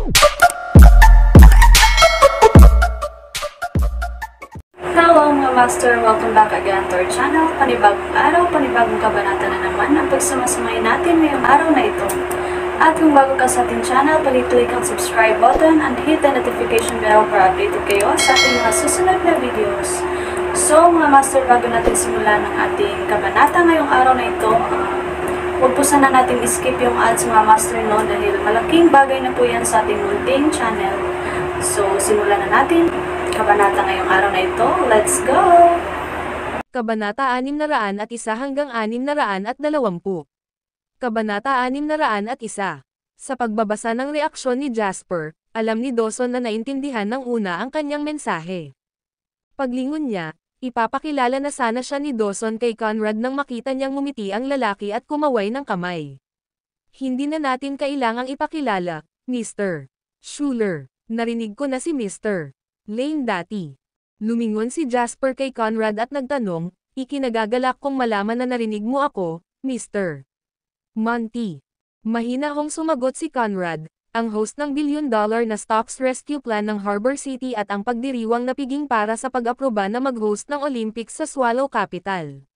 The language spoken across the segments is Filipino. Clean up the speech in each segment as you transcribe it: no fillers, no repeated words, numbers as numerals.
Hello mga master! Welcome back again to our channel. Panibagong araw, panibagong kabanata na naman ang pagsamasamayin natin ngayong araw na ito. At kung bago ka sa ating channel, pali-click ang subscribe button and hit the notification bell para updated kayo sa ating mga susunod na videos. So mga master, bago natin simulan ng ating kabanata ngayong araw na ito, huwag po sana natin skip yung ads mga master, no, dahil malaking bagay na po yan sa ating munting channel. So simulan na natin kabanata ngayong araw na ito. Let's go! Kabanata 601 hanggang 620. Kabanata 601. Sa pagbabasa ng reaksyon ni Jasper, alam ni Dawson na naintindihan ng una ang kanyang mensahe. Paglingon niya, ipapakilala na sana siya ni Dawson kay Conrad nang makita niyang ngumiti ang lalaki at kumaway ng kamay. Hindi na natin kailangang ipakilala, Mr. Schuler. Narinig ko na si Mr. Lane dati. Lumingon si Jasper kay Conrad at nagtanong, ikinagagalak kong malaman na narinig mo ako, Mr. Monty. Mahina hong sumagot si Conrad, ang host ng $1 billion na stocks rescue plan ng Harbor City at ang pagdiriwang napiging para sa pag-aproba na mag-host ng Olympics sa Swallow Capital.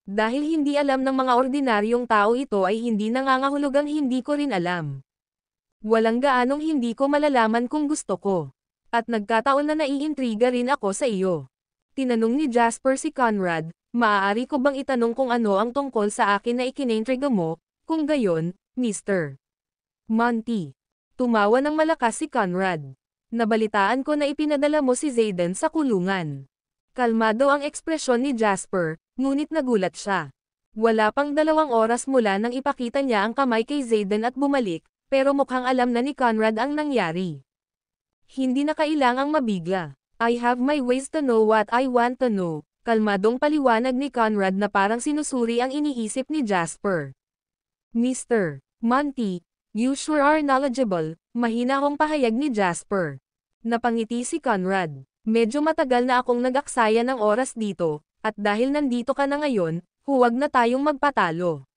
Dahil hindi alam ng mga ordinaryong tao ito ay hindi nangangahulugang hindi ko rin alam. Walang gaanong hindi ko malalaman kung gusto ko. At nagkataon na naiintriga rin ako sa iyo. Tinanong ni Jasper si Conrad, maaari ko bang itanong kung ano ang tungkol sa akin na ikinaintriga mo, kung gayon, Mr. Monty. Tumawa ng malakas si Conrad. Nabalitaan ko na ipinadala mo si Zayden sa kulungan. Kalmado ang ekspresyon ni Jasper, ngunit nagulat siya. Wala pang 2 oras mula nang ipakita niya ang kamay kay Zayden at bumalik, pero mukhang alam na ni Conrad ang nangyari. Hindi na kailangang mabigla. I have my ways to know what I want to know. Kalmadong paliwanag ni Conrad na parang sinusuri ang iniisip ni Jasper. Mr. Monty, you sure are knowledgeable, mahina hong pahayag ni Jasper. Napangiti si Conrad. Medyo matagal na akong nag-aksaya ng oras dito, at dahil nandito ka na ngayon, huwag na tayong magpatalo.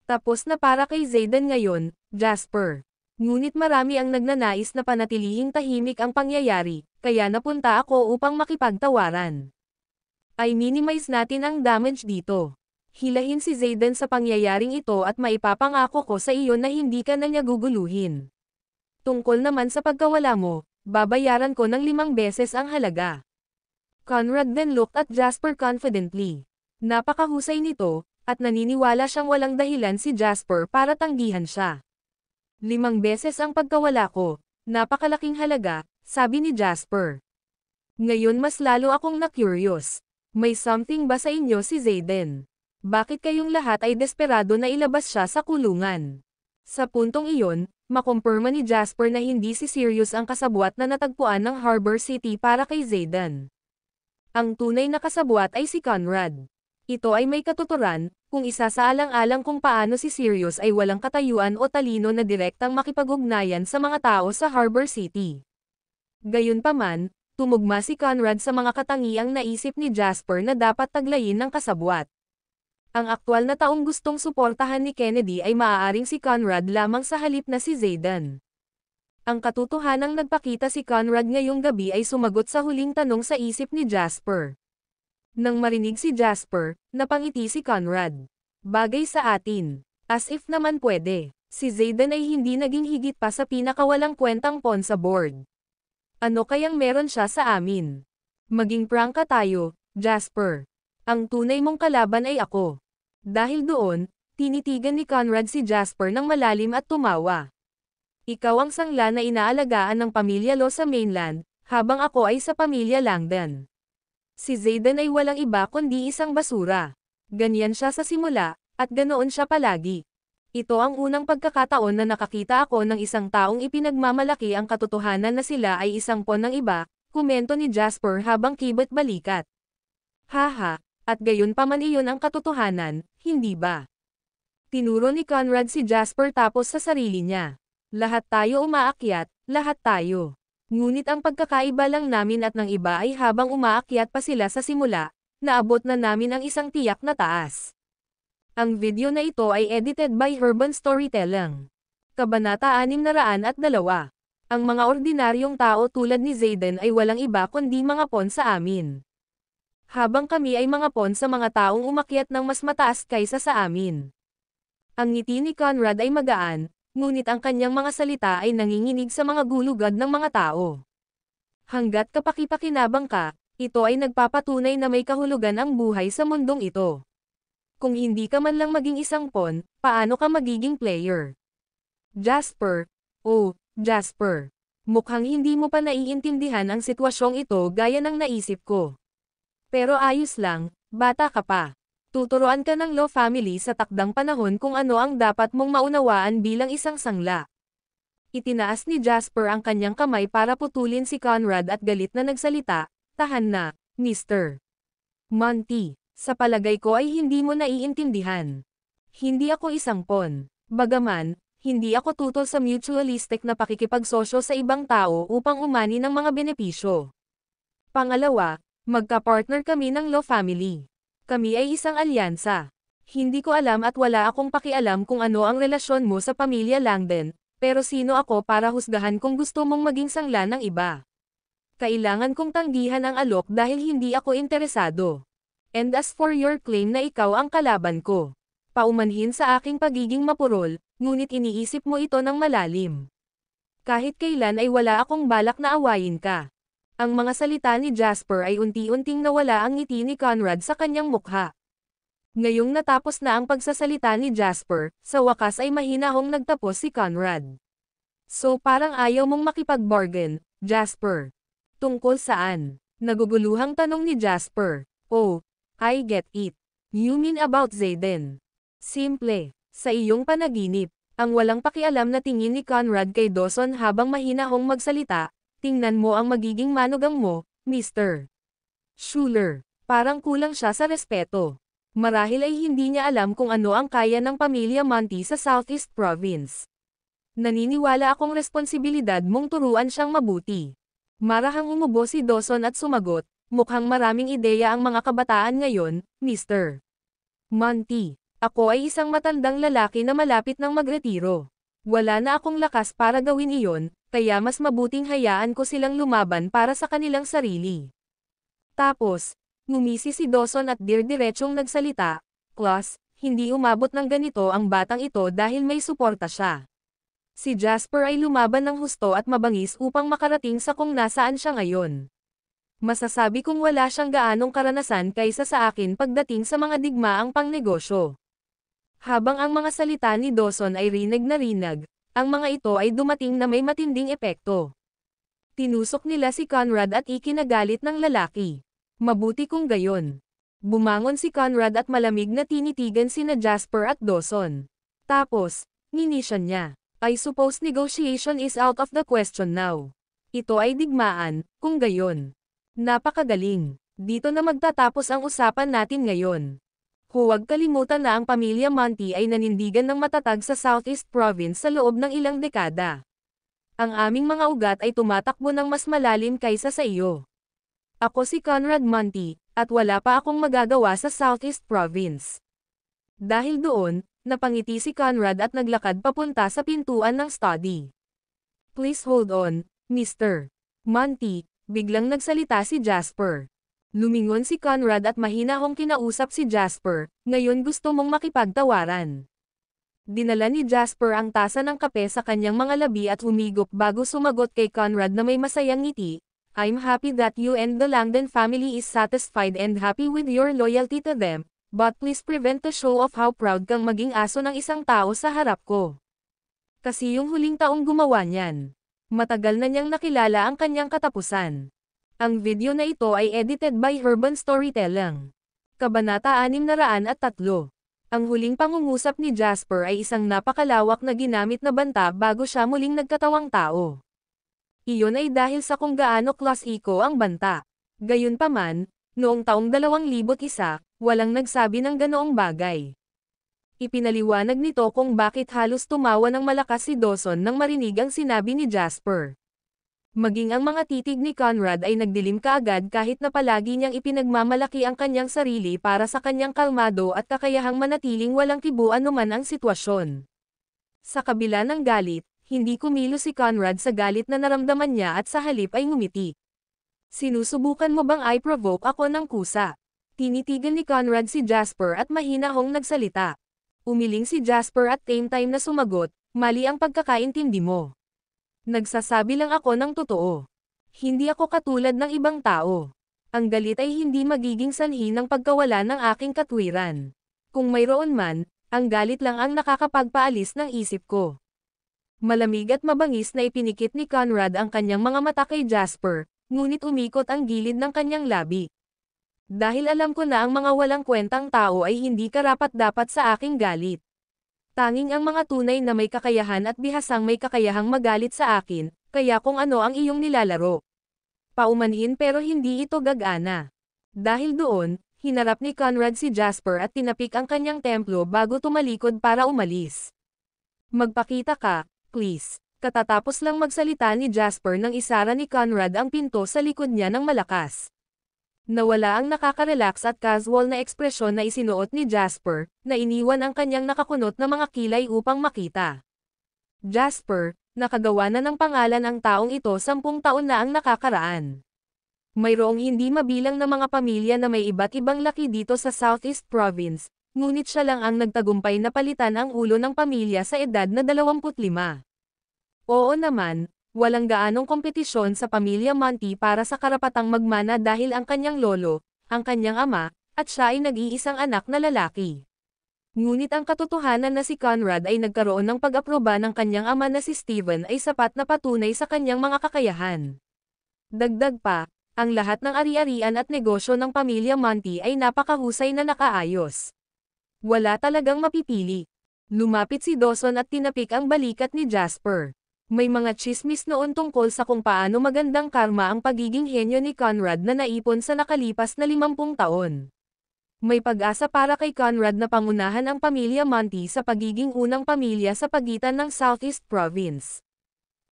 Tapos na para kay Zayden ngayon, Jasper. Ngunit marami ang nagnanais na panatilihing tahimik ang pangyayari, kaya napunta ako upang makipagtawaran. Ay minimize natin ang damage dito. Hilahin si Zayden sa pangyayaring ito at maipapangako ko sa iyo na hindi ka na niya guguluhin. Tungkol naman sa pagkawala mo, babayaran ko ng 5 beses ang halaga. Conrad then looked at Jasper confidently. Napakahusay nito, at naniniwala siyang walang dahilan si Jasper para tanggihan siya. 5 beses ang pagkawala ko, napakalaking halaga, sabi ni Jasper. Ngayon mas lalo akong na-curious. May something ba sa inyo si Zayden? Bakit kayong lahat ay desperado na ilabas siya sa kulungan? Sa puntong iyon, makumpirma ni Jasper na hindi si Sirius ang kasabwat na natagpuan ng Harbor City para kay Zayden. Ang tunay na kasabwat ay si Conrad. Ito ay may katuturan, kung isasaalang-alang kung paano si Sirius ay walang katayuan o talino na direktang makipag-ugnayan sa mga tao sa Harbor City. Gayunpaman, tumugma si Conrad sa mga katangiang naisip ni Jasper na dapat taglayin ng kasabwat. Ang aktwal na taong gustong suportahan ni Kennedy ay maaaring si Conrad lamang sa halip na si Zayden. Ang katotohanang nagpakita si Conrad ngayong gabi ay sumagot sa huling tanong sa isip ni Jasper. Nang marinig si Jasper, napangiti si Conrad. Bagay sa atin. As if naman pwede. Si Zayden ay hindi naging higit pa sa pinakawalang kwentang pawn sa board. Ano kayang meron siya sa amin? Maging prangka tayo, Jasper. Ang tunay mong kalaban ay ako. Dahil doon, tinitigan ni Conrad si Jasper ng malalim at tumawa. Ikaw ang sangla na inaalagaan ng pamilya Lo sa mainland, habang ako ay sa pamilya Langdon. Si Zayden ay walang iba kundi isang basura. Ganyan siya sa simula, at ganoon siya palagi. Ito ang unang pagkakataon na nakakita ako ng isang taong ipinagmamalaki ang katotohanan na sila ay isang pawn ng iba, komento ni Jasper habang kibot balikat. Haha, at gayon pa man iyon ang katotohanan, hindi ba? Tinuro ni Conrad si Jasper tapos sa sarili niya. Lahat tayo umaakyat, lahat tayo. Ngunit ang pagkakaiba lang namin at ng iba ay habang umaakyat pa sila sa simula, naabot na namin ang isang tiyak na taas. Ang video na ito ay edited by Urban Storytelling. Kabanata 602. Ang mga ordinaryong tao tulad ni Zayden ay walang iba kundi mga pawn sa amin. Habang kami ay mga pawn sa mga taong umakyat ng mas mataas kaysa sa amin. Ang ngiti ni Conrad ay magaan, ngunit ang kanyang mga salita ay nanginginig sa mga gulugad ng mga tao. Hanggat kapaki-pakinabang ka, ito ay nagpapatunay na may kahulugan ang buhay sa mundong ito. Kung hindi ka man lang maging isang pawn, paano ka magiging player? Jasper, oh, Jasper. Mukhang hindi mo pa naiintindihan ang sitwasyong ito gaya ng naisip ko. Pero ayos lang, bata ka pa. Tuturuan ka ng Law family sa takdang panahon kung ano ang dapat mong maunawaan bilang isang sangla. Itinaas ni Jasper ang kanyang kamay para putulin si Conrad at galit na nagsalita, "Tahan na, Mr. Monty. Sa palagay ko ay hindi mo naiintindihan. Hindi ako isang pawn. Bagaman, hindi ako tutol sa mutualistic na pakikipagsosyo sa ibang tao upang umani ng mga benepisyo. Pangalawa, magka-partner kami ng Law family. Kami ay isang alyansa. Hindi ko alam at wala akong pakialam kung ano ang relasyon mo sa pamilya Langdon, pero sino ako para husgahan kung gusto mong maging sangla ng iba? Kailangan kong tanggihan ang alok dahil hindi ako interesado. And as for your claim na ikaw ang kalaban ko, paumanhin sa aking pagiging mapurol, ngunit iniisip mo ito ng malalim. Kahit kailan ay wala akong balak na awayin ka." Ang mga salita ni Jasper ay unti-unting nawala ang ngiti ni Conrad sa kanyang mukha. Ngayong natapos na ang pagsasalita ni Jasper, sa wakas ay mahinahong nagtapos si Conrad. "So parang ayaw mong makipag-bargain, Jasper. Tungkol saan?" Naguguluhang tanong ni Jasper. "Oh, I get it. You mean about Zayden." Simple. Sa iyong panaginip, ang walang pakialam na tingin ni Conrad kay Dawson habang mahinahong magsalita, "Tingnan mo ang magiging manugang mo, Mr. Schuler." Parang kulang siya sa respeto. Marahil ay hindi niya alam kung ano ang kaya ng pamilya Monty sa Southeast Province. "Naniniwala akong responsibilidad mong turuan siyang mabuti." Marahang umubo si Dawson at sumagot, "Mukhang maraming ideya ang mga kabataan ngayon, Mr. Monty. Ako ay isang matandang lalaki na malapit ng magretiro. Wala na akong lakas para gawin iyon, kaya mas mabuting hayaan ko silang lumaban para sa kanilang sarili." Tapos, ngumisi si Dawson at dirdiretsong nagsalita, "Claus, hindi umabot ng ganito ang batang ito dahil may suporta siya. Si Jasper ay lumaban ng husto at mabangis upang makarating sa kung nasaan siya ngayon. Masasabi kong wala siyang gaanong karanasan kaysa sa akin pagdating sa mga digmaang pangnegosyo." Habang ang mga salita ni Dawson ay rinag na rinag, ang mga ito ay dumating na may matinding epekto. Tinusok nila si Conrad at ikinagalit ng lalaki. Mabuti kung gayon. Bumangon si Conrad at malamig na tinitigan sina Jasper at Dawson. Tapos, ninisyan niya, "I suppose negotiation is out of the question now. Ito ay digmaan, kung gayon. Napakagaling. Dito na magtatapos ang usapan natin ngayon. Huwag kalimutan na ang pamilya Monty ay nanindigan ng matatag sa Southeast Province sa loob ng ilang dekada. Ang aming mga ugat ay tumatakbo ng mas malalim kaysa sa iyo. Ako si Conrad Monty, at wala pa akong magagawa sa Southeast Province." Dahil doon, napangiti si Conrad at naglakad papunta sa pintuan ng study. "Please hold on, Mr. Monty," biglang nagsalita si Jasper. Lumingon si Conrad at mahinahong kinausap si Jasper, "Ngayon gusto mong makipagtawaran." Dinala ni Jasper ang tasa ng kape sa kanyang mga labi at humigop bago sumagot kay Conrad na may masayang ngiti, "I'm happy that you and the Langdon family is satisfied and happy with your loyalty to them, but please prevent the show of how proud kang maging aso ng isang tao sa harap ko. Kasi yung huling taong gumawa niyan. Matagal na niyang nakilala ang kanyang katapusan." Ang video na ito ay edited by Herban Storytelling. Kabanata 603. Ang huling pangungusap ni Jasper ay isang napakalawak na ginamit na banta bago siya muling nagkatawang tao. Iyon ay dahil sa kung gaano klasiko ang banta. Gayunpaman, noong taong 2001, walang nagsabi ng ganoong bagay. Ipinaliwanag nito kung bakit halos tumawa ng malakas si Dawson nang marinig ang sinabi ni Jasper. Maging ang mga titig ni Conrad ay nagdilim kaagad kahit na palagi niyang ipinagmamalaki ang kanyang sarili para sa kanyang kalmado at kakayahang manatiling walang kibuan numan ang sitwasyon. Sa kabila ng galit, hindi kumilos si Conrad sa galit na naramdaman niya at sa halip ay ngumiti. Sinusubukan mo bang i-provoke ako ng kusa? Tinitigan ni Conrad si Jasper at mahinahong nagsalita. Umiling si Jasper at same time na sumagot, mali ang pagkakaintindi mo. Nagsasabi lang ako ng totoo. Hindi ako katulad ng ibang tao. Ang galit ay hindi magiging sanhi ng pagkawala ng aking katwiran. Kung mayroon man, ang galit lang ang nakakapagpaalis ng isip ko. Malamig at mabangis na ipinikit ni Conrad ang kanyang mga mata kay Jasper, ngunit umikot ang gilid ng kanyang labi. Dahil alam ko na ang mga walang kwentang tao ay hindi karapat-dapat sa aking galit. Tanging ang mga tunay na may kakayahan at bihasang may kakayahang magalit sa akin, kaya kung ano ang iyong nilalaro. Paumanhin pero hindi ito gagana. Dahil doon, hinarap ni Conrad si Jasper at tinapik ang kanyang templo bago tumalikod para umalis. Magpakita ka, please. Katatapos lang magsalita ni Jasper nang isara ni Conrad ang pinto sa likod niya ng malakas. Nawala ang nakaka-relax at casual na ekspresyon na isinuot ni Jasper, na iniwan ang kanyang nakakunot na mga kilay upang makita. Jasper, nakagawa na ng pangalan ang taong ito 10 taon na ang nakakaraan. Mayroong hindi mabilang na mga pamilya na may iba't ibang laki dito sa Southeast Province, ngunit siya lang ang nagtagumpay na palitan ang ulo ng pamilya sa edad na 25. Oo naman, walang gaanong kompetisyon sa pamilya Monty para sa karapatang magmana dahil ang kanyang lolo, ang kanyang ama, at siya ay nag-iisang anak na lalaki. Ngunit ang katotohanan na si Conrad ay nagkaroon ng pag-aproba ng kanyang ama na si Steven ay sapat na patunay sa kanyang mga kakayahan. Dagdag pa, ang lahat ng ari-arian at negosyo ng pamilya Monty ay napakahusay na nakaayos. Wala talagang mapipili. Lumapit si Dawson at tinapik ang balikat ni Jasper. May mga tsismis noon tungkol sa kung paano magandang karma ang pagiging henyo ni Conrad na naipon sa nakalipas na 50 taon. May pag-asa para kay Conrad na pangunahan ang pamilya Monty sa pagiging unang pamilya sa pagitan ng Southeast Province.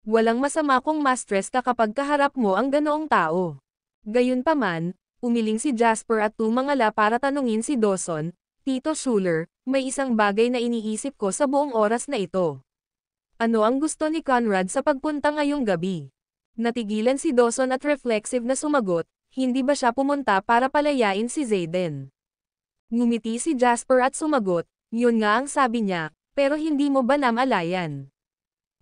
Walang masama kung ma-stress ka kapag kaharap mo ang ganoong tao. Gayunpaman, umiling si Jasper at tumangala para tanungin si Dawson, Tito Schuler, may isang bagay na iniisip ko sa buong oras na ito. Ano ang gusto ni Conrad sa pagpunta ngayong gabi? Natigilan si Dawson at reflexive na sumagot, hindi ba siya pumunta para palayain si Zayden? Ngumiti si Jasper at sumagot, yun nga ang sabi niya, pero hindi mo ba namalayan?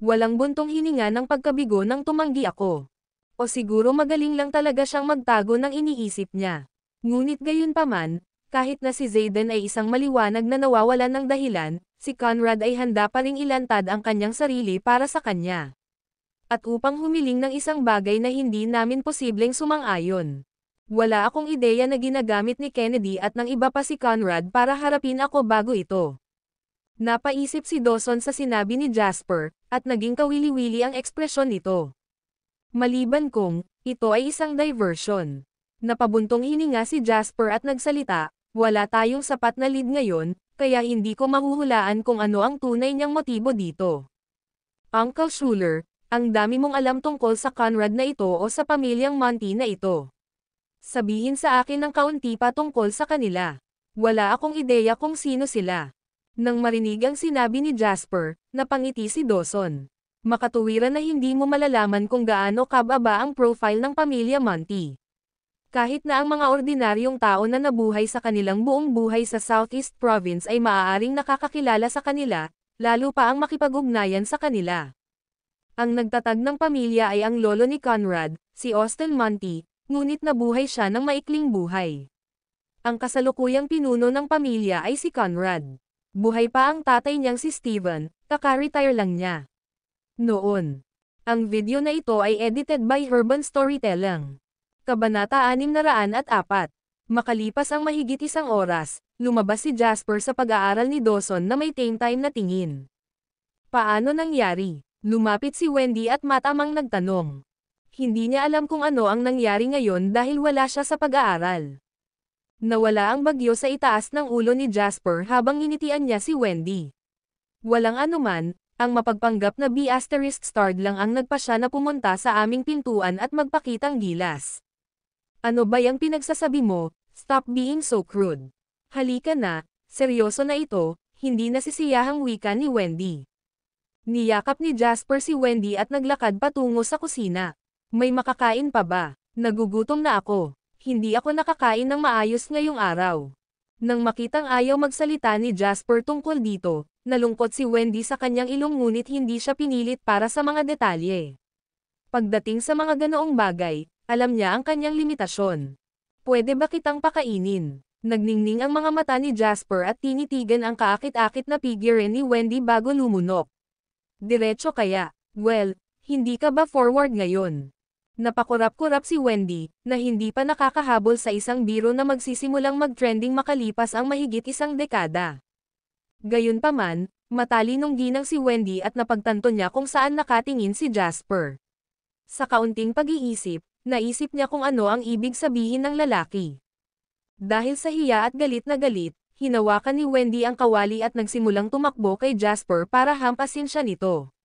Walang buntong hininga ng pagkabigo nang tumanggi ako. O siguro magaling lang talaga siyang magtago ng iniisip niya. Ngunit gayunpaman, kahit na si Zayden ay isang maliwanag na nawawalan ng dahilan, si Conrad ay handa pa ring ilantad ang kanyang sarili para sa kanya. At upang humiling ng isang bagay na hindi namin posibleng sumang-ayon. Wala akong ideya na ginagamit ni Kennedy at ng iba pa si Conrad para harapin ako bago ito. Napaisip si Dawson sa sinabi ni Jasper, at naging kawili-wili ang ekspresyon nito. Maliban kung, ito ay isang diversion. Napabuntong hininga si Jasper at nagsalita, wala tayong sapat na lead ngayon, kaya hindi ko mahuhulaan kung ano ang tunay niyang motibo dito. Uncle Schuler, ang dami mong alam tungkol sa Conrad na ito o sa pamilyang Monty na ito. Sabihin sa akin ng kaunti pa tungkol sa kanila. Wala akong ideya kung sino sila. Nang marinig ang sinabi ni Jasper, napangiti si Dawson. Makatuwiran na hindi mo malalaman kung gaano kababa ang profile ng pamilya Monty. Kahit na ang mga ordinaryong tao na nabuhay sa kanilang buong buhay sa Southeast Province ay maaaring nakakakilala sa kanila, lalo pa ang makipag-ugnayan sa kanila. Ang nagtatag ng pamilya ay ang lolo ni Conrad, si Austin Monty, ngunit nabuhay siya ng maikling buhay. Ang kasalukuyang pinuno ng pamilya ay si Conrad. Buhay pa ang tatay niyang si Steven, kaka-retire lang niya. Noon. Ang video na ito ay edited by Urban Storytelling. Kabanata 604. Makalipas ang mahigit 1 oras, lumabas si Jasper sa pag-aaral ni Dawson na may time na tingin. Paano nangyari? Lumapit si Wendy at matamang nagtanong. Hindi niya alam kung ano ang nangyari ngayon dahil wala siya sa pag-aaral. Nawala ang bagyo sa itaas ng ulo ni Jasper habang initian niya si Wendy. Walang anuman, ang mapagpanggap na B***starred lang ang nagpasya na pumunta sa aming pintuan at magpakitang gilas. Ano ba yung pinagsasabi mo? Stop being so crude. Halika na, seryoso na ito, hindi nasisiyahang wika ni Wendy. Niyakap ni Jasper si Wendy at naglakad patungo sa kusina. May makakain pa ba? Nagugutom na ako. Hindi ako nakakain ng maayos ngayong araw. Nang makitang ayaw magsalita ni Jasper tungkol dito, nalungkot si Wendy sa kanyang ilong ngunit hindi siya pinilit para sa mga detalye. Pagdating sa mga ganoong bagay, alam niya ang kanyang limitasyon. Pwede ba kitang pakainin? Nagningning ang mga mata ni Jasper at tinitigan ang kaakit-akit na figure ni Wendy bago lumunok. Diretso kaya? Well, hindi ka ba forward ngayon? Napakurap-kurap si Wendy, na hindi pa nakakahabol sa isang biro na magsisimulang mag-trending makalipas ang mahigit isang dekada. Gayunpaman, matalinong ginang si Wendy at napagtanto niya kung saan nakatingin si Jasper. Sa kaunting pag-iisip, naisip niya kung ano ang ibig sabihin ng lalaki. Dahil sa hiya at galit na galit, hinawakan ni Wendy ang kawali at nagsimulang tumakbo kay Jasper para hampasin siya nito.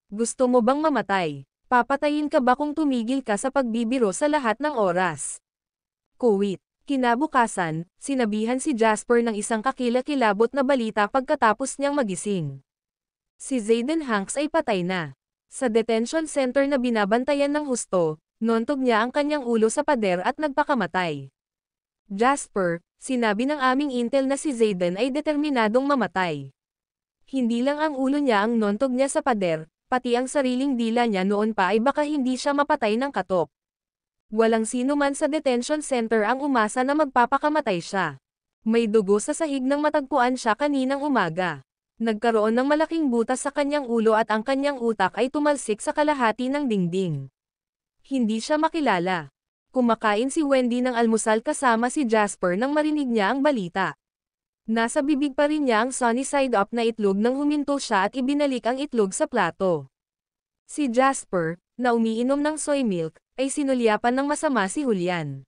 Gusto mo bang mamatay? Papatayin ka ba kung tumigil ka sa pagbibiro sa lahat ng oras? Kuwit. Kinabukasan, sinabihan si Jasper ng isang kakilakilabot na balita pagkatapos niyang magising. Si Zayden Hanks ay patay na. Sa detention center na binabantayan ng husto, nontog niya ang kanyang ulo sa pader at nagpakamatay. Jasper, sinabi ng aming intel na si Zayden ay determinadong mamatay. Hindi lang ang ulo niya ang nontog niya sa pader, pati ang sariling dila niya noon pa ay baka hindi siya mapatay ng katok. Walang sino man sa detention center ang umasa na magpapakamatay siya. May dugo sa sahig nang matagpuan siya kaninang umaga. Nagkaroon ng malaking butas sa kanyang ulo at ang kanyang utak ay tumalsik sa kalahati ng dingding. Hindi siya makilala. Kumakain si Wendy ng almusal kasama si Jasper nang marinig niya ang balita. Nasa bibig pa rin niya ang sunny side up na itlog nang huminto siya at ibinalik ang itlog sa plato. Si Jasper, na umiinom ng soy milk, ay sinulyapan ng masama si Julian.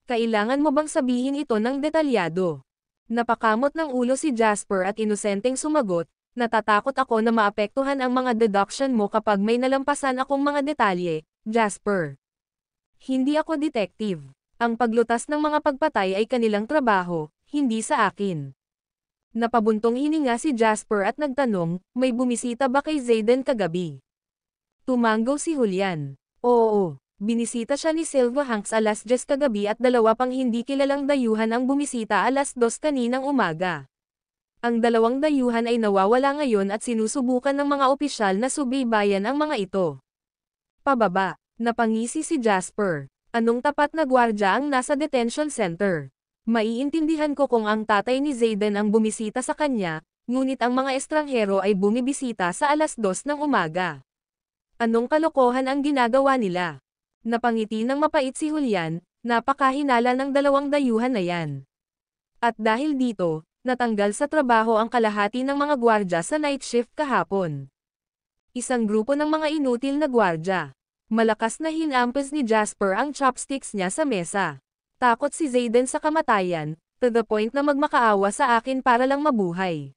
Kailangan mo bang sabihin ito ng detalyado? Napakamot ng ulo si Jasper at inosenteng sumagot, natatakot ako na maapektuhan ang mga deduction mo kapag may nalampasan akong mga detalye, Jasper. Hindi ako detective. Ang paglutas ng mga pagpatay ay kanilang trabaho, hindi sa akin. Napabuntong hininga si Jasper at nagtanong, may bumisita ba kay Zayden kagabi? Tumanggo si Julian. Oo, binisita siya ni Silva Hanks alas 10 kagabi at dalawa pang hindi kilalang dayuhan ang bumisita alas 2 kaninang umaga. Ang dalawang dayuhan ay nawawala ngayon at sinusubukan ng mga opisyal na subaybayan ang mga ito. Pababa, napangisi si Jasper. Anong tapat na gwardya ang nasa detention center? Maiintindihan ko kung ang tatay ni Zayden ang bumisita sa kanya, ngunit ang mga estranghero ay bumibisita sa alas 2 ng umaga. Anong kalokohan ang ginagawa nila? Napangiti ng mapait si Julian, napakahinala ng dalawang dayuhan na yan. At dahil dito, natanggal sa trabaho ang kalahati ng mga gwardya sa night shift kahapon. Isang grupo ng mga inutil na gwardya. Malakas na hinampes ni Jasper ang chopsticks niya sa mesa. Takot si Zayden sa kamatayan, to the point na magmakaawa sa akin para lang mabuhay.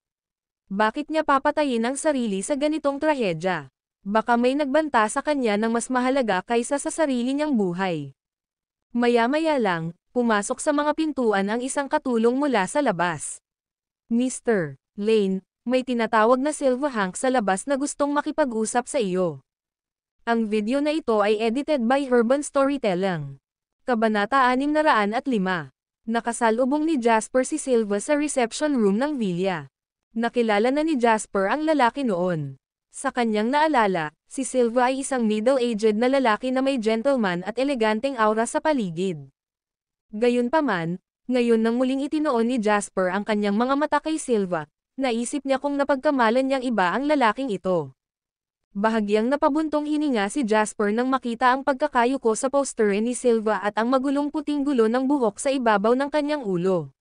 Bakit niya papatayin ang sarili sa ganitong trahedya? Baka may nagbanta sa kanya ng mas mahalaga kaysa sa sarili niyang buhay. Maya-maya lang, pumasok sa mga pintuan ang isang katulong mula sa labas. Mr. Lane, may tinatawag na Silva Hanks sa labas na gustong makipag-usap sa iyo. Ang video na ito ay edited by Urban Storytelling. Kabanata 605. Nakasalubong ni Jasper si Silva sa reception room ng villa. Nakilala na ni Jasper ang lalaki noon. Sa kanyang naalala, si Silva ay isang middle-aged na lalaki na may gentleman at eleganteng aura sa paligid. Gayunpaman, ngayon nang muling itinoon ni Jasper ang kanyang mga mata kay Silva, naisip niya kung napagkamalan niyang iba ang lalaking ito. Bahagyang napabuntong hininga si Jasper nang makita ang pagkakayuko sa poster ni Silva at ang magulong puting gulo ng buhok sa ibabaw ng kanyang ulo.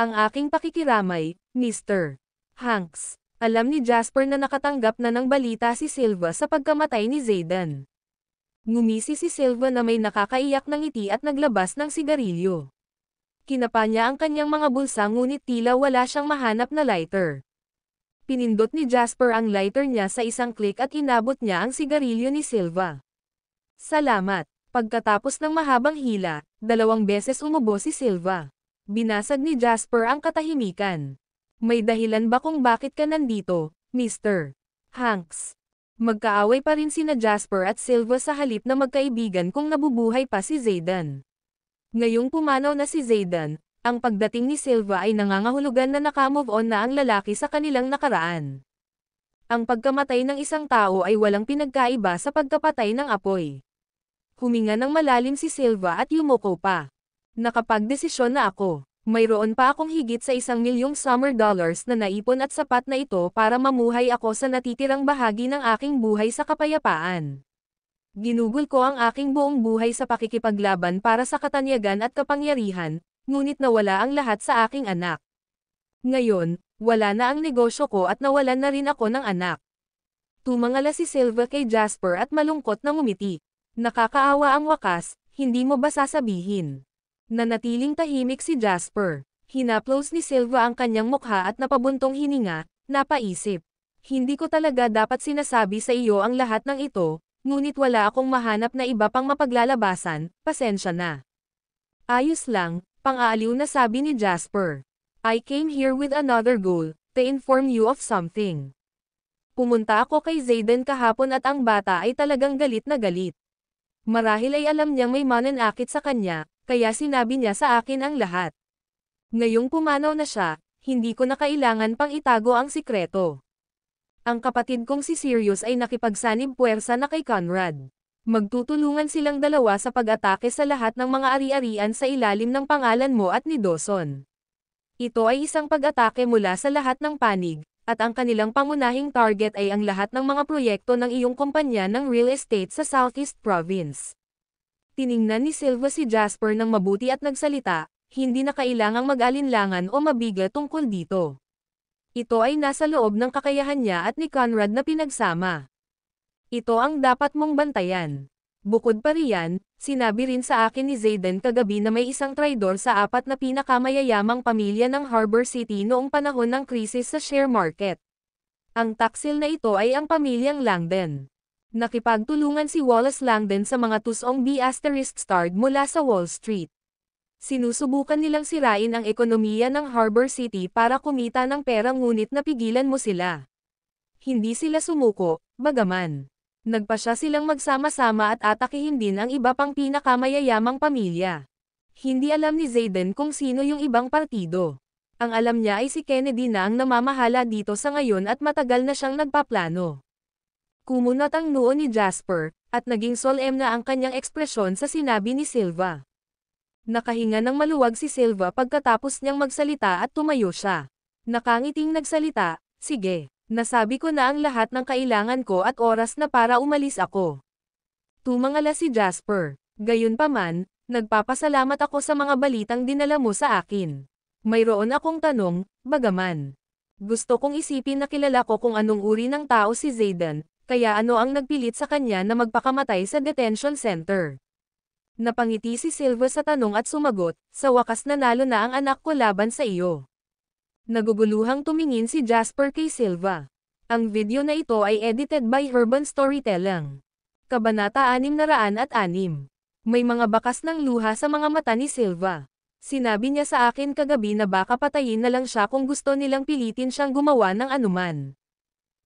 Ang aking pakikiramay, Mr. Hanks. Alam ni Jasper na nakatanggap na ng balita si Silva sa pagkamatay ni Zayden. Ngumisi si Silva na may nakakaiyak na ngiti at naglabas ng sigarilyo. Kinapa niya ang kanyang mga bulsa ngunit tila wala siyang mahanap na lighter. Pinindot ni Jasper ang lighter niya sa isang click at inabot niya ang sigarilyo ni Silva. Salamat. Pagkatapos ng mahabang hila, 2 beses umubo si Silva. Binasag ni Jasper ang katahimikan. May dahilan ba kung bakit ka nandito, Mr. Hanks. Magkaaway pa rin sina Jasper at Silva sa halip na magkaibigan kung nabubuhay pa si Zayden. Ngayong pumanaw na si Zayden, ang pagdating ni Silva ay nangangahulugan na nakamove on na ang lalaki sa kanilang nakaraan. Ang pagkamatay ng isang tao ay walang pinagkaiba sa pagkapatay ng apoy. Huminga ng malalim si Silva at yumuko pa. Nakapagdesisyon na ako. Mayroon pa akong higit sa $1,000,000 summer dollars na naipon at sapat na ito para mamuhay ako sa natitirang bahagi ng aking buhay sa kapayapaan. Ginugol ko ang aking buong buhay sa pakikipaglaban para sa katanyagan at kapangyarihan, ngunit nawala ang lahat sa aking anak. Ngayon, wala na ang negosyo ko at nawalan na rin ako ng anak. Tumangala si Silva kay Jasper at malungkot na ngumiti. Nakakaawa ang wakas, hindi mo ba sasabihin? Nanatiling tahimik si Jasper. Hinaplos ni Silva ang kanyang mukha at napabuntong hininga, napaisip. Hindi ko talaga dapat sinasabi sa iyo ang lahat ng ito, ngunit wala akong mahanap na iba pang mapaglalabasan, pasensya na. Ayos lang, pang-aaliw na sabi ni Jasper. I came here with another goal, to inform you of something. Pumunta ako kay Zayden kahapon at ang bata ay talagang galit na galit. Marahil ay alam niyang may mananakit sa kanya, kaya sinabi niya sa akin ang lahat. Ngayong pumanaw na siya, hindi ko na kailangan pang itago ang sikreto. Ang kapatid kong si Sirius ay nakipagsanib puwersa na kay Conrad. Magtutulungan silang dalawa sa pag-atake sa lahat ng mga ari-arian sa ilalim ng pangalan mo at ni Dawson. Ito ay isang pag-atake mula sa lahat ng panig, at ang kanilang pangunahing target ay ang lahat ng mga proyekto ng iyong kumpanya ng real estate sa Southeast Province. Tiningnan ni Silva si Jasper ng mabuti at nagsalita, hindi na kailangang mag-alinlangan o mabigla tungkol dito. Ito ay nasa loob ng kakayahan niya at ni Conrad na pinagsama. Ito ang dapat mong bantayan. Bukod pa riyan, sinabi rin sa akin ni Zayden kagabi na may isang traidor sa 4 na pinakamayayamang pamilya ng Harbor City noong panahon ng krisis sa share market. Ang taksil na ito ay ang pamilyang Langdon. Nakipagtulungan si Wallace Langdon sa mga tusong B***starred mula sa Wall Street. Sinusubukan nilang sirain ang ekonomiya ng Harbor City para kumita ng pera ngunit napigilan mo sila. Hindi sila sumuko, bagaman. Nagpasya silang magsama-sama at atakihin din ang iba pang pinakamayayamang pamilya. Hindi alam ni Zayden kung sino yung ibang partido. Ang alam niya ay si Kennedy na ang namamahala dito sa ngayon at matagal na siyang nagpaplano. Kumunat ang noo ni Jasper, at naging solemn na ang kanyang ekspresyon sa sinabi ni Silva. Nakahinga ng maluwag si Silva pagkatapos niyang magsalita at tumayo siya. Nakangiting nagsalita, sige, nasabi ko na ang lahat ng kailangan ko at oras na para umalis ako. Tumangala si Jasper. Gayunpaman, nagpapasalamat ako sa mga balitang dinala mo sa akin. Mayroon akong tanong, bagaman. Gusto kong isipin na kilala ko kung anong uri ng tao si Zayden. Kaya ano ang nagpilit sa kanya na magpakamatay sa detention center? Napangiti si Silva sa tanong at sumagot, sa wakas nanalo na ang anak ko laban sa iyo. Naguguluhang tumingin si Jasper kay Silva. Ang video na ito ay edited by Urban Storytelling. Kabanata 606. May mga bakas ng luha sa mga mata ni Silva. Sinabi niya sa akin kagabi na baka patayin na lang siya kung gusto nilang pilitin siyang gumawa ng anuman.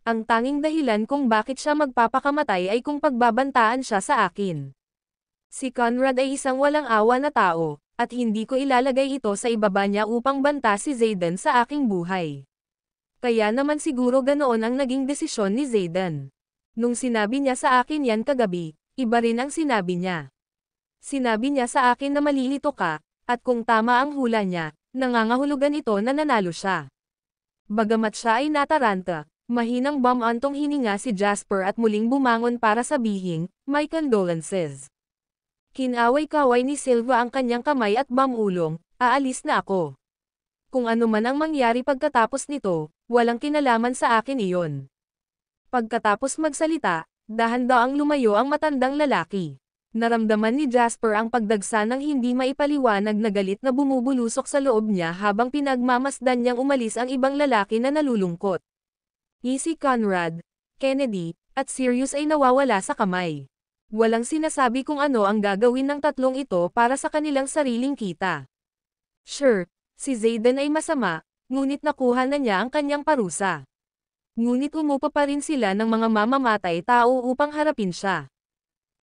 Ang tanging dahilan kung bakit siya magpapakamatay ay kung pagbabantaan siya sa akin. Si Conrad ay isang walang awa na tao, at hindi ko ilalagay ito sa ibaba niya upang banta si Zayden sa aking buhay. Kaya naman siguro ganoon ang naging desisyon ni Zayden. Nung sinabi niya sa akin yan kagabi, iba rin ang sinabi niya. Sinabi niya sa akin na malilito ka, at kung tama ang hula niya, nangangahulugan ito na nanalo siya. Bagamat siya ay nataranta, mahinang bumantong hininga si Jasper at muling bumangon para sabihin, my condolences. Kinaway-kaway ni Silva ang kanyang kamay at bumulong, aalis na ako. Kung ano man ang mangyari pagkatapos nito, walang kinalaman sa akin iyon. Pagkatapos magsalita, dahan-daang lumayo ang matandang lalaki. Naramdaman ni Jasper ang pagdagsa ng hindi maipaliwanag na galit na bumubulusok sa loob niya habang pinagmamasdan niyang umalis ang ibang lalaki na nalulungkot. Si Conrad, Kennedy, at Sirius ay nawawala sa kamay. Walang sinasabi kung ano ang gagawin ng tatlong ito para sa kanilang sariling kita. Sure, si Zayden ay masama, ngunit nakuha na niya ang kanyang parusa. Ngunit umupa pa rin sila ng mga mamamatay tao upang harapin siya.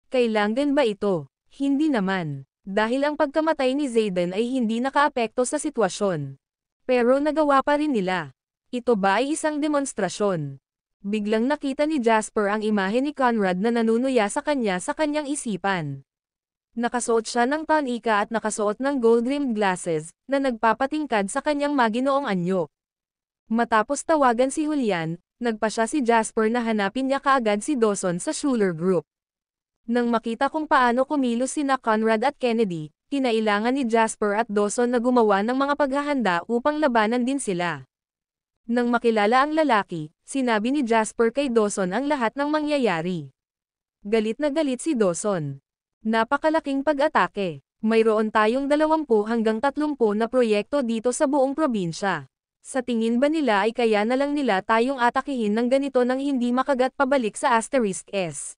Kailangan ba ito? Hindi naman. Dahil ang pagkamatay ni Zayden ay hindi nakaapekto sa sitwasyon. Pero nagawa pa rin nila. Ito ba ay isang demonstrasyon? Biglang nakita ni Jasper ang imahe ni Conrad na nanunuya sa kanyang isipan. Nakasuot siya ng tanika at nakasuot ng gold-rimmed glasses, na nagpapatingkad sa kanyang maginoong anyo. Matapos tawagan si Julian, nagpa siya si Jasper na hanapin niya kaagad si Dawson sa Schuler Group. Nang makita kung paano kumilos sina Conrad at Kennedy, kinailangan ni Jasper at Dawson na gumawa ng mga paghahanda upang labanan din sila. Nang makilala ang lalaki, sinabi ni Jasper kay Dawson ang lahat ng mangyayari. Galit na galit si Dawson. Napakalaking pag-atake. Mayroon tayong 20 hanggang 30 na proyekto dito sa buong probinsya. Sa tingin ba nila ay kaya na lang nila tayong atakihin ng ganito nang hindi makagat pabalik sa Asterisk S?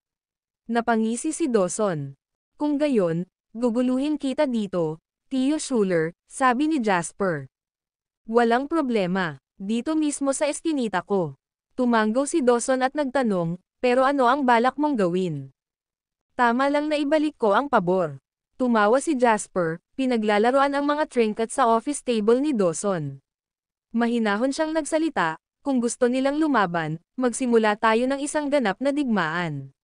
Napangisi si Dawson. Kung gayon, guguluhin kita dito, Tio Schuler, sabi ni Jasper. Walang problema. Dito mismo sa eskinita ko. Tumanggaw si Dawson at nagtanong, pero ano ang balak mong gawin? Tama lang na ibalik ko ang pabor. Tumawa si Jasper, pinaglalaroan ang mga trinket sa office table ni Dawson. Mahinahon siyang nagsalita, kung gusto nilang lumaban, magsimula tayo ng isang ganap na digmaan.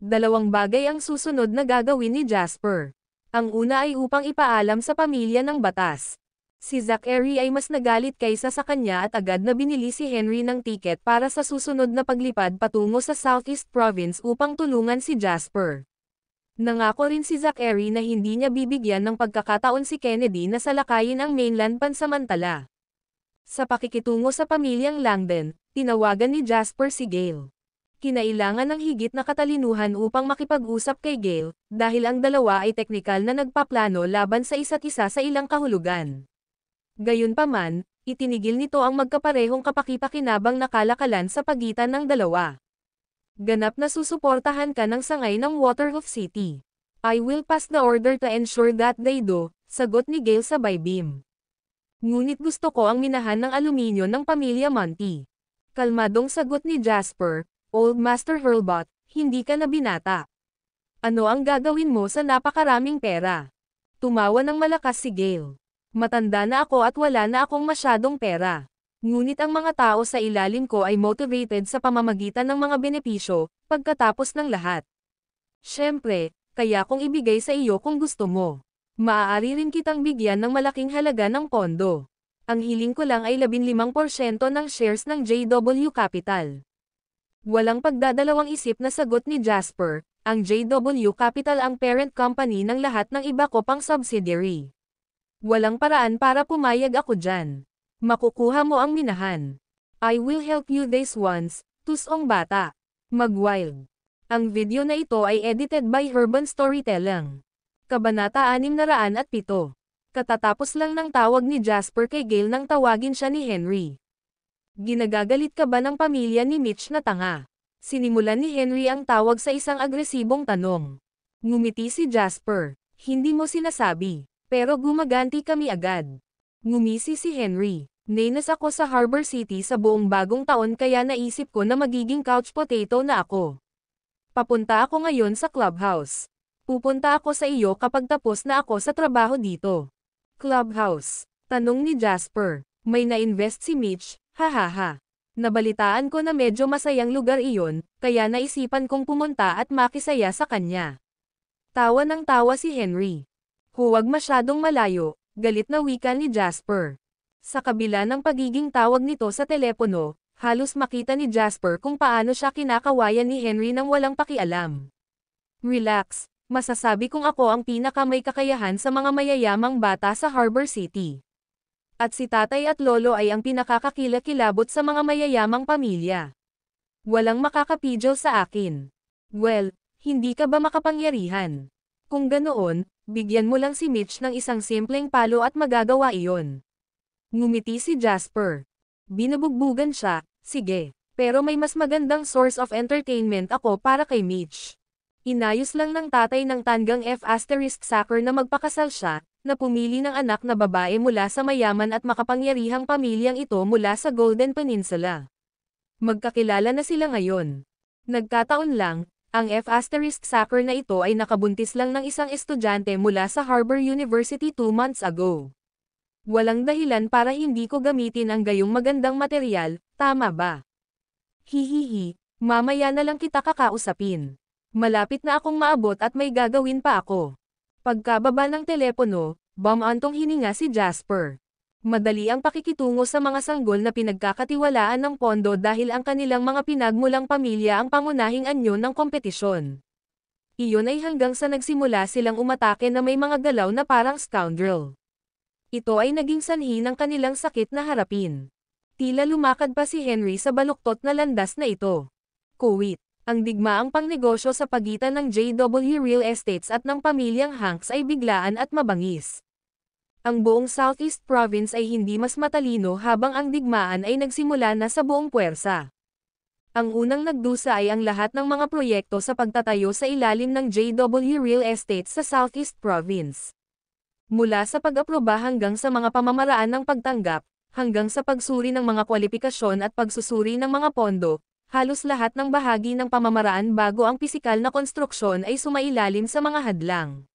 Dalawang bagay ang susunod na gagawin ni Jasper. Ang una ay upang ipaalam sa pamilya ng batas. Si Zachary ay mas nagalit kaysa sa kanya at agad na binili si Henry ng tiket para sa susunod na paglipad patungo sa Southeast Province upang tulungan si Jasper. Nangako rin si Zachary na hindi niya bibigyan ng pagkakataon si Kennedy na salakayin ang mainland pansamantala. Sa pakikitungo sa pamilyang Langdon, tinawagan ni Jasper si Gale. Kinailangan ng higit na katalinuhan upang makipag-usap kay Gale, dahil ang dalawa ay teknikal na nagpaplano laban sa isa't isa sa ilang kahulugan. Gayunpaman, itinigil nito ang magkaparehong kapakipakinabang na kalakalan sa pagitan ng dalawa. Ganap na susuportahan ka ng sangay ng Waterhoof City. I will pass the order to ensure that they do, sagot ni Gale sa baybeam. Ngunit gusto ko ang minahan ng aluminyo ng pamilya Monty. Kalmadong sagot ni Jasper, Old Master Hurlbut, hindi ka na binata. Ano ang gagawin mo sa napakaraming pera? Tumawa ng malakas si Gale. Matanda na ako at wala na akong masyadong pera. Ngunit ang mga tao sa ilalim ko ay motivated sa pamamagitan ng mga benepisyo, pagkatapos ng lahat. Siyempre, kaya kong ibigay sa iyo kung gusto mo. Maaari rin kitang bigyan ng malaking halaga ng pondo. Ang hiling ko lang ay 15% ng shares ng JW Capital. Walang pagdadalawang isip na sagot ni Jasper, ang JW Capital ang parent company ng lahat ng iba ko pang subsidiary. Walang paraan para pumayag ako dyan. Makukuha mo ang minahan. I will help you this once, tusong bata. Mag-wild. Ang video na ito ay edited by Urban Storytelling. Kabanata 607. Katatapos lang ng tawag ni Jasper kay Gale nang tawagin siya ni Henry. Ginagagalit ka ba ng pamilya ni Mitch na tanga? Sinimulan ni Henry ang tawag sa isang agresibong tanong. Ngumiti si Jasper. Hindi mo sinasabi. Pero gumaganti kami agad. Ngumisi si Henry. Nainas ako sa Harbor City sa buong bagong taon kaya naisip ko na magiging couch potato na ako. Papunta ako ngayon sa clubhouse. Pupunta ako sa iyo kapag tapos na ako sa trabaho dito. Clubhouse. Tanong ni Jasper. May na-invest si Mitch, hahaha. Nabalitaan ko na medyo masayang lugar iyon, kaya naisipan kong pumunta at makisaya sa kanya. Tawa ng tawa si Henry. Huwag masyadong malayo, galit na wika ni Jasper. Sa kabila ng pagiging tawag nito sa telepono, halos makita ni Jasper kung paano siya kinakawayan ni Henry nang walang pakialam. Relax, masasabi kong ako ang pinakamay kakayahan sa mga mayayamang bata sa Harbor City. At si tatay at lolo ay ang pinakakakilakilabot sa mga mayayamang pamilya. Walang makakapidyo sa akin. Well, hindi ka ba makapangyarihan? Kung ganoon, bigyan mo lang si Mitch ng isang simpleng palo at magagawa iyon. Ngumiti si Jasper. Binubugbugan siya, sige, pero may mas magandang source of entertainment ako para kay Mitch. Inayos lang ng tatay ng tanggang F** Sacker na magpakasal siya, na pumili ng anak na babae mula sa mayaman at makapangyarihang pamilyang ito mula sa Golden Peninsula. Magkakilala na sila ngayon. Nagkataon lang, ang F*** na ito ay nakabuntis lang ng isang estudyante mula sa Harvard University 2 months ago. Walang dahilan para hindi ko gamitin ang gayong magandang material, tama ba? Hihihi, mamaya na lang kita kakausapin. Malapit na akong maabot at may gagawin pa ako. Pagkababa ng telepono, bumantong hininga si Jasper. Madali ang pakikitungo sa mga sanggol na pinagkakatiwalaan ng pondo dahil ang kanilang mga pinagmulang pamilya ang pangunahing anyo ng kompetisyon. Iyon ay hanggang sa nagsimula silang umatake na may mga galaw na parang scoundrel. Ito ay naging sanhi ng kanilang sakit na harapin. Tila lumakad pa si Henry sa baluktot na landas na ito. Kuwit, ang digmaang pangnegosyo sa pagitan ng JW Real Estates at ng pamilyang Hanks ay biglaan at mabangis. Ang buong Southeast Province ay hindi mas matalino habang ang digmaan ay nagsimula na sa buong puwersa. Ang unang nagdusa ay ang lahat ng mga proyekto sa pagtatayo sa ilalim ng JW Real Estate sa Southeast Province. Mula sa pag-aproba hanggang sa mga pamamaraan ng pagtanggap, hanggang sa pagsuri ng mga kwalifikasyon at pagsusuri ng mga pondo, halos lahat ng bahagi ng pamamaraan bago ang pisikal na konstruksyon ay sumailalim sa mga hadlang.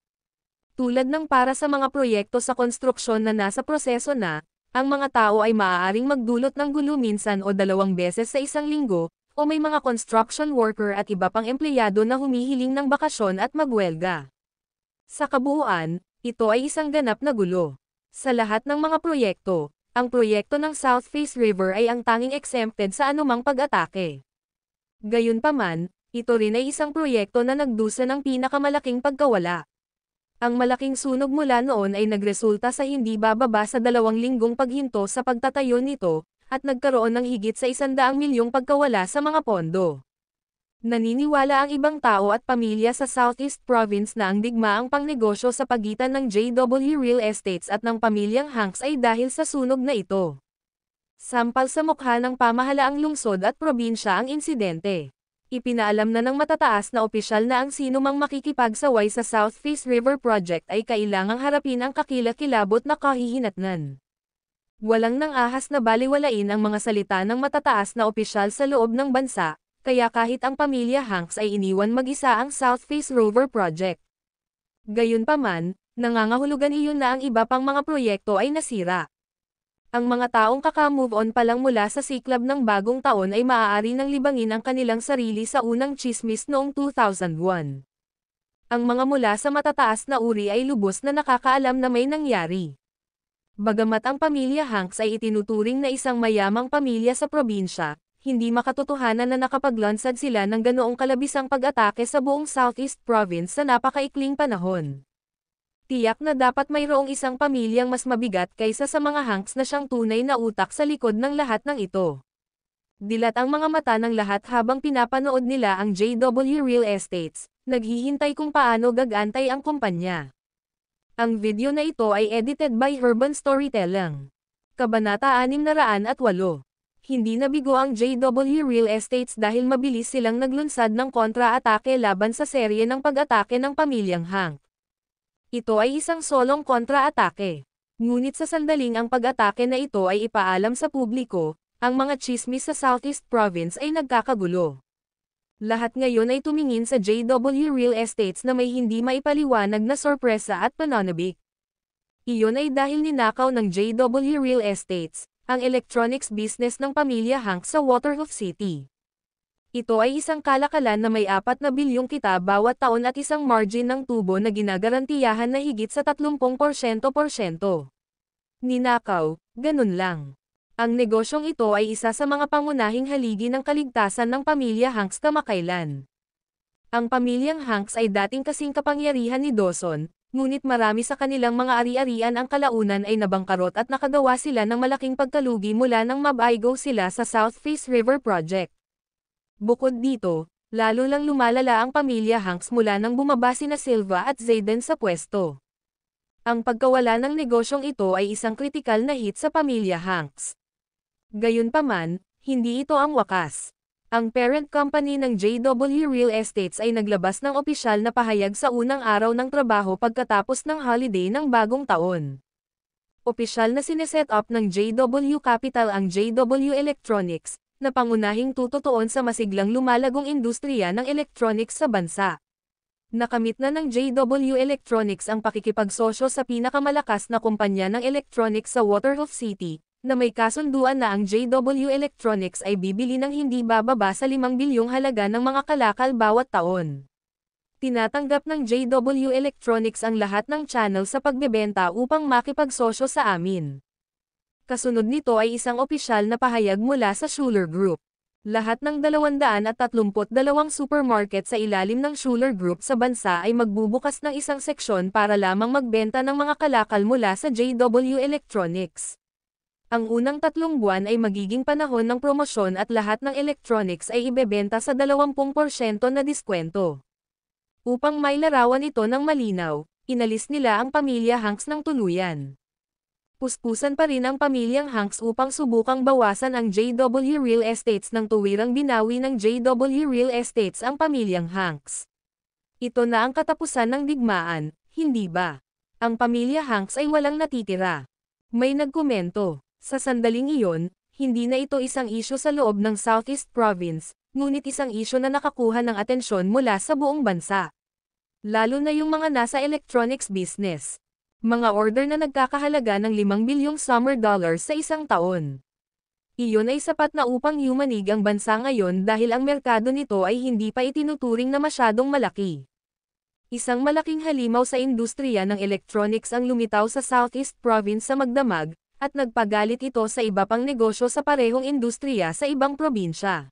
Tulad ng para sa mga proyekto sa konstruksyon na nasa proseso na, ang mga tao ay maaaring magdulot ng gulo minsan o 2 beses sa isang linggo, o may mga construction worker at iba pang empleyado na humihiling ng bakasyon at magwelga. Sa kabuuan, ito ay isang ganap na gulo. Sa lahat ng mga proyekto, ang proyekto ng South Face River ay ang tanging exempted sa anumang pag-atake. Gayunpaman, ito rin ay isang proyekto na nagdusa ng pinakamalaking pagkawala. Ang malaking sunog mula noon ay nagresulta sa hindi bababa sa 2 linggong paghinto sa pagtatayo nito, at nagkaroon ng higit sa 100 milyong pagkawala sa mga pondo. Naniniwala ang ibang tao at pamilya sa Southeast Province na ang digmaang pangnegosyo sa pagitan ng JW Real Estates at ng pamilyang Hanks ay dahil sa sunog na ito. Sampal sa mukha ng pamahalaang lungsod at probinsya ang insidente. Ipinaalam na ng matataas na opisyal na ang sino mang makikipagsaway sa South Face River Project ay kailangang harapin ang kakilakilabot na kahihinatnan. Walang nang-ahas na baliwalain ang mga salita ng matataas na opisyal sa loob ng bansa, kaya kahit ang pamilya Hanks ay iniwan mag-isa ang South Face River Project. Gayunpaman, nangangahulugan iyon na ang iba pang mga proyekto ay nasira. Ang mga taong kaka-move on pa lang mula sa siklab ng bagong taon ay maaari nang libangin ang kanilang sarili sa unang tsismis noong 2001. Ang mga mula sa matataas na uri ay lubos na nakakaalam na may nangyari. Bagamat ang pamilya Hanks ay itinuturing na isang mayamang pamilya sa probinsya, hindi makatotohanan na nakapaglansad sila ng ganoong kalabisang pag-atake sa buong Southeast Province sa napakaikling panahon. Tiyak na dapat mayroong isang pamilyang mas mabigat kaysa sa mga Hanks na siyang tunay na utak sa likod ng lahat ng ito. Dilat ang mga mata ng lahat habang pinapanood nila ang JW Real Estates, naghihintay kung paano gagantay ang kumpanya. Ang video na ito ay edited by Urban Storytelling. Kabanata 608. Hindi nabigo ang JW Real Estates dahil mabilis silang naglunsad ng kontra-atake laban sa serye ng pag-atake ng pamilyang Hank. Ito ay isang solong kontra-atake. Ngunit sa sandaling ang pag-atake na ito ay ipaalam sa publiko, ang mga tsismis sa Southeast Province ay nagkakagulo. Lahat ngayon ay tumingin sa JW Real Estates na may hindi maipaliwanag na sorpresa at pananabik. Iyon ay dahil ninakaw ng JW Real Estates, ang electronics business ng pamilya Hank sa Waterhoof City. Ito ay isang kalakalan na may 4 na bilyong kita bawat taon at isang margin ng tubo na ginagarantiyahan na higit sa 30%. Ninakaw, ganun lang. Ang negosyong ito ay isa sa mga pangunahing haligi ng kaligtasan ng pamilya Hanks kamakailan. Ang pamilyang Hanks ay dating kasing kapangyarihan ni Dawson, ngunit marami sa kanilang mga ari-arian ang kalaunan ay nabangkarot at nakagawa sila ng malaking pagkalugi mula nang mabaigo sila sa South Face River Project. Bukod dito, lalo lang lumalala ang pamilya Hanks mula nang bumaba sina Silva at Zayden sa pwesto. Ang pagkawala ng negosyong ito ay isang kritikal na hit sa pamilya Hanks. Gayunpaman, hindi ito ang wakas. Ang parent company ng JW Real Estates ay naglabas ng opisyal na pahayag sa unang araw ng trabaho pagkatapos ng holiday ng bagong taon. Opisyal na sineset up ng JW Capital ang JW Electronics, na pangunahing tututuon sa masiglang lumalagong industriya ng electronics sa bansa. Nakamit na ng JW Electronics ang pakikipagsosyo sa pinakamalakas na kumpanya ng electronics sa Waterhoof City, na may kasunduan na ang JW Electronics ay bibili ng hindi bababa sa 5 bilyong halaga ng mga kalakal bawat taon. Tinatanggap ng JW Electronics ang lahat ng channel sa pagbebenta upang makipagsosyo sa amin. Kasunod nito ay isang opisyal na pahayag mula sa Schuler Group. Lahat ng 232 supermarket sa ilalim ng Schuler Group sa bansa ay magbubukas ng isang seksyon para lamang magbenta ng mga kalakal mula sa JW Electronics. Ang unang 3 buwan ay magiging panahon ng promosyon at lahat ng electronics ay ibebenta sa 20% na diskwento. Upang mailarawan ito ng malinaw, inalis nila ang pamilya Hanks ng tuluyan. Puspusan pa rin ang pamilyang Hanks upang subukang bawasan ang JW Real Estates nang tuwirang binawi ng JW Real Estates ang pamilyang Hanks. Ito na ang katapusan ng digmaan, hindi ba? Ang pamilya Hanks ay walang natitira. May nagkomento, sa sandaling iyon, hindi na ito isang isyu sa loob ng Southeast Province, ngunit isang isyu na nakakuha ng atensyon mula sa buong bansa. Lalo na yung mga nasa electronics business. Mga order na nagkakahalaga ng 5 bilyong summer dollars sa isang taon. Iyon ay sapat na upang yumanig ang bansa ngayon dahil ang merkado nito ay hindi pa itinuturing na masyadong malaki. Isang malaking halimaw sa industriya ng electronics ang lumitaw sa Southeast Province sa magdamag, at nagpagalit ito sa iba pang negosyo sa parehong industriya sa ibang probinsya.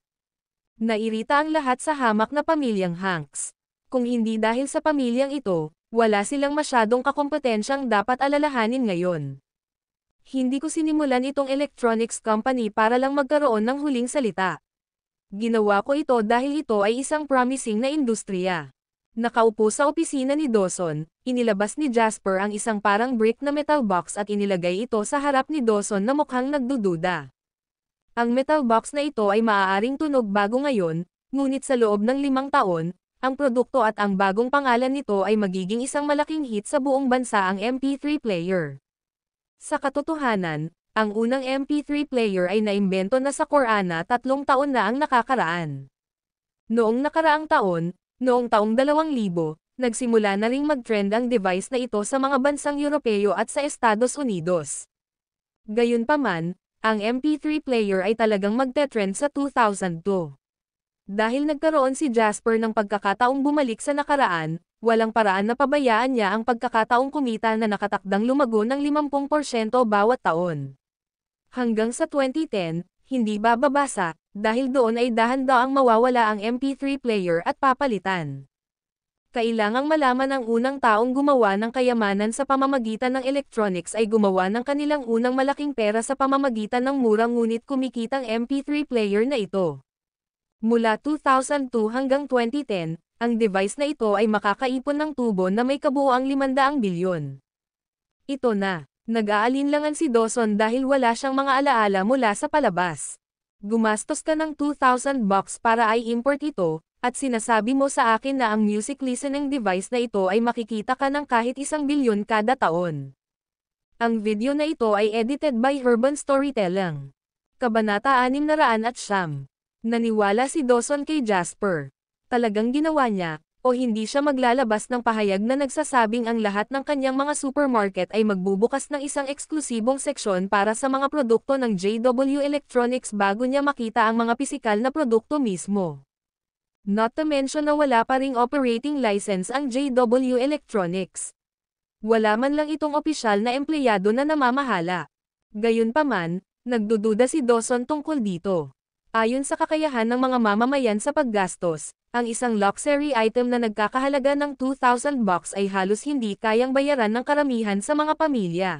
Nairita ang lahat sa hamak na pamilyang Hanks. Kung hindi dahil sa pamilyang ito, wala silang masyadong kakompetensyang dapat alalahanin ngayon. Hindi ko sinimulan itong electronics company para lang magkaroon ng huling salita. Ginawa ko ito dahil ito ay isang promising na industriya. Nakaupo sa opisina ni Dawson, inilabas ni Jasper ang isang parang brick na metal box at inilagay ito sa harap ni Dawson na mukhang nagdududa. Ang metal box na ito ay maaaring tunog bago ngayon, ngunit sa loob ng 5 taon, ang produkto at ang bagong pangalan nito ay magiging isang malaking hit sa buong bansa, ang MP3 player. Sa katotohanan, ang unang MP3 player ay naimbento na sa Corana 3 taon na ang nakakaraan. Noong nakaraang taon, noong taong 2000, nagsimula na ring mag-trend ang device na ito sa mga bansang Europeo at sa Estados Unidos. Gayunpaman, ang MP3 player ay talagang magte-trend sa 2002. Dahil nagkaroon si Jasper ng pagkakataong bumalik sa nakaraan, walang paraan na pabayaan niya ang pagkakataong kumita na nakatakdang lumago ng 50% bawat taon. Hanggang sa 2010, hindi bababasa, dahil doon ay dahan-daang mawawala ang MP3 player at papalitan. Kailangang malaman ang unang taong gumawa ng kayamanan sa pamamagitan ng electronics ay gumawa ng kanilang unang malaking pera sa pamamagitan ng murang ngunit kumikitang MP3 player na ito. Mula 2002 hanggang 2010, ang device na ito ay makakaipon ng tubo na may kabuoang 500 bilyon. Ito na, nag-aalinlangan si Dawson dahil wala siyang mga alaala mula sa palabas. Gumastos ka ng $2,000 para i-import ito, at sinasabi mo sa akin na ang music listening device na ito ay makikita ka ng kahit 1 bilyon kada taon. Ang video na ito ay edited by Urban Storytelling. Kabanata 609. Naniwala si Dawson kay Jasper. Talagang ginawa niya, o hindi siya maglalabas ng pahayag na nagsasabing ang lahat ng kanyang mga supermarket ay magbubukas ng isang eksklusibong seksyon para sa mga produkto ng JW Electronics bago niya makita ang mga pisikal na produkto mismo. Not to mention na wala pa ring operating license ang JW Electronics. Wala man lang itong opisyal na empleyado na namamahala. Gayunpaman, nagdududa si Dawson tungkol dito. Ayon sa kakayahan ng mga mamamayan sa paggastos, ang isang luxury item na nagkakahalaga ng $2,000 ay halos hindi kayang bayaran ng karamihan sa mga pamilya.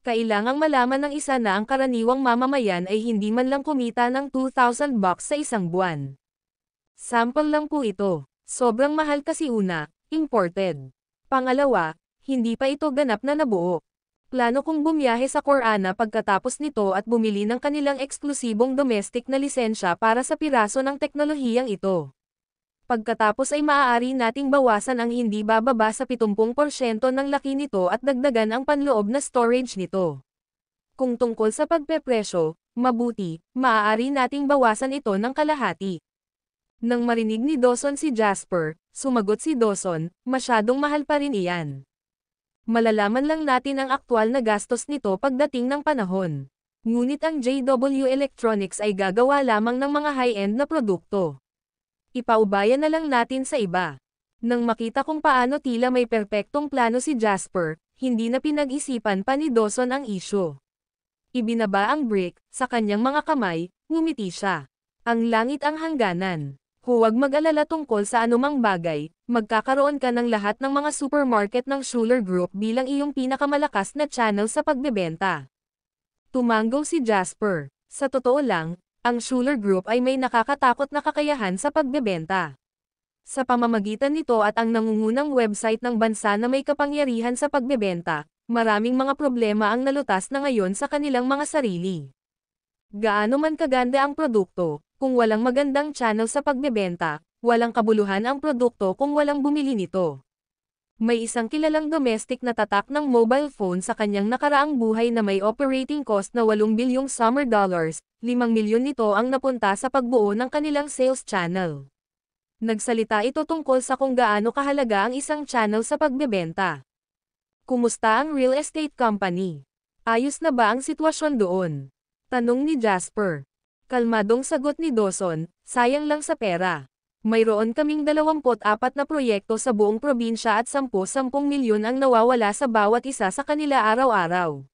Kailangang malaman ng isa na ang karaniwang mamamayan ay hindi man lang kumita ng $2,000 sa isang buwan. Sample lang po ito. Sobrang mahal kasi una, imported. Pangalawa, hindi pa ito ganap na nabuo. Plano kong bumiyahe sa Corana pagkatapos nito at bumili ng kanilang eksklusibong domestic na lisensya para sa piraso ng teknolohiyang ito. Pagkatapos ay maaari nating bawasan ang hindi bababa sa 70% ng laki nito at dagdagan ang panloob na storage nito. Kung tungkol sa pagpepresyo, mabuti, maaari nating bawasan ito ng kalahati. Nang marinig ni Dawson si Jasper, sumagot si Dawson, masyadong mahal pa rin iyan. Malalaman lang natin ang aktwal na gastos nito pagdating ng panahon. Ngunit ang JW Electronics ay gagawa lamang ng mga high-end na produkto. Ipaubaya na lang natin sa iba. Nang makita kung paano tila may perpektong plano si Jasper, hindi na pinag-isipan pa ni Dawson ang isyu. Ibinaba ang brick sa kanyang mga kamay, ngumiti siya. Ang langit ang hangganan. Huwag mag-alala tungkol sa anumang bagay, magkakaroon ka ng lahat ng mga supermarket ng Schuler Group bilang iyong pinakamalakas na channel sa pagbebenta. Tumanggo si Jasper. Sa totoo lang, ang Schuler Group ay may nakakatakot na kakayahan sa pagbebenta. Sa pamamagitan nito at ang nangungunang website ng bansa na may kapangyarihan sa pagbebenta, maraming mga problema ang nalutas na ngayon sa kanilang mga sarili. Gaano man kaganda ang produkto, kung walang magandang channel sa pagbebenta, walang kabuluhan ang produkto kung walang bumili nito. May isang kilalang domestic na tatak ng mobile phone sa kanyang nakaraang buhay na may operating cost na 8 bilyong summer dollars, 5 milyon nito ang napunta sa pagbuo ng kanilang sales channel. Nagsalita ito tungkol sa kung gaano kahalaga ang isang channel sa pagbebenta. Kumusta ang real estate company? Ayos na ba ang sitwasyon doon? Tanong ni Jasper. Kalmadong sagot ni Dawson, sayang lang sa pera. Mayroon kaming 24 na proyekto sa buong probinsya at 10 milyon ang nawawala sa bawat isa sa kanila araw-araw.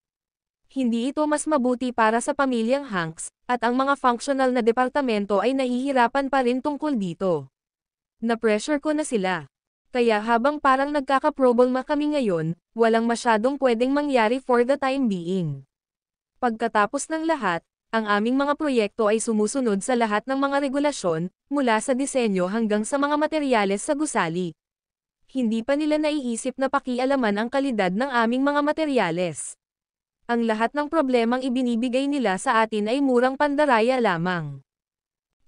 Hindi ito mas mabuti para sa pamilyang Hanks, at ang mga functional na departamento ay nahihirapan pa rin tungkol dito. Na-pressure ko na sila. Kaya habang parang nagkakaproblema kami ngayon, walang masyadong pwedeng mangyari for the time being. Pagkatapos ng lahat, ang aming mga proyekto ay sumusunod sa lahat ng mga regulasyon, mula sa disenyo hanggang sa mga materyales sa gusali. Hindi pa nila naiisip na pakialaman ang kalidad ng aming mga materyales. Ang lahat ng problemang ibinibigay nila sa atin ay murang pandaraya lamang.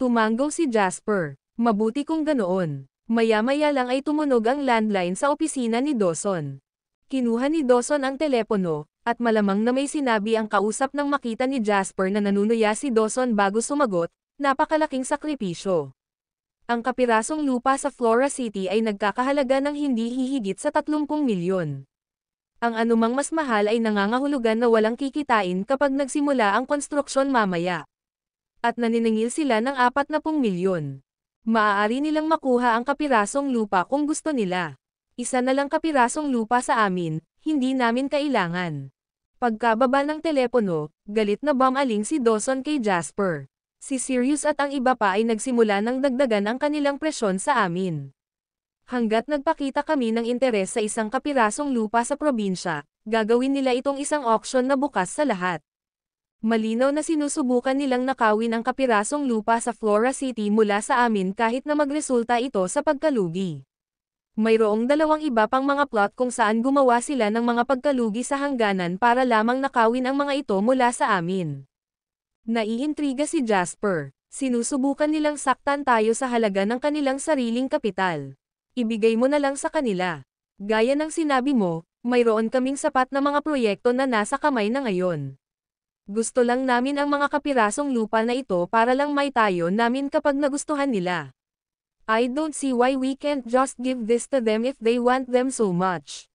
Tumanggo si Jasper. Mabuti kung ganoon. Maya-maya lang ay tumunog ang landline sa opisina ni Dawson. Kinuha ni Dawson ang telepono, at malamang na may sinabi ang kausap nang makita ni Jasper na nanunuya si Dawson bago sumagot, napakalaking sakripisyo. Ang kapirasong lupa sa Flora City ay nagkakahalaga ng hindi hihigit sa 30 milyon. Ang anumang mas mahal ay nangangahulugan na walang kikitain kapag nagsimula ang konstruksyon mamaya. At naniningil sila ng 40 milyon. Maaari nilang makuha ang kapirasong lupa kung gusto nila. Isa na lang kapirasong lupa sa amin, hindi namin kailangan. Pagkababa ng telepono, galit na bumaling si Dawson kay Jasper. Si Sirius at ang iba pa ay nagsimula ng dagdagan ang kanilang presyon sa amin. Hanggat nagpakita kami ng interes sa isang kapirasong lupa sa probinsya, gagawin nila itong isang auction na bukas sa lahat. Malinaw na sinusubukan nilang nakawin ang kapirasong lupa sa Flora City mula sa amin kahit na magresulta ito sa pagkalugi. Mayroong 2 iba pang mga plot kung saan gumawa sila ng mga pagkalugi sa hangganan para lamang nakawin ang mga ito mula sa amin. Naiintriga si Jasper. Sinusubukan nilang saktan tayo sa halaga ng kanilang sariling kapital. Ibigay mo na lang sa kanila. Gaya ng sinabi mo, mayroon kaming sapat na mga proyekto na nasa kamay na ngayon. Gusto lang namin ang mga kapirasong lupa na ito para lang may tayo namin kapag nagustuhan nila. I don't see why we can't just give this to them if they want them so much.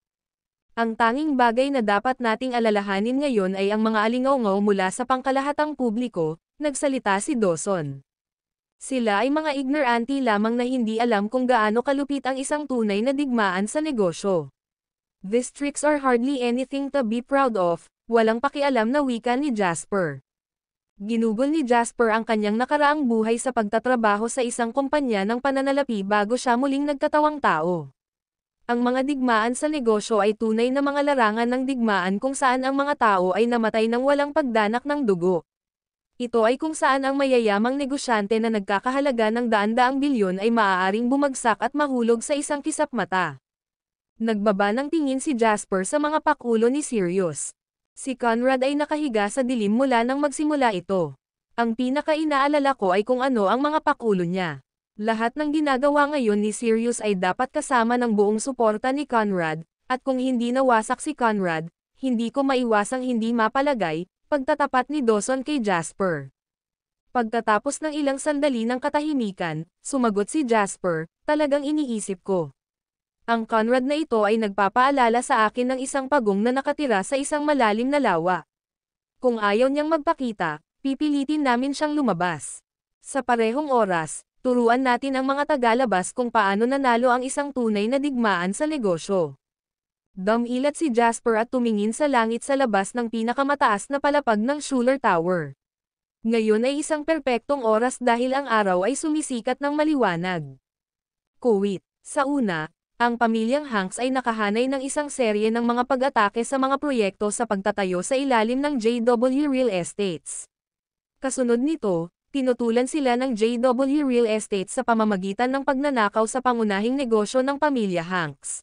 Ang tanging bagay na dapat nating alalahanin ngayon ay ang mga alingaw-ngaw mula sa pangkalahatang publiko, nagsalita si Dawson. Sila ay mga ignorante lamang na hindi alam kung gaano kalupit ang isang tunay na digmaan sa negosyo. These tricks are hardly anything to be proud of. Walang pakialam na wika ni Jasper. Ginugol ni Jasper ang kanyang nakaraang buhay sa pagtatrabaho sa isang kumpanya ng pananalapi bago siya muling nagkatawang tao. Ang mga digmaan sa negosyo ay tunay na mga larangan ng digmaan kung saan ang mga tao ay namatay ng walang pagdanak ng dugo. Ito ay kung saan ang mayayamang negosyante na nagkakahalaga ng daan-daang bilyon ay maaaring bumagsak at mahulog sa isang kisap mata. Nagbaba ng tingin si Jasper sa mga pakulo ni Sirius. Si Conrad ay nakahiga sa dilim mula nang magsimula ito. Ang pinaka-inaalala ko ay kung ano ang mga pakulo niya. Lahat ng ginagawa ngayon ni Sirius ay dapat kasama ng buong suporta ni Conrad, at kung hindi nawasak si Conrad, hindi ko maiwasang hindi mapalagay, Pagtatapat ni Dawson kay Jasper. Pagkatapos ng ilang sandali ng katahimikan, sumagot si Jasper, talagang iniisip ko. Ang Conrad na ito ay nagpapaalala sa akin ng isang pagong na nakatira sa isang malalim na lawa. Kung ayaw niyang magpakita, pipilitin namin siyang lumabas. Sa parehong oras, turuan natin ang mga tagalabas kung paano nanalo ang isang tunay na digmaan sa negosyo. Dumilat si Jasper at tumingin sa langit sa labas ng pinakamataas na palapag ng Schuler Tower. Ngayon ay isang perpektong oras dahil ang araw ay sumisikat ng maliwanag. Kuwait. Sa una, ang pamilyang Hanks ay nakahanay ng isang serye ng mga pag-atake sa mga proyekto sa pagtatayo sa ilalim ng JW Real Estates. Kasunod nito, tinutulan sila ng JW Real Estate sa pamamagitan ng pagnanakaw sa pangunahing negosyo ng pamilya Hanks.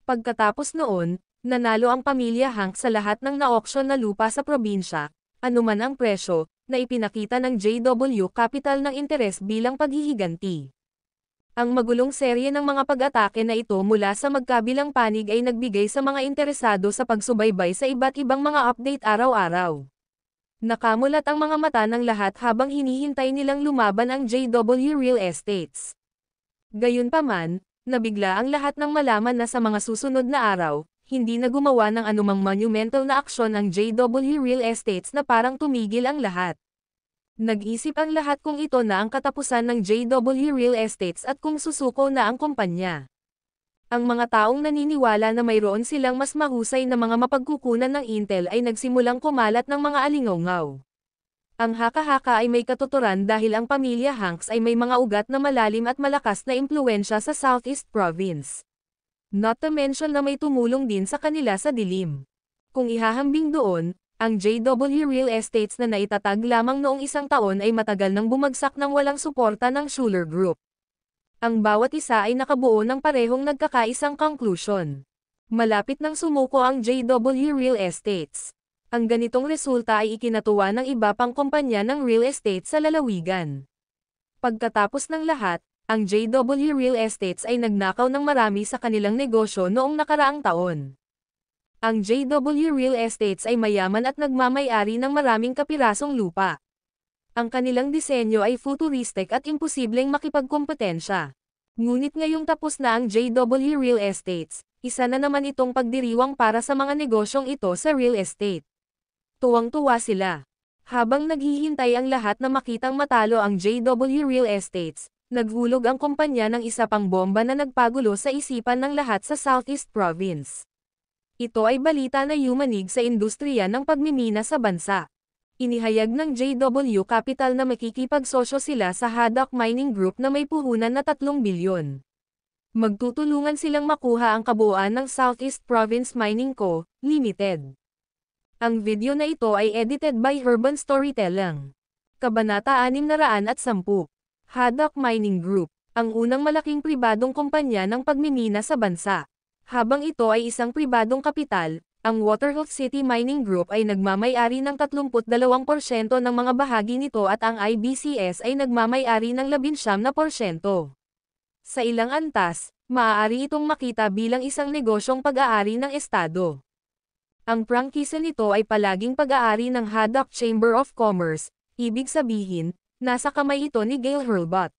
Pagkatapos noon, nanalo ang pamilya Hanks sa lahat ng na-auction na lupa sa probinsya, anuman ang presyo, na ipinakita ng JW Capital ng interes bilang paghihiganti. Ang magulong serye ng mga pag-atake na ito mula sa magkabilang panig ay nagbigay sa mga interesado sa pagsubaybay sa iba't ibang mga update araw-araw. Nakamulat ang mga mata ng lahat habang hinihintay nilang lumaban ang JW Real Estates. Gayunpaman, nabigla ang lahat ng malaman na sa mga susunod na araw, hindi na gumawa ng anumang monumental na aksyon ang JW Real Estates na parang tumigil ang lahat. Nag-isip ang lahat kung ito na ang katapusan ng JW Real Estates at kung susuko na ang kumpanya. Ang mga taong naniniwala na mayroon silang mas mahusay na mga mapagkukunan ng intel ay nagsimulang kumalat ng mga alingawngaw. Ang haka-haka ay may katuturan dahil ang pamilya Hanks ay may mga ugat na malalim at malakas na impluwensya sa Southeast Province. Not to mention na may tumulong din sa kanila sa dilim. Kung ihahambing doon, ang JW Real Estates na naitatag lamang noong isang taon ay matagal nang bumagsak ng walang suporta ng Schuler Group. Ang bawat isa ay nakabuo ng parehong nagkakaisang conclusion. Malapit nang sumuko ang JW Real Estates. Ang ganitong resulta ay ikinatuwa ng iba pang kumpanya ng real estate sa lalawigan. Pagkatapos ng lahat, ang JW Real Estates ay nagnakaw ng marami sa kanilang negosyo noong nakaraang taon. Ang JW Real Estates ay mayaman at nagmamay-ari ng maraming kapirasong lupa. Ang kanilang disenyo ay futuristic at imposibleng makipagkompetensya. Ngunit ngayong tapos na ang JW Real Estates, isa na naman itong pagdiriwang para sa mga negosyong ito sa real estate. Tuwang-tuwa sila. Habang naghihintay ang lahat na makitang matalo ang JW Real Estates, naghulog ang kumpanya ng isa pang bomba na nagpagulo sa isipan ng lahat sa Southeast Province. Ito ay balita na yumanig sa industriya ng pagmimina sa bansa. Inihayag ng JW Capital na makikipagsosyo sila sa Haddock Mining Group na may puhunan na 3 bilyon. Magtutulungan silang makuha ang kabuuan ng Southeast Province Mining Co., Limited. Ang video na ito ay edited by Urban Storytelling. Kabanata 610. Haddock Mining Group, ang unang malaking pribadong kumpanya ng pagmimina sa bansa. Habang ito ay isang pribadong kapital, ang Waterhouse City Mining Group ay nagmamay-ari ng 32% ng mga bahagi nito at ang IBCS ay nagmamay-ari ng 11%. Sa ilang antas, maaari itong makita bilang isang negosyong pag-aari ng estado. Ang prangkisa nito ay palaging pag-aari ng Haddock Chamber of Commerce, ibig sabihin, nasa kamay ito ni Gail Hurlbut.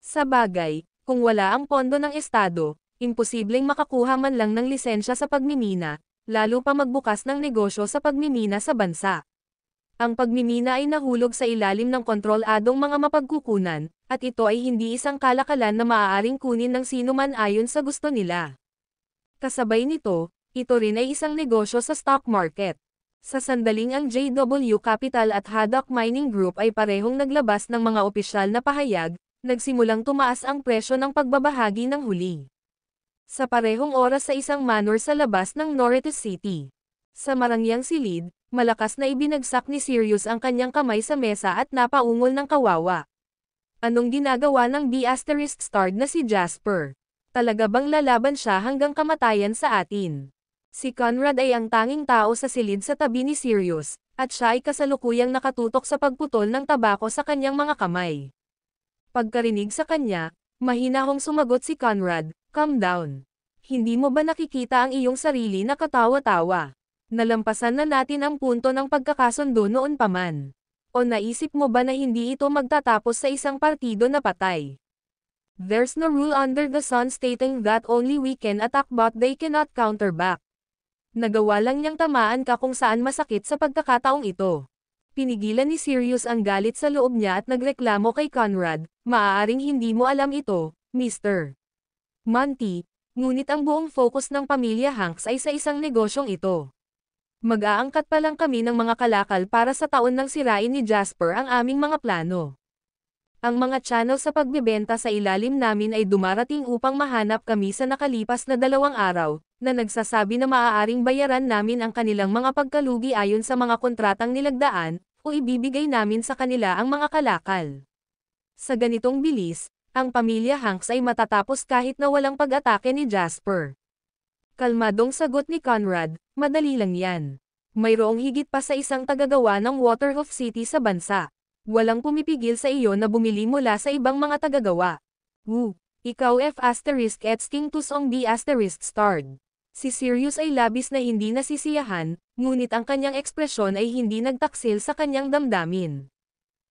Sa bagay, kung wala ang pondo ng estado, imposibleng makakuha man lang ng lisensya sa pagmimina, lalo pa magbukas ng negosyo sa pagmimina sa bansa. Ang pagmimina ay nahulog sa ilalim ng kontroladong mga mapagkukunan, at ito ay hindi isang kalakalan na maaaring kunin ng sino man ayon sa gusto nila. Kasabay nito, ito rin ay isang negosyo sa stock market. Sa sandaling ang JW Capital at Haddock Mining Group ay parehong naglabas ng mga opisyal na pahayag, nagsimulang tumaas ang presyo ng pagbabahagi ng huli. Sa parehong oras sa isang manor sa labas ng Norritos City. Sa marangyang silid, malakas na ibinagsak ni Sirius ang kanyang kamay sa mesa at napaungol ng kawawa. Anong ginagawa ng B***starred na si Jasper? Talaga bang lalaban siya hanggang kamatayan sa atin? Si Conrad ay ang tanging tao sa silid sa tabi ni Sirius, at siya ay kasalukuyang nakatutok sa pagputol ng tabako sa kanyang mga kamay. Pagkarinig sa kanya, mahinahong sumagot si Conrad, "Calm down. Hindi mo ba nakikita ang iyong sarili na katawa-tawa? Nalampasan na natin ang punto ng pagkakasundo noon pa man. O naisip mo ba na hindi ito magtatapos sa isang partido na patay? There's no rule under the sun stating that only we can attack but they cannot counter back. Nagawa lang niyang tamaan ka kung saan masakit sa pagkakataong ito. Pinigilan ni Sirius ang galit sa loob niya at nagreklamo kay Conrad, maaaring hindi mo alam ito, Mr. Monty, ngunit ang buong focus ng pamilya Hanks ay sa isang negosyong ito. Mag-aangkat pa lang kami ng mga kalakal para sa taon nang sirain ni Jasper ang aming mga plano. Ang mga channel sa pagbebenta sa ilalim namin ay dumarating upang mahanap kami sa nakalipas na 2 araw, na nagsasabi na maaaring bayaran namin ang kanilang mga pagkalugi ayon sa mga kontratang nilagdaan, o ibibigay namin sa kanila ang mga kalakal. Sa ganitong bilis, ang pamilya Hanks ay matatapos kahit na walang pag-atake ni Jasper. Kalmadong sagot ni Conrad, madali lang yan. Mayroong higit pa sa isang tagagawa ng Waterhoof City sa bansa. Walang pumipigil sa iyo na bumili mula sa ibang mga tagagawa. Ikaw F*** Sting to song B** starred. Si Sirius ay labis na hindi nasisiyahan, ngunit ang kanyang ekspresyon ay hindi nagtaksil sa kanyang damdamin.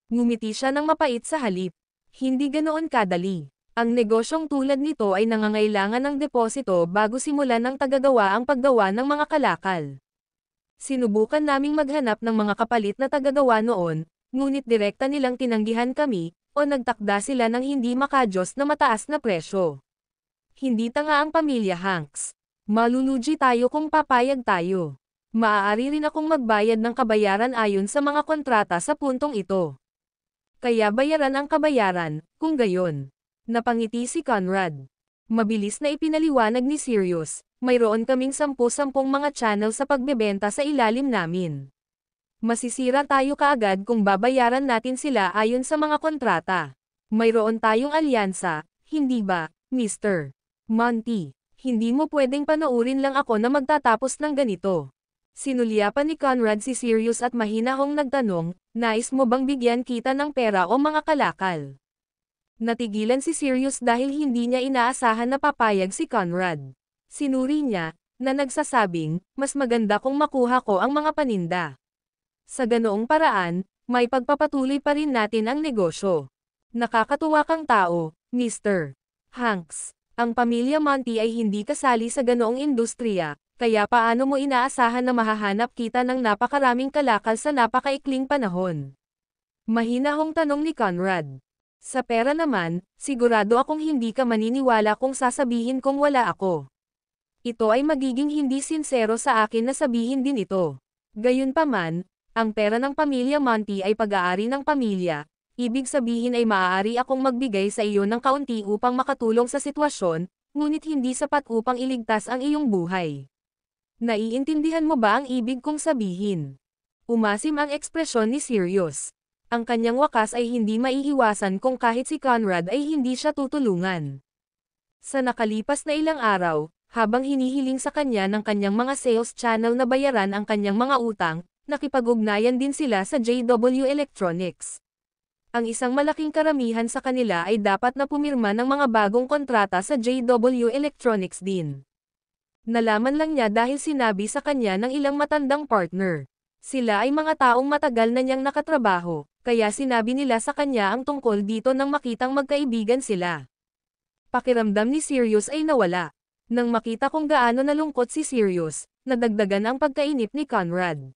Ngumiti siya ng mapait sa halip. Hindi ganoon kadali. Ang negosyong tulad nito ay nangangailangan ng deposito bago simulan ng tagagawa ang paggawa ng mga kalakal. Sinubukan naming maghanap ng mga kapalit na tagagawa noon, ngunit direkta nilang tinanggihan kami, o nagtakda sila ng hindi makajos na mataas na presyo. Hindi tanga ang pamilya Hanks. Malulugi tayo kung papayag tayo. Maaari rin akong magbayad ng kabayaran ayon sa mga kontrata sa puntong ito. Kaya bayaran ang kabayaran, kung gayon. Napangiti si Conrad. Mabilis na ipinaliwanag ni Sirius, mayroon kaming 10 mga channel sa pagbebenta sa ilalim namin. Masisira tayo kaagad kung babayaran natin sila ayon sa mga kontrata. Mayroon tayong alyansa, hindi ba, Mr. Monty? Hindi mo pwedeng panoorin lang ako na magtatapos ng ganito. Sinulyapan ni Conrad si Sirius at mahinahong nagtanong, nais mo bang bigyan kita ng pera o mga kalakal? Natigilan si Sirius dahil hindi niya inaasahan na papayag si Conrad. Sinuri niya, na nagsasabing, mas maganda kung makuha ko ang mga paninda. Sa ganoong paraan, may pagpapatuloy pa rin natin ang negosyo. Nakakatuwa kang tao, Mr. Hanks. Ang pamilya Monty ay hindi kasali sa ganoong industriya, kaya paano mo inaasahan na mahahanap kita ng napakaraming kalakal sa napakaikling panahon? Mahinahong tanong ni Conrad. Sa pera naman, sigurado akong hindi ka maniniwala kung sasabihin kong wala ako. Ito ay magiging hindi sinsero sa akin na sabihin din ito. Gayunpaman, ang pera ng pamilya Monty ay pag-aari ng pamilya, ibig sabihin ay maaari akong magbigay sa iyo ng kaunti upang makatulong sa sitwasyon, ngunit hindi sapat upang iligtas ang iyong buhay. Naiintindihan mo ba ang ibig kong sabihin? Umasim ang ekspresyon ni Sirius. Ang kanyang wakas ay hindi maiiwasan kung kahit si Conrad ay hindi siya tutulungan. Sa nakalipas na ilang araw, habang hinihiling sa kanya ng kanyang mga sales channel na bayaran ang kanyang mga utang, nakipag-ugnayan din sila sa JW Electronics. Ang isang malaking karamihan sa kanila ay dapat na pumirma ng mga bagong kontrata sa JW Electronics din. Nalaman lang niya dahil sinabi sa kanya ng ilang matandang partner. Sila ay mga taong matagal na niyang nakatrabaho, kaya sinabi nila sa kanya ang tungkol dito nang makitang magkaibigan sila. Pakiramdam ni Sirius ay nawala. Nang makita kung gaano nalungkot si Sirius, nadagdagan ang pagkainip ni Conrad.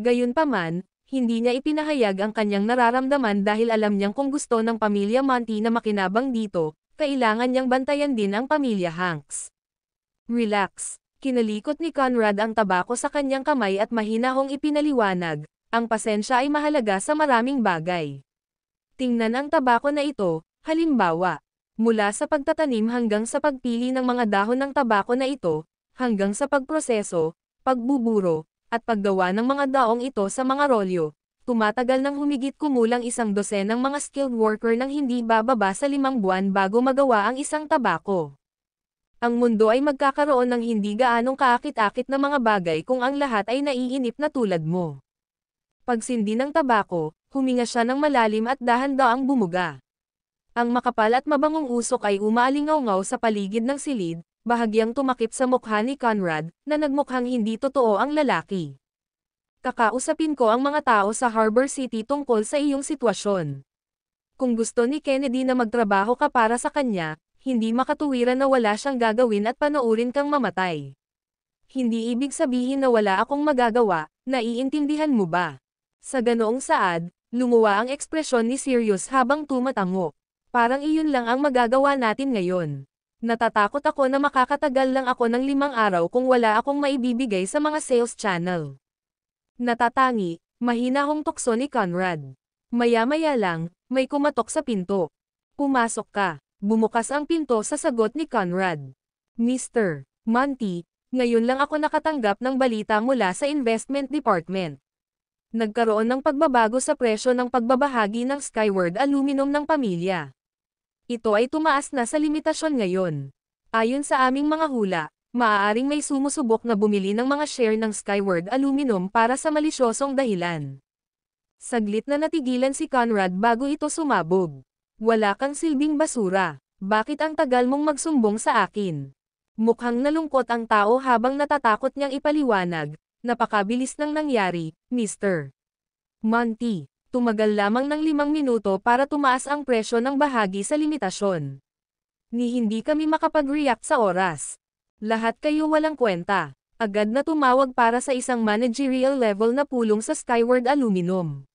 Gayunpaman, hindi niya ipinahayag ang kanyang nararamdaman dahil alam niyang kung gusto ng pamilya Monty na makinabang dito, kailangan niyang bantayan din ang pamilya Hanks. Relax. Kinalikot ni Conrad ang tabako sa kanyang kamay at mahinahong ipinaliwanag, ang pasensya ay mahalaga sa maraming bagay. Tingnan ang tabako na ito, halimbawa, mula sa pagtatanim hanggang sa pagpili ng mga dahon ng tabako na ito, hanggang sa pagproseso, pagbuburo, at paggawa ng mga daong ito sa mga rolyo, tumatagal ng humigit kumulang 100 ng mga skilled worker nang hindi bababa sa 5 buwan bago magawa ang isang tabako. Ang mundo ay magkakaroon ng hindi gaanong kaakit-akit na mga bagay kung ang lahat ay naiinip na tulad mo. Pagsindi ng tabako, huminga siya ng malalim at dahan-daang bumuga. Ang makapal at mabangong usok ay umaalingaw-ngaw sa paligid ng silid, bahagyang tumakip sa mukha ni Conrad, na nagmukhang hindi totoo ang lalaki. Kakausapin ko ang mga tao sa Harbor City tungkol sa iyong sitwasyon. Kung gusto ni Kennedy na magtrabaho ka para sa kanya, hindi makatuwiran na wala siyang gagawin at panoorin kang mamatay. Hindi ibig sabihin na wala akong magagawa, naiintindihan mo ba? Sa ganoong saad, lumuwa ang ekspresyon ni Sirius habang tumatango. Parang iyon lang ang magagawa natin ngayon. Natatakot ako na makakatagal lang ako ng 5 araw kung wala akong maibibigay sa mga sales channel. Natatangi, mahinahong tukso ni Conrad. Maya-maya lang, may kumatok sa pinto. Pumasok ka. Bumukas ang pinto sa sagot ni Conrad. Mr. Monty, ngayon lang ako nakatanggap ng balita mula sa investment department. Nagkaroon ng pagbabago sa presyo ng pagbabahagi ng Skyward Aluminum ng pamilya. Ito ay tumaas na sa limitasyon ngayon. Ayon sa aming mga hula, maaaring may sumusubok na bumili ng mga share ng Skyward Aluminum para sa malisyosong dahilan. Saglit na natigilan si Conrad bago ito sumabog. Wala kang silbing basura. Bakit ang tagal mong magsumbong sa akin? Mukhang nalungkot ang tao habang natatakot niyang ipaliwanag. Napakabilis nang nangyari, Mr. Monty. Tumagal lamang ng 5 minuto para tumaas ang presyo ng bahagi sa limitasyon. Ni hindi kami makapag-react sa oras. Lahat kayo walang kwenta. Agad na tumawag para sa isang managerial level na pulong sa Skyward Aluminum.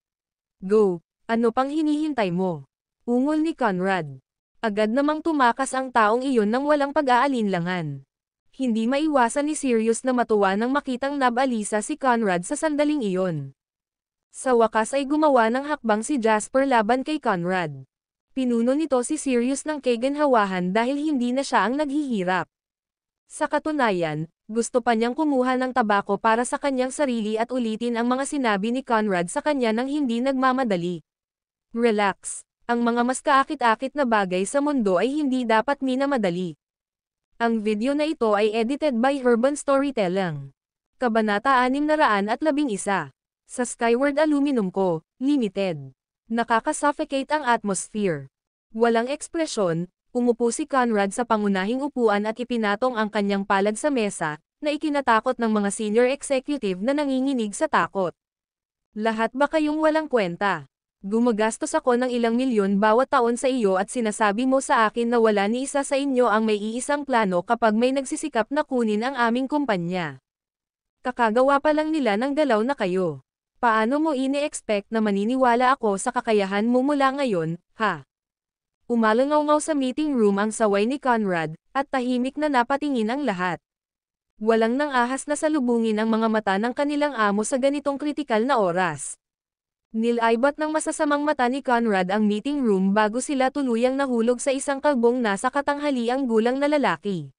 Go, ano pang hinihintay mo? Ungol ni Conrad. Agad namang tumakas ang taong iyon nang walang pag-aalinlangan. Hindi maiwasan ni Sirius na matuwa nang makitang nabalisa si Conrad sa sandaling iyon. Sa wakas ay gumawa ng hakbang si Jasper laban kay Conrad. Pinuno nito si Sirius ng kaginhawahan dahil hindi na siya ang naghihirap. Sa katunayan, gusto pa niyang kumuha ng tabako para sa kanyang sarili at ulitin ang mga sinabi ni Conrad sa kanya nang hindi nagmamadali. Relax. Ang mga mas kaakit-akit na bagay sa mundo ay hindi dapat minamadali. Ang video na ito ay edited by Urban Storytelling. Kabanata 611. Sa Skyward Aluminum Co., Limited. Nakaka-suffocate ang atmosphere. Walang ekspresyon, umupo si Conrad sa pangunahing upuan at ipinatong ang kanyang palad sa mesa, na ikinatakot ng mga senior executive na nanginginig sa takot. Lahat ba kayong walang kwenta? Gumagastos ako ng ilang milyon bawat taon sa iyo at sinasabi mo sa akin na wala ni isa sa inyo ang may iisang plano kapag may nagsisikap na kunin ang aming kumpanya. Kakagawa pa lang nila ng galaw na kayo. Paano mo ini-expect na maniniwala ako sa kakayahan mo mula ngayon, ha? Umalangaw-ngaw sa meeting room ang saway ni Conrad, at tahimik na napatingin ang lahat. Walang nang ahas na salubungin ang mga mata ng kanilang amo sa ganitong kritikal na oras. Nilaibat ng masasamang mata ni Conrad ang meeting room bago sila tuluyang nahulog sa isang kalbong nasa katanghaliang gulang na lalaki.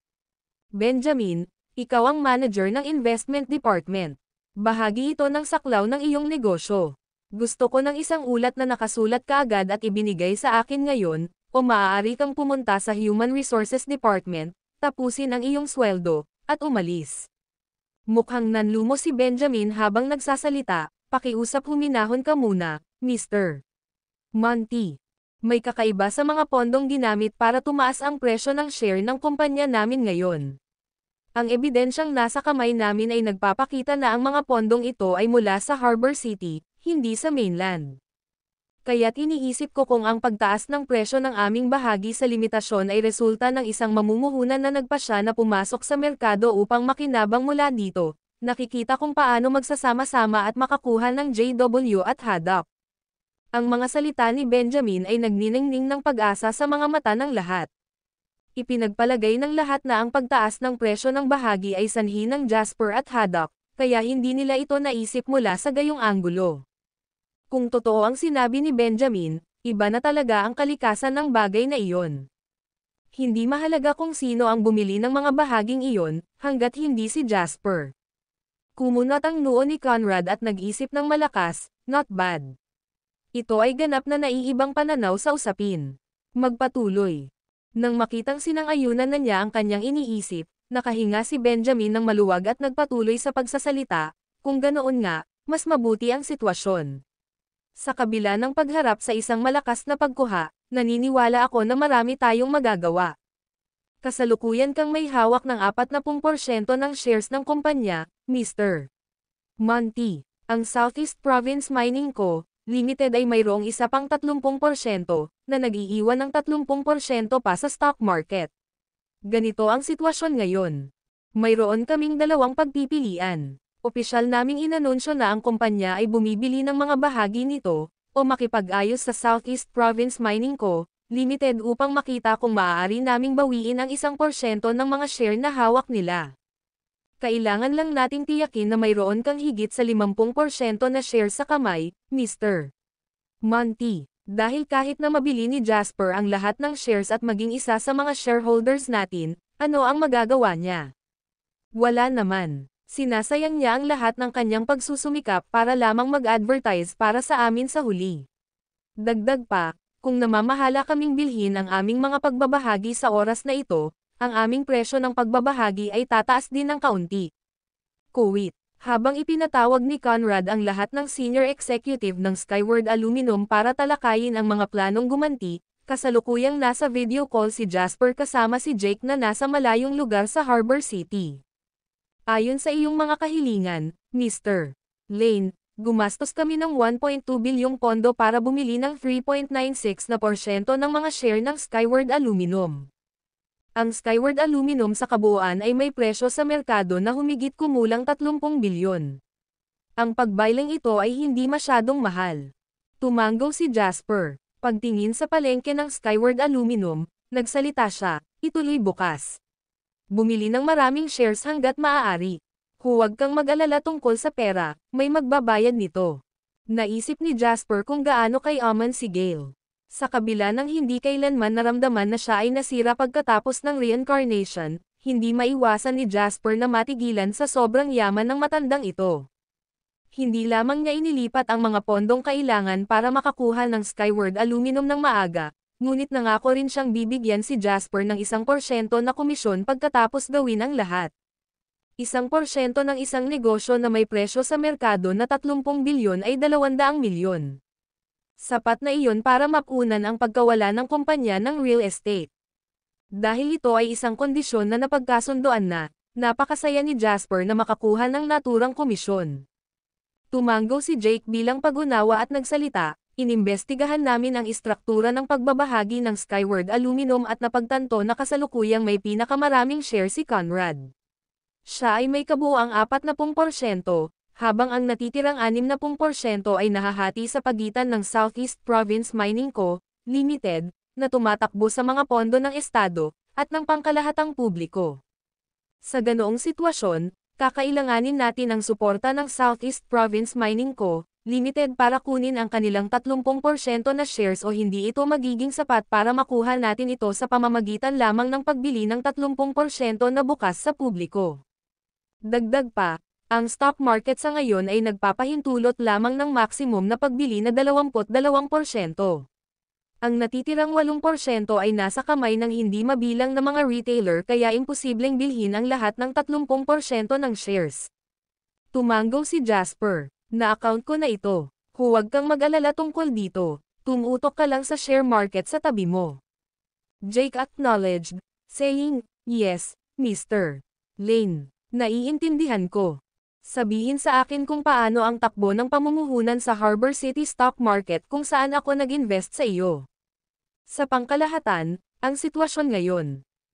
Benjamin, ikaw ang manager ng investment department. Bahagi ito ng saklaw ng iyong negosyo. Gusto ko ng isang ulat na nakasulat kaagad at ibinigay sa akin ngayon, o maaari kang pumunta sa Human Resources Department, tapusin ang iyong sweldo, at umalis. Mukhang nanlumo si Benjamin habang nagsasalita. Pakiusap huminahon ka muna, Mr. Monty. May kakaiba sa mga pondong ginamit para tumaas ang presyo ng share ng kumpanya namin ngayon. Ang ebidensyang nasa kamay namin ay nagpapakita na ang mga pondong ito ay mula sa Harbor City, hindi sa mainland. Kaya't iniisip ko kung ang pagtaas ng presyo ng aming bahagi sa limitasyon ay resulta ng isang mamumuhunan na nagpasya na pumasok sa merkado upang makinabang mula dito. Nakikita kung paano magsasama-sama at makakuha ng JW at Haddock. Ang mga salita ni Benjamin ay nagniningning ng pag-asa sa mga mata ng lahat. Ipinagpalagay ng lahat na ang pagtaas ng presyo ng bahagi ay sanhi ng Jasper at Haddock, kaya hindi nila ito naisip mula sa gayong anggulo. Kung totoo ang sinabi ni Benjamin, iba na talaga ang kalikasan ng bagay na iyon. Hindi mahalaga kung sino ang bumili ng mga bahaging iyon, hanggat hindi si Jasper. Kumunat ang noo ni Conrad at nag-isip ng malakas, not bad. Ito ay ganap na naiibang pananaw sa usapin. Magpatuloy. Nang makitang sinang-ayunan na niya ang kanyang iniisip, nakahinga si Benjamin ng maluwag at nagpatuloy sa pagsasalita, kung ganoon nga, mas mabuti ang sitwasyon. Sa kabila ng pagharap sa isang malakas na pagkuha, naniniwala ako na marami tayong magagawa. Kasalukuyan kang may hawak ng 40% ng shares ng kumpanya, Mr. Monty. Ang Southeast Province Mining Co., Limited ay mayroong isa pang 30% na nag-iiwan ng 30% pa sa stock market. Ganito ang sitwasyon ngayon. Mayroon kaming dalawang pagpipilian. Opisyal naming inanunsyo na ang kumpanya ay bumibili ng mga bahagi nito, o makipag-ayos sa Southeast Province Mining Co., Limited upang makita kung maaari naming bawiin ang 1% ng mga share na hawak nila. Kailangan lang nating tiyakin na mayroon kang higit sa 50% na share sa kamay, Mr. Monty. Dahil kahit na mabili ni Jasper ang lahat ng shares at maging isa sa mga shareholders natin, ano ang magagawa niya? Wala naman. Sinasayang niya ang lahat ng kanyang pagsusumikap para lamang mag-advertise para sa amin sa huli. Dagdag pa, kung namamahala kaming bilhin ang aming mga pagbabahagi sa oras na ito, ang aming presyo ng pagbabahagi ay tataas din ng kaunti. Kuwait. Habang ipinatawag ni Conrad ang lahat ng senior executive ng Skyward Aluminum para talakayin ang mga planong gumanti, kasalukuyang nasa video call si Jasper kasama si Jake na nasa malayong lugar sa Harbor City. Ayon sa iyong mga kahilingan, Mr. Lane, gumastos kami ng 1.2 bilyong pondo para bumili ng 3.96% ng mga share ng Skyward Aluminum. Ang Skyward Aluminum sa kabuuan ay may presyo sa merkado na humigit kumulang 30 bilyon. Ang pagbayling ito ay hindi masyadong mahal. Tumanggo si Jasper. Pagtingin sa palengke ng Skyward Aluminum, nagsalita siya, ituloy bukas. Bumili ng maraming shares hanggat maaari. Huwag kang mag-alala tungkol sa pera, may magbabayad nito. Naisip ni Jasper kung gaano kayaman si Gail. Sa kabila ng hindi kailanman naramdaman na siya ay nasira pagkatapos ng reincarnation, hindi maiwasan ni Jasper na matigilan sa sobrang yaman ng matandang ito. Hindi lamang niya inilipat ang mga pondong kailangan para makakuha ng Skyward Aluminum ng maaga, ngunit nangako rin siyang bibigyan si Jasper ng 1% na komisyon pagkatapos gawin ang lahat. 1% ng isang negosyo na may presyo sa merkado na 30 bilyon ay 200 milyon. Sapat na iyon para mapunan ang pagkawala ng kumpanya ng real estate. Dahil ito ay isang kondisyon na napagkasundoan na, napakasaya ni Jasper na makakuha ng naturang komisyon. Tumanggo si Jake bilang pag-unawa at nagsalita, inimbestigahan namin ang istruktura ng pagbabahagi ng Skyward Aluminum at napagtanto na kasalukuyang may pinakamaraming share si Conrad. Siya ay may kabuuang 40%, habang ang natitirang 60% ay nahahati sa pagitan ng Southeast Province Mining Co., Limited, na tumatakbo sa mga pondo ng Estado, at ng pangkalahatang publiko. Sa ganoong sitwasyon, kakailanganin natin ang suporta ng Southeast Province Mining Co., Limited para kunin ang kanilang 30% na shares o hindi ito magiging sapat para makuha natin ito sa pamamagitan lamang ng pagbili ng 30% na bukas sa publiko. Dagdag pa, ang stock market sa ngayon ay nagpapahintulot lamang ng maximum na pagbili na 22%. Ang natitirang 8% ay nasa kamay ng hindi mabilang na mga retailer kaya imposibleng bilhin ang lahat ng 30% ng shares. Tumanggo si Jasper, na-account ko na ito. Huwag kang mag-alala tungkol dito, tumutok ka lang sa share market sa tabi mo. Jake acknowledged, saying, yes, Mr. Lane, naiintindihan ko. Sabihin sa akin kung paano ang takbo ng pamumuhunan sa Harbor City Stock Market kung saan ako nag-invest sa iyo. Sa pangkalahatan, ang sitwasyon ngayon.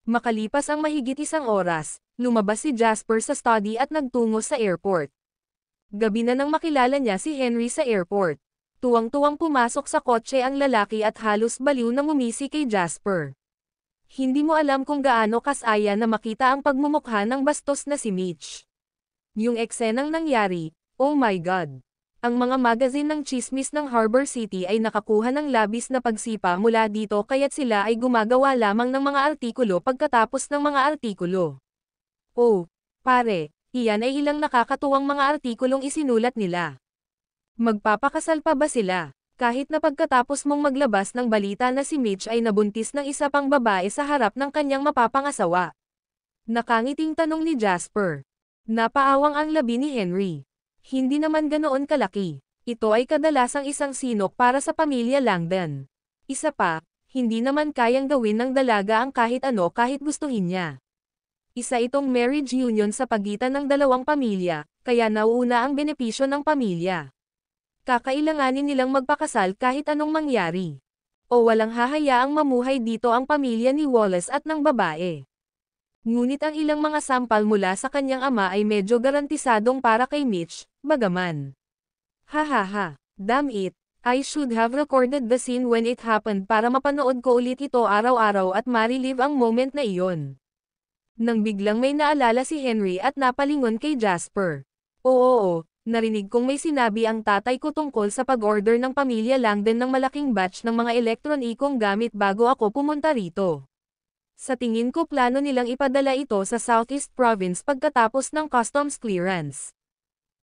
Makalipas ang mahigit 1 oras, lumabas si Jasper sa study at nagtungo sa airport. Gabi na nang makilala niya si Henry sa airport. Tuwang-tuwang pumasok sa kotse ang lalaki at halos baliw na ngumisi kay Jasper. Hindi mo alam kung gaano kasaya na makita ang pagmumukha ng bastos na si Mitch. Yung eksenang nangyari, oh my God. Ang mga magazine ng chismis ng Harbor City ay nakakuha ng labis na pagsipa mula dito kaya't sila ay gumagawa lamang ng mga artikulo pagkatapos ng mga artikulo. Oh, pare, iyan ay ilang nakakatuwang mga artikulong isinulat nila. Magpapakasal pa ba sila? Kahit na pagkatapos mong maglabas ng balita na si Mitch ay nabuntis ng isa pang babae sa harap ng kanyang mapapangasawa. Nakangiting tanong ni Jasper. Napaawang ang labi ni Henry. Hindi naman ganoon kalaki. Ito ay kadalasang isang sinok para sa pamilya Langdon. Isa pa, hindi naman kayang gawin ng dalaga ang kahit ano kahit gustuhin niya. Isa itong marriage union sa pagitan ng dalawang pamilya, kaya nauuna ang benepisyo ng pamilya. Kakailanganin nilang magpakasal kahit anong mangyari. O walang hahayaang mamuhay dito ang pamilya ni Wallace at ng babae. Ngunit ang ilang mga sampal mula sa kanyang ama ay medyo garantisadong para kay Mitch, bagaman. Hahaha, damn it, I should have recorded the scene when it happened para mapanood ko ulit ito araw-araw at ma-relive ang moment na iyon. Nang biglang may naalala si Henry at napalingon kay Jasper. Oo, narinig kong may sinabi ang tatay ko tungkol sa pag-order ng pamilya Langdon ng malaking batch ng mga elektronikong gamit bago ako pumunta rito. Sa tingin ko plano nilang ipadala ito sa Southeast Province pagkatapos ng customs clearance.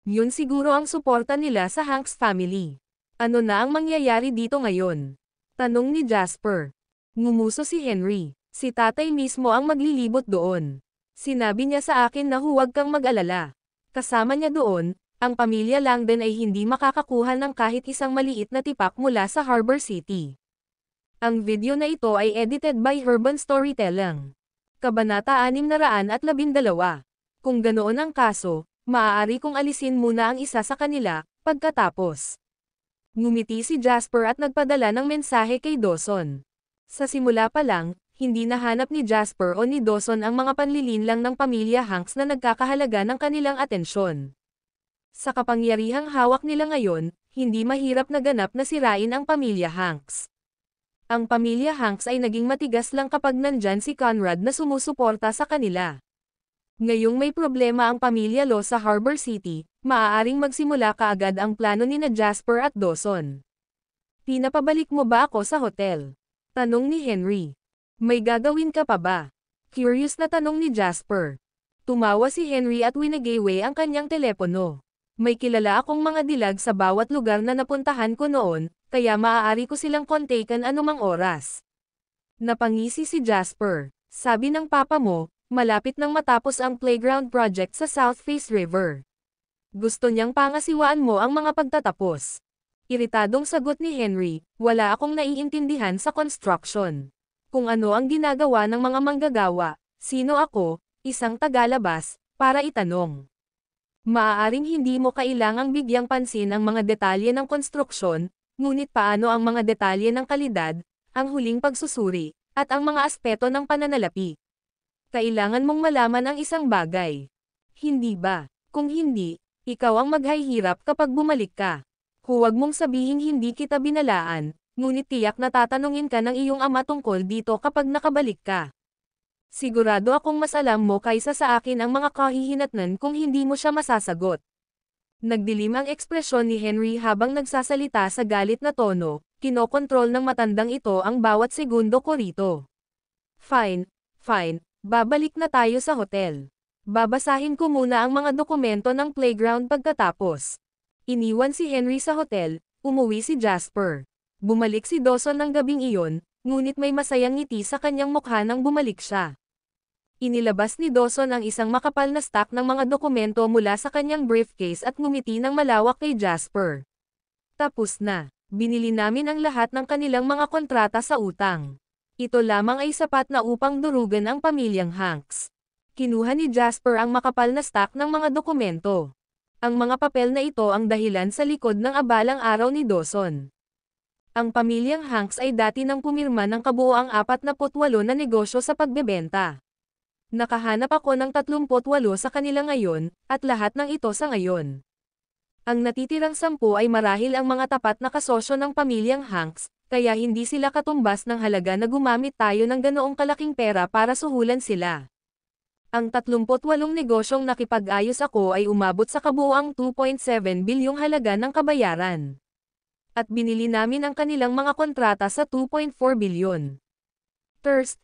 Yun siguro ang suporta nila sa Hanks family. Ano na ang mangyayari dito ngayon? Tanong ni Jasper. Ngumuso si Henry. Si tatay mismo ang maglilibot doon. Sinabi niya sa akin na huwag kang mag-alala. Kasama niya doon, ang pamilya Langdon ay hindi makakakuha ng kahit isang maliit na tipak mula sa Harbor City. Ang video na ito ay edited by Urban Storytelling. Kabanata 612. Kung ganoon ang kaso, maaari kong alisin muna ang isa sa kanila, pagkatapos. Ngumiti si Jasper at nagpadala ng mensahe kay Dawson. Sa simula pa lang, hindi nahanap ni Jasper o ni Dawson ang mga panlilinlang ng pamilya Hanks na nagkakahalaga ng kanilang atensyon. Sa kapangyarihang hawak nila ngayon, hindi mahirap na ganap na sirain ang pamilya Hanks. Ang pamilya Hanks ay naging matigas lang kapag nandyan si Conrad na sumusuporta sa kanila. Ngayong may problema ang pamilya Law sa Harbor City, maaaring magsimula kaagad ang plano ni na Jasper at Dawson. Pinapabalik mo ba ako sa hotel? Tanong ni Henry. May gagawin ka pa ba? Curious na tanong ni Jasper. Tumawa si Henry at winagaway ang kanyang telepono. May kilala akong mga dilag sa bawat lugar na napuntahan ko noon, kaya maaari ko silang kontakan anumang oras. Napangisi si Jasper. Sabi ng papa mo, malapit nang matapos ang playground project sa South Face River. Gusto niyang pangasiwaan mo ang mga pagtatapos. Iritadong sagot ni Henry, wala akong naiintindihan sa construction. Kung ano ang ginagawa ng mga manggagawa, sino ako, isang tagalabas, para itanong. Maaaring hindi mo kailangang bigyang pansin ang mga detalye ng konstruksyon, ngunit paano ang mga detalye ng kalidad, ang huling pagsusuri, at ang mga aspeto ng pananalapi. Kailangan mong malaman ang isang bagay. Hindi ba? Kung hindi, ikaw ang maghahirap kapag bumalik ka. Huwag mong sabihing hindi kita binalaan, ngunit tiyak na tatanungin ka ng iyong ama tungkol dito kapag nakabalik ka. Sigurado akong mas alam mo kaysa sa akin ang mga kahihinatnan kung hindi mo siya masasagot. Nagdilim ang ekspresyon ni Henry habang nagsasalita sa galit na tono, kinokontrol ng matandang ito ang bawat segundo ko rito. Fine, babalik na tayo sa hotel. Babasahin ko muna ang mga dokumento ng playground pagkatapos. Iniwan si Henry sa hotel, umuwi si Jasper. Bumalik si Dawson ng gabing iyon, ngunit may masayang ngiti sa kanyang mukha nang bumalik siya. Inilabas ni Dawson ang isang makapal na stack ng mga dokumento mula sa kanyang briefcase at ngumiti ng malawak kay Jasper. Tapos na. Binili namin ang lahat ng kanilang mga kontrata sa utang. Ito lamang ay sapat na upang durugan ang pamilyang Hanks. Kinuha ni Jasper ang makapal na stack ng mga dokumento. Ang mga papel na ito ang dahilan sa likod ng abalang araw ni Dawson. Ang pamilyang Hanks ay dati nang pumirma ng kabuoang 48 na negosyo sa pagbebenta. Nakahanap ako ng 38 sa kanila ngayon, at lahat ng ito sa ngayon. Ang natitirang 10 ay marahil ang mga tapat na kasosyo ng pamilyang Hanks, kaya hindi sila katumbas ng halaga na gumamit tayo ng ganoong kalaking pera para suhulan sila. Ang 38 negosyong nakipag-ayos ako ay umabot sa kabuoang 2.7 bilyong halaga ng kabayaran. At binili namin ang kanilang mga kontrata sa 2.4 bilyon. Thirst,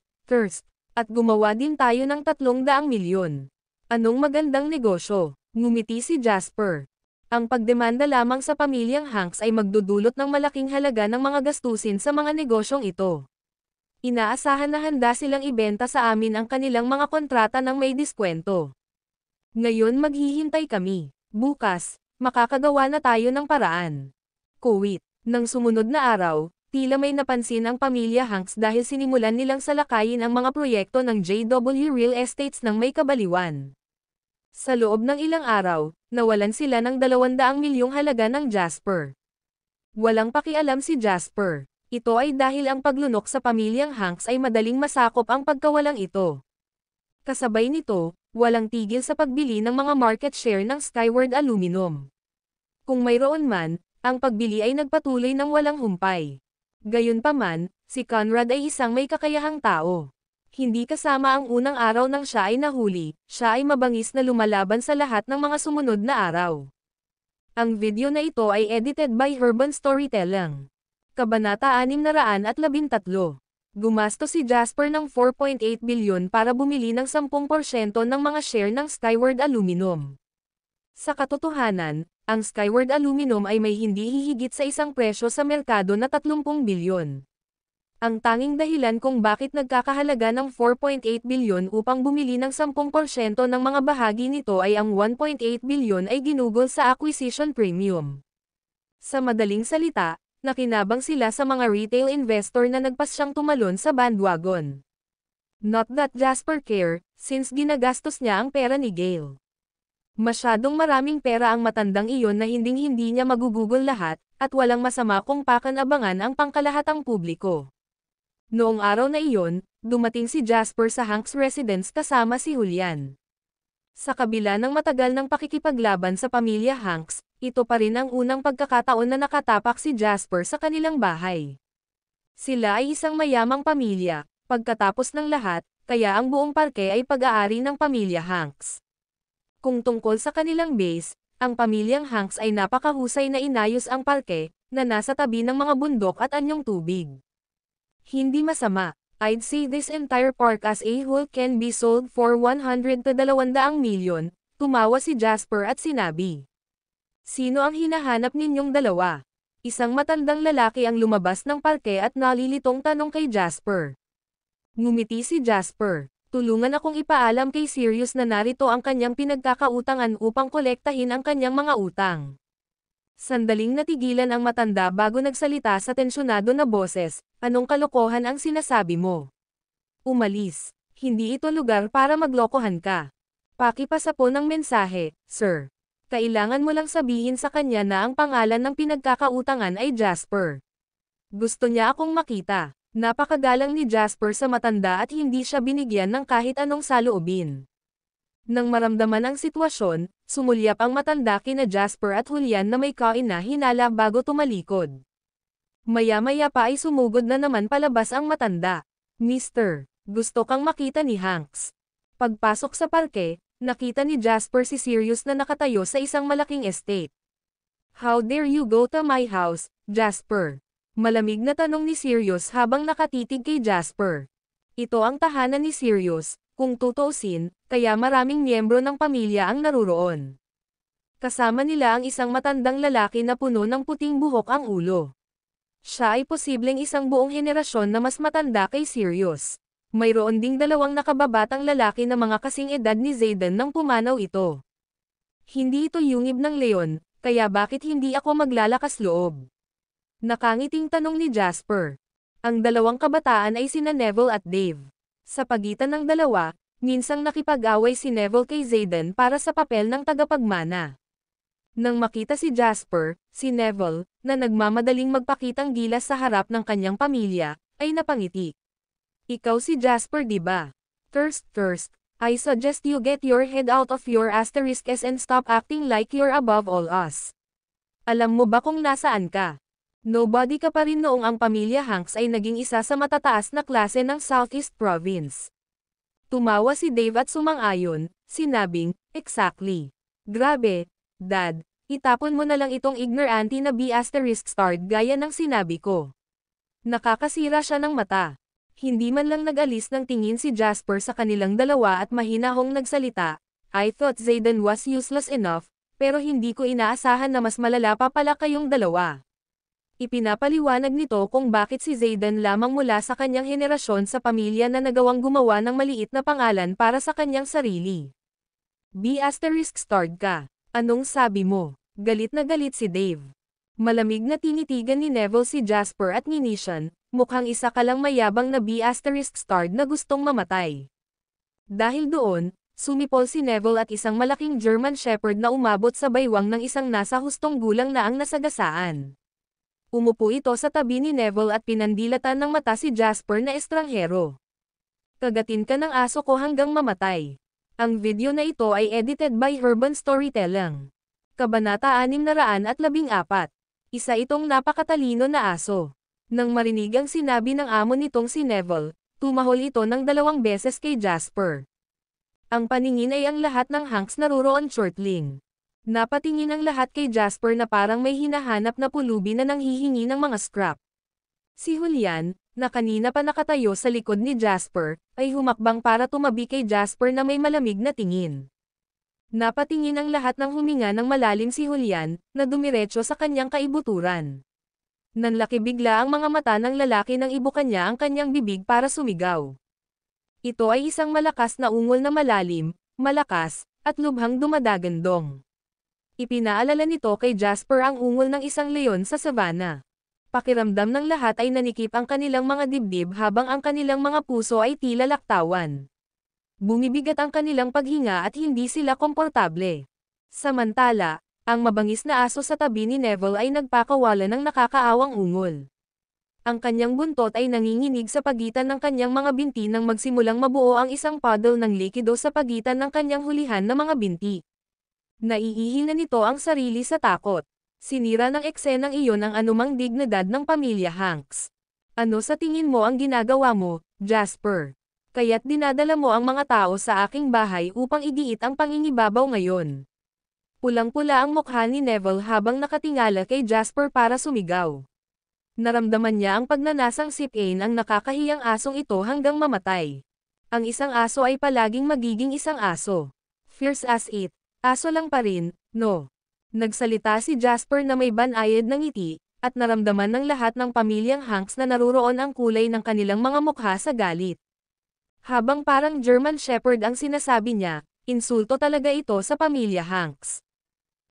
at gumawa din tayo ng 300 milyon. Anong magandang negosyo? Ngumiti si Jasper. Ang pagdemanda lamang sa pamilyang Hanks ay magdudulot ng malaking halaga ng mga gastusin sa mga negosyong ito. Inaasahan na handa silang ibenta sa amin ang kanilang mga kontrata ng may diskwento. Ngayon maghihintay kami. Bukas, makakagawa na tayo ng paraan. Kuwait. Nang sumunod na araw, Tila may napansin ang pamilya Hanks dahil sinimulan nilang salakayin ang mga proyekto ng JW Real Estates ng may kabaliwan. Sa loob ng ilang araw, nawalan sila ng 200 milyong halaga ng Jasper. Walang pakialam si Jasper. Ito ay dahil ang paglunok sa pamilyang Hanks ay madaling masakop ang pagkawalang ito. Kasabay nito, walang tigil sa pagbili ng mga market share ng Skyward Aluminum. Kung mayroon man, ang pagbili ay nagpatuloy ng walang humpay. Gayunpaman, si Conrad ay isang may kakayahang tao. Hindi kasama ang unang araw nang siya ay nahuli, siya ay mabangis na lumalaban sa lahat ng mga sumunod na araw. Ang video na ito ay edited by Urban Storytelling. Kabanata 613. Gumastos si Jasper ng 4.8 bilyon para bumili ng 10% ng mga share ng Skyward Aluminum. Sa katotohanan, ang Skyward Aluminum ay may hindi hihigit sa isang presyo sa merkado na 30 bilyon. Ang tanging dahilan kung bakit nagkakahalaga ng 4.8 bilyon upang bumili ng 10% ng mga bahagi nito ay ang 1.8 bilyon ay ginugol sa acquisition premium. Sa madaling salita, nakinabang sila sa mga retail investor na nagpasyang tumalon sa bandwagon. Not that Jasper care, since ginagastos niya ang pera ni Gail. Masyadong maraming pera ang matandang iyon na hinding-hindi niya magugugol lahat, at walang masama kung pakan-abangan ang pangkalahatang publiko. Noong araw na iyon, dumating si Jasper sa Hanks residence kasama si Julian. Sa kabila ng matagal ng pakikipaglaban sa pamilya Hanks, ito pa rin ang unang pagkakataon na nakatapak si Jasper sa kanilang bahay. Sila ay isang mayamang pamilya, pagkatapos ng lahat, kaya ang buong parke ay pag-aari ng pamilya Hanks. Kung tungkol sa kanilang base, ang pamilyang Hanks ay napakahusay na inayos ang parke, na nasa tabi ng mga bundok at anyong tubig. Hindi masama. I'd say this entire park as a whole can be sold for 100 to 200 milyon, tumawa si Jasper at sinabi. Sino ang hinahanap ninyong dalawa? Isang matandang lalaki ang lumabas ng parke at nalilitong tanong kay Jasper. Ngumiti si Jasper. Tulungan akong ipaalam kay Sirius na narito ang kanyang pinagkakautangan upang kolektahin ang kanyang mga utang. Sandaling natigilan ang matanda bago nagsalita sa tensyonado na boses, anong kalokohan ang sinasabi mo? Umalis. Hindi ito lugar para maglokohan ka. Pakipasa po ng mensahe, sir. Kailangan mo lang sabihin sa kanya na ang pangalan ng pinagkakautangan ay Jasper. Gusto niya akong makita. Napakagalang ni Jasper sa matanda at hindi siya binigyan ng kahit anong saloobin. Nang maramdaman ang sitwasyon, sumulyap ang matanda kina Jasper at Julian na may kain na hinala bago tumalikod. Maya-maya pa ay sumugod na naman palabas ang matanda. Mister, gusto kang makita ni Hanks. Pagpasok sa parke, nakita ni Jasper si Sirius na nakatayo sa isang malaking estate. How dare you go to my house, Jasper? Malamig na tanong ni Sirius habang nakatitig kay Jasper. Ito ang tahanan ni Sirius, kung tutuusin, kaya maraming miyembro ng pamilya ang naruroon. Kasama nila ang isang matandang lalaki na puno ng puting buhok ang ulo. Siya ay posibleng isang buong henerasyon na mas matanda kay Sirius. Mayroon ding dalawang nakababatang lalaki na mga kasing edad ni Zayden nang pumanaw ito. Hindi ito yungib ng leon, kaya bakit hindi ako maglalakas loob? Nakangiting tanong ni Jasper. Ang dalawang kabataan ay sina Neville at Dave. Sa pagitan ng dalawa, minsang nakipag-away si Neville kay Zayden para sa papel ng tagapagmana. Nang makita si Jasper, si Neville, na nagmamadaling magpakitang gilas sa harap ng kanyang pamilya, ay napangiti. Ikaw si Jasper, diba? First, I suggest you get your head out of your asterisks and stop acting like you're above all us. Alam mo ba kung nasaan ka? Nobody ka pa rin noong ang pamilya Hanks ay naging isa sa matataas na klase ng Southeast Province. Tumawa si Dave at sumang-ayon, sinabing, exactly. Grabe, Dad, itapon mo na lang itong ignorante na B***** gaya ng sinabi ko. Nakakasira siya ng mata. Hindi man lang nag-alis ng tingin si Jasper sa kanilang dalawa at mahinahong nagsalita, I thought Zayden was useless enough, pero hindi ko inaasahan na mas malala pa pala kayong dalawa. Ipinapaliwanag nito kung bakit si Zayden lamang mula sa kanyang henerasyon sa pamilya na nagawang gumawa ng maliit na pangalan para sa kanyang sarili. B***** ka. Anong sabi mo? Galit na galit si Dave. Malamig na tinitigan ni Neville si Jasper at nginisyan, mukhang isa ka lang mayabang na B***starred na gustong mamatay. Dahil doon, sumipol si Neville at isang malaking German Shepherd na umabot sa baywang ng isang nasa hustong gulang na ang nasagasaan. Umupo ito sa tabi ni Neville at pinandilatan ng mata si Jasper na estranghero. Kagatin ka ng aso ko hanggang mamatay. Ang video na ito ay edited by Urban Storytelling. Kabanata 614. Isa itong napakatalino na aso. Nang marinig ang sinabi ng amo nitong si Neville, tumahol ito ng 2 beses kay Jasper. Ang paningin ay ang lahat ng Hanks naruroon shortling. Napatingin ang lahat kay Jasper na parang may hinahanap na pulubi na nanghihingi ng mga scrap. Si Julian, na kanina pa nakatayo sa likod ni Jasper, ay humakbang para tumabi kay Jasper na may malamig na tingin. Napatingin ang lahat ng huminga ng malalim si Julian, na dumiretso sa kanyang kaibuturan. Nanlaki bigla ang mga mata ng lalaki nang ibukan niya ang kanyang bibig para sumigaw. Ito ay isang malakas na ungol na malalim, malakas, at lubhang dumadagandong. Ipinaalala nito kay Jasper ang ungol ng isang leon sa savanna. Pakiramdam ng lahat ay nanikip ang kanilang mga dibdib habang ang kanilang mga puso ay tila laktawan. Bumibigat ang kanilang paghinga at hindi sila komportable. Samantala, ang mabangis na aso sa tabi ni Neville ay nagpakawala ng nakakaawang ungol. Ang kanyang buntot ay nanginginig sa pagitan ng kanyang mga binti nang magsimulang mabuo ang isang puddle ng likido sa pagitan ng kanyang hulihan na mga binti. Naiihi na nito ang sarili sa takot. Sinira ng eksenang iyon ang anumang dignidad ng pamilya Hanks. Ano sa tingin mo ang ginagawa mo, Jasper? Kaya't dinadala mo ang mga tao sa aking bahay upang igiit ang pangingibabaw ngayon. Pulang-pula ang mukha ni Neville habang nakatingala kay Jasper para sumigaw. Naramdaman niya ang pagnanasang sipain ang nakakahiyang asong ito hanggang mamatay. Ang isang aso ay palaging magiging isang aso. Fierce as it, aso lang pa rin, no? Nagsalita si Jasper na may banayad ng ngiti, at naramdaman ng lahat ng pamilyang Hanks na naruroon ang kulay ng kanilang mga mukha sa galit. Habang parang German Shepherd ang sinasabi niya, insulto talaga ito sa pamilya Hanks.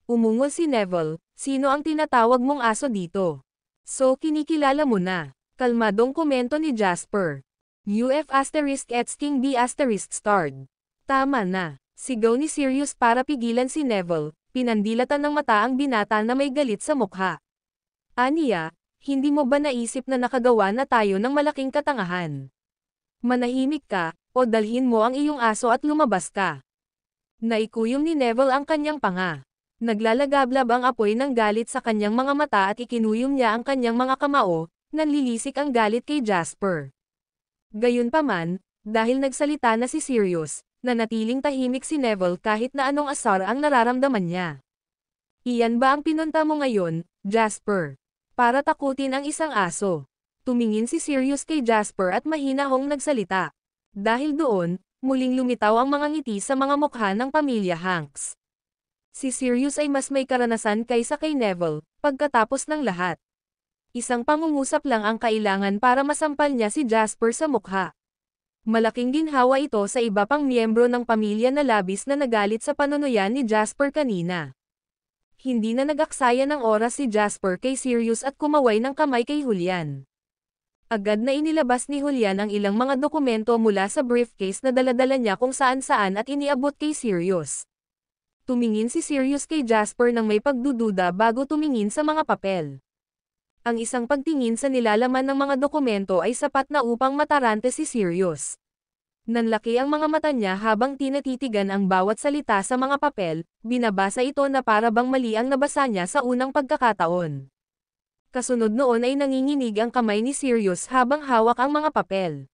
Umungol si Neville, sino ang tinatawag mong aso dito? So kinikilala mo na. Kalmadong komento ni Jasper. King B***starred. Tama na. Sigaw ni Sirius para pigilan si Neville, pinandilatan ng mata ang binata na may galit sa mukha. Aniya, hindi mo ba naisip na nakagawa na tayo ng malaking katangahan? Manahimik ka, o dalhin mo ang iyong aso at lumabas ka. Naikuyom ni Neville ang kanyang panga. Naglalagablab ang apoy ng galit sa kanyang mga mata at ikinuyom niya ang kanyang mga kamao, nanlilisik ang galit kay Jasper. Gayunpaman, dahil nagsalita na si Sirius, nanatiling tahimik si Neville kahit na anong asar ang nararamdaman niya. Iyan ba ang pinunta mo ngayon, Jasper? Para takutin ang isang aso. Tumingin si Sirius kay Jasper at mahinahong nagsalita. Dahil doon, muling lumitaw ang mga ngiti sa mga mukha ng pamilya Hanks. Si Sirius ay mas may karanasan kaysa kay Neville, pagkatapos ng lahat. Isang pangungusap lang ang kailangan para masampal niya si Jasper sa mukha. Malaking ginhawa ito sa iba pang miyembro ng pamilya na labis na nagalit sa panunuyan ni Jasper kanina. Hindi na nag-aksaya ng oras si Jasper kay Sirius at kumaway ng kamay kay Julian. Agad na inilabas ni Julian ang ilang mga dokumento mula sa briefcase na daladala niya kung saan-saan at iniabot kay Sirius. Tumingin si Sirius kay Jasper nang may pagdududa bago tumingin sa mga papel. Ang isang pagtingin sa nilalaman ng mga dokumento ay sapat na upang matarante si Sirius. Nanlaki ang mga mata niya habang tinatitigan ang bawat salita sa mga papel, binabasa ito na para bang mali ang nabasa niya sa unang pagkakataon. Kasunod noon ay nanginginig ang kamay ni Sirius habang hawak ang mga papel.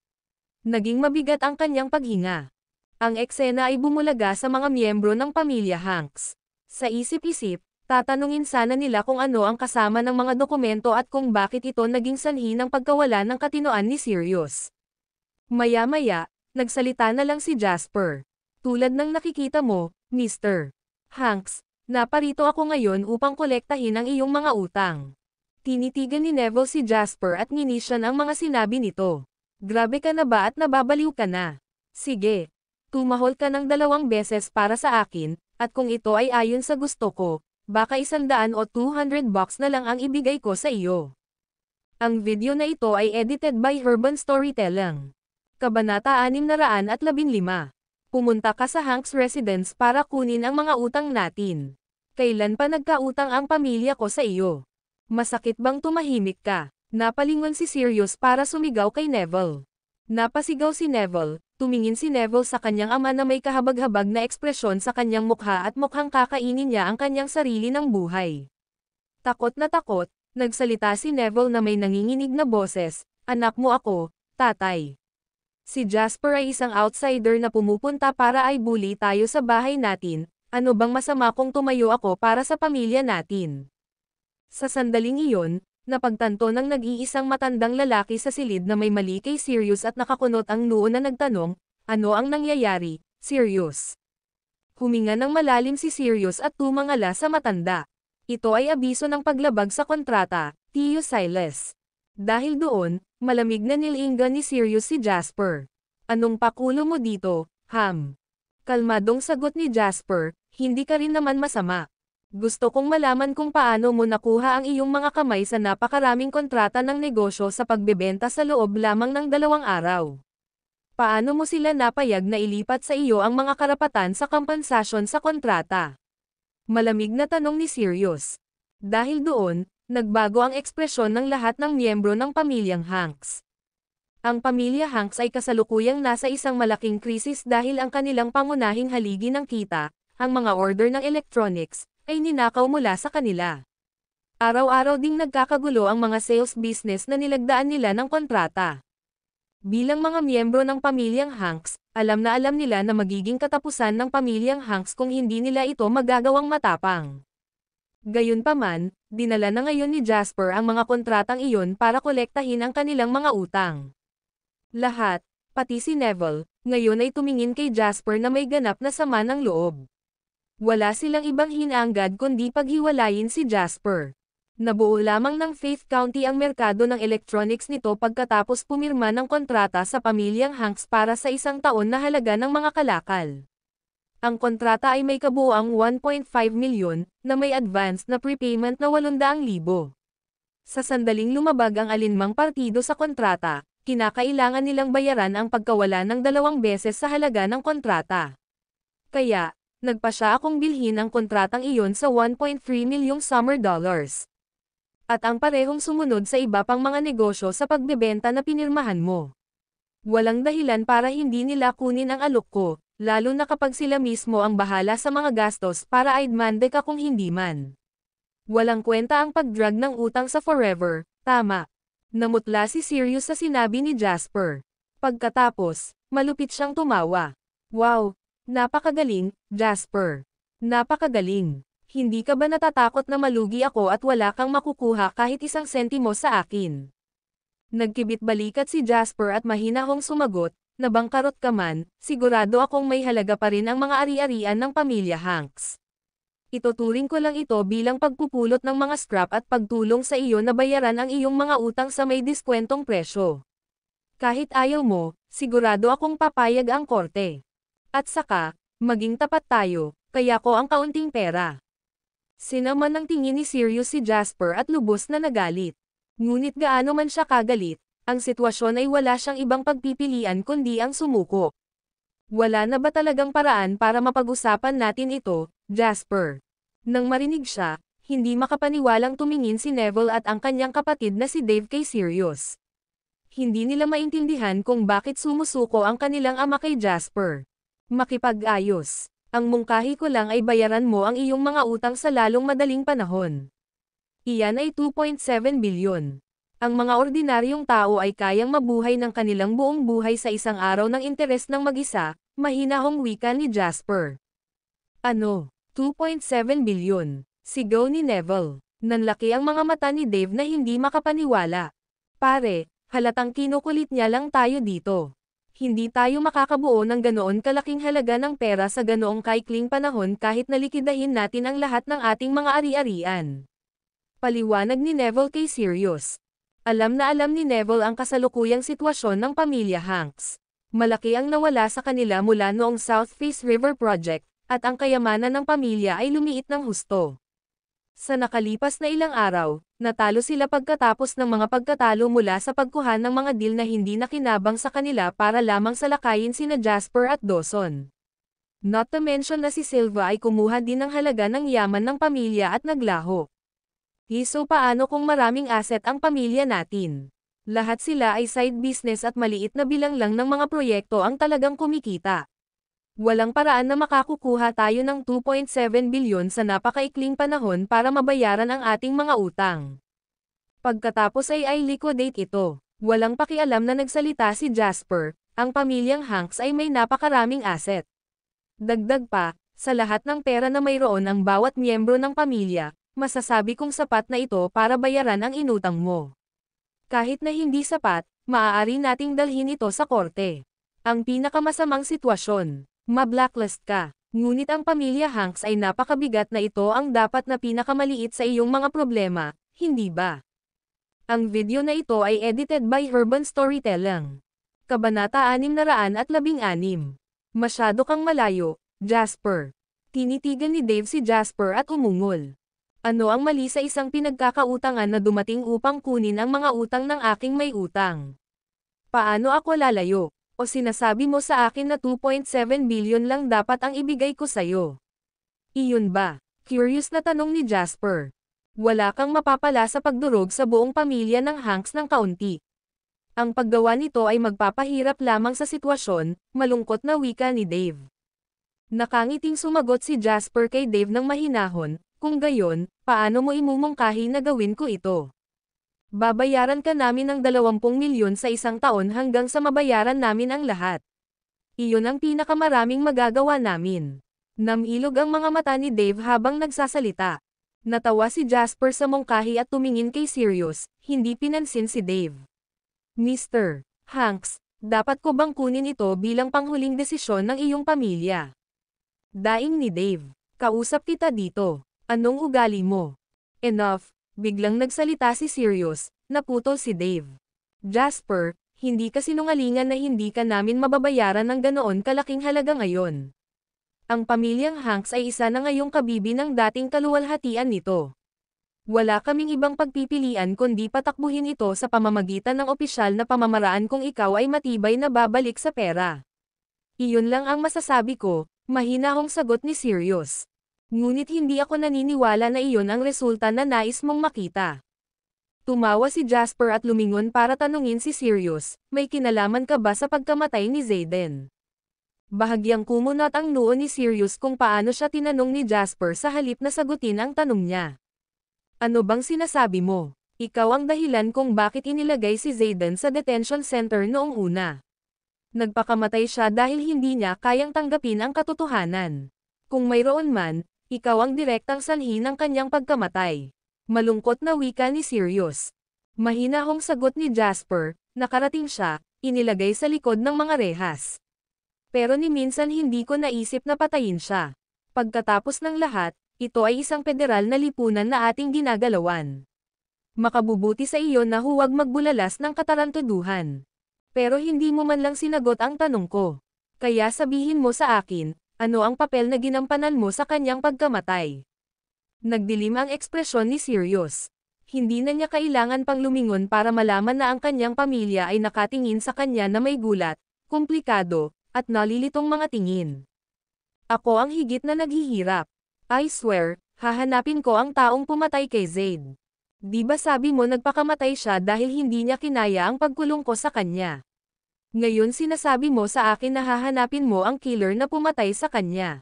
Naging mabigat ang kanyang paghinga. Ang eksena ay bumulaga sa mga miyembro ng pamilya Hanks. Sa isip-isip, tatanungin sana nila kung ano ang kasama ng mga dokumento at kung bakit ito naging sanhi ng pagkawala ng katinoan ni Sirius. Maya-maya, nagsalita na lang si Jasper. Tulad ng nakikita mo, Mr. Hanks, naparito ako ngayon upang kolektahin ang iyong mga utang. Tinitigan ni Neville si Jasper at nginisyan ang mga sinabi nito. Grabe ka na ba at nababaliw ka na? Sige. Tumahol ka ng 2 beses para sa akin, at kung ito ay ayon sa gusto ko, Baka 100 o 200 bucks na lang ang ibigay ko sa iyo. Ang video na ito ay edited by Urban Storytelling. Kabanata 615. Pumunta ka sa Hanks Residence para kunin ang mga utang natin. Kailan pa nagkautang ang pamilya ko sa iyo? Masakit bang tumahimik ka? Napalingon si Sirius para sumigaw kay Neville. Napasigaw si Neville, tumingin si Neville sa kanyang ama na may kahabag-habag na ekspresyon sa kanyang mukha at mukhang kakainin niya ang kanyang sarili ng buhay. Takot na takot, nagsalita si Neville na may nanginginig na boses, "Anak mo ako, tatay." Si Jasper ay isang outsider na pumupunta para ay bully tayo sa bahay natin, ano bang masama kung tumayo ako para sa pamilya natin? Sa sandaling iyon, napagtanto ng nag-iisang matandang lalaki sa silid na may mali kay Sirius at nakakunot ang noo na nagtanong, "Ano ang nangyayari, Sirius?" Huminga ng malalim si Sirius at tumangala sa matanda. Ito ay abiso ng paglabag sa kontrata, Tio Silas. Dahil doon, malamig na nilinga ni Sirius si Jasper. "Anong pakulo mo dito, Ham?" Kalmadong sagot ni Jasper, "Hindi ka rin naman masama. Gusto kong malaman kung paano mo nakuha ang iyong mga kamay sa napakaraming kontrata ng negosyo sa pagbebenta sa loob lamang ng 2 araw. Paano mo sila napayag na ilipat sa iyo ang mga karapatan sa kompensasyon sa kontrata?" Malamig na tanong ni Sirius. Dahil doon, nagbago ang ekspresyon ng lahat ng miyembro ng pamilyang Hanks. Ang pamilya Hanks ay kasalukuyang nasa isang malaking krisis dahil ang kanilang pangunahing haligi ng kita, ang mga order ng electronics, ay ninakaw mula sa kanila. Araw-araw ding nagkakagulo ang mga sales business na nilagdaan nila ng kontrata. Bilang mga miyembro ng pamilyang Hanks, alam nila na magiging katapusan ng pamilyang Hanks kung hindi nila ito magagawang matapang. Gayunpaman, dinala na ngayon ni Jasper ang mga kontratang iyon para kolektahin ang kanilang mga utang. Lahat, pati si Neville, ngayon ay tumingin kay Jasper na may ganap na sama ng loob. Wala silang ibang hinanggad kundi paghiwalayin si Jasper. Nabuo lamang ng Faith County ang merkado ng electronics nito pagkatapos pumirma ng kontrata sa pamilyang Hanks para sa 1 taon na halaga ng mga kalakal. Ang kontrata ay may kabuuang 1.5 milyon, na may advance na prepayment na 800,000. Sa sandaling lumabag ang alinmang partido sa kontrata, kinakailangan nilang bayaran ang pagkawala ng 2 beses sa halaga ng kontrata. Kaya, nagpasya akong bilhin ang kontratang iyon sa 1.3 milyong summer dollars. At ang parehong sumunod sa iba pang mga negosyo sa pagbebenta na pinirmahan mo. Walang dahilan para hindi nila kunin ang alok ko, lalo na kapag sila mismo ang bahala sa mga gastos para aidmande ka kung hindi man. Walang kwenta ang pagdrag ng utang sa forever, tama. Namutla si Sirius sa sinabi ni Jasper. Pagkatapos, malupit siyang tumawa. "Wow, napakagaling, Jasper. Napakagaling. Hindi ka ba natatakot na malugi ako at wala kang makukuha kahit 1 sentimo sa akin?" Nagkibit balikat si Jasper at mahinahong sumagot, "Nabangkarot ka man, sigurado akong may halaga pa rin ang mga ari-arian ng pamilya Hanks. Ituturing ko lang ito bilang pagpupulot ng mga scrap at pagtulong sa iyo na bayaran ang iyong mga utang sa may diskwentong presyo. Kahit ayaw mo, sigurado akong papayag ang korte. At saka, maging tapat tayo, kaya ko ang kaunting pera." Sinaman ng tingin ni Sirius si Jasper at lubos na nagalit. Ngunit gaano man siya kagalit, ang sitwasyon ay wala siyang ibang pagpipilian kundi ang sumuko. "Wala na ba talagang paraan para mapag-usapan natin ito, Jasper?" Nang marinig siya, hindi makapaniwalang tumingin si Neville at ang kanyang kapatid na si Dave kay Sirius. Hindi nila maintindihan kung bakit sumusuko ang kanilang ama kay Jasper. "Makipag-ayos. Ang mungkahi ko lang ay bayaran mo ang iyong mga utang sa lalong madaling panahon. Iyan ay 2.7 bilyon. Ang mga ordinaryong tao ay kayang mabuhay ng kanilang buong buhay sa 1 araw ng interes ng mag-isa," mahinahong wika ni Jasper. "Ano? 2.7 bilyon? Sigaw ni Neville. Nanlaki ang mga mata ni Dave na hindi makapaniwala. "Pare, halatang kinukulit niya lang tayo dito. Hindi tayo makakabuo ng ganoon kalaking halaga ng pera sa ganoong kaikling panahon kahit nalikidahin natin ang lahat ng ating mga ari-arian." Paliwanag ni Neville kay Sirius. Alam ni Neville ang kasalukuyang sitwasyon ng pamilya Hanks. Malaki ang nawala sa kanila mula noong South Face River Project, at ang kayamanan ng pamilya ay lumiit ng husto. Sa nakalipas na ilang araw, natalo sila pagkatapos ng mga pagkatalo mula sa pagkuha ng mga deal na hindi nakinabang sa kanila para lamang salakayin sina Jasper at Dawson. Not to mention na si Silva ay kumuha din ng halaga ng yaman ng pamilya at naglaho. So paano kung maraming asset ang pamilya natin? Lahat sila ay side business at maliit na bilang lang ng mga proyekto ang talagang kumikita. Walang paraan na makakukuha tayo ng 2.7 bilyon sa napakaikling panahon para mabayaran ang ating mga utang. Pagkatapos ay liquidate ito. Walang pakialam na nagsalita si Jasper, ang pamilyang Hanks ay may napakaraming asset. Dagdag pa, sa lahat ng pera na mayroon ang bawat miyembro ng pamilya, masasabi kong sapat na ito para bayaran ang inutang mo. Kahit na hindi sapat, maaari nating dalhin ito sa korte. Ang pinakamasamang sitwasyon, ma-blacklist ka. Ngunit ang pamilya Hanks ay napakabigat na ito ang dapat na pinakamaliit sa iyong mga problema, hindi ba? Ang video na ito ay edited by Urban Storytelling. Kabanata 616. Masyado kang malayo, Jasper. Tinitigan ni Dave si Jasper at umungol. Ano ang mali sa isang pinagkakautangan na dumating upang kunin ang mga utang ng aking may utang? Paano ako lalayo? O sinasabi mo sa akin na 2.7 billion lang dapat ang ibigay ko sa'yo? Iyon ba? Curious na tanong ni Jasper. Wala kang mapapala sa pagdurog sa buong pamilya ng Hanks ng kaunti. Ang paggawa nito ay magpapahirap lamang sa sitwasyon, malungkot na wika ni Dave. Nakangiting sumagot si Jasper kay Dave ng mahinahon, kung gayon, paano mo imumungkahi na gawin ko ito? Babayaran ka namin ng 20 milyon sa isang taon hanggang sa mabayaran namin ang lahat. Iyon ang pinakamaraming magagawa namin. Namilog ang mga mata ni Dave habang nagsasalita. Natawa si Jasper sa mungkahi at tumingin kay Sirius, hindi pinansin si Dave. Mr. Hanks, dapat ko bang kunin ito bilang panghuling desisyon ng iyong pamilya? Daing ni Dave, kausap kita dito. Anong ugali mo? Enough. Biglang nagsalita si Sirius, naputol si Dave. Jasper, hindi ka sinungalingan na hindi ka namin mababayaran ng ganoon kalaking halaga ngayon. Ang pamilyang Hanks ay isa na ngayong kabibi ng dating kaluwalhatian nito. Wala kaming ibang pagpipilian kundi patakbuhin ito sa pamamagitan ng opisyal na pamamaraan kung ikaw ay matibay na babalik sa pera. Iyon lang ang masasabi ko, mahinahong sagot ni Sirius. Ngunit hindi ako naniniwala na iyon ang resulta na nais mong makita. Tumawa si Jasper at lumingon para tanungin si Sirius, may kinalaman ka ba sa pagkamatay ni Zayden? Bahagyang kumunat ang noo ni Sirius kung paano siya tinanong ni Jasper sa halip na sagutin ang tanong niya. Ano bang sinasabi mo? Ikaw ang dahilan kung bakit inilagay si Zayden sa detention center noong una. Nagpakamatay siya dahil hindi niya kayang tanggapin ang katotohanan. Kung mayroon man, ikaw ang direktang sanhi ng kanyang pagkamatay. Malungkot na wika ni Sirius. Mahinahong sagot ni Jasper, nakarating siya, inilagay sa likod ng mga rehas. Pero ni minsan hindi ko naisip na patayin siya. Pagkatapos ng lahat, ito ay isang federal na lipunan na ating ginagalawan. Makabubuti sa iyo na huwag magbulalas ng katarantaduhan. Pero hindi mo man lang sinagot ang tanong ko. Kaya sabihin mo sa akin, ano ang papel na ginampanan mo sa kanyang pagkamatay? Nagdilim ang ekspresyon ni Sirius. Hindi na niya kailangan pang lumingon para malaman na ang kanyang pamilya ay nakatingin sa kanya na may gulat, komplikado, at nalilitong mga tingin. Ako ang higit na naghihirap. I swear, hahanapin ko ang taong pumatay kay Zayd. Di ba sabi mo nagpakamatay siya dahil hindi niya kinaya ang pagkulong ko sa kanya? Ngayon sinasabi mo sa akin na hahanapin mo ang killer na pumatay sa kanya.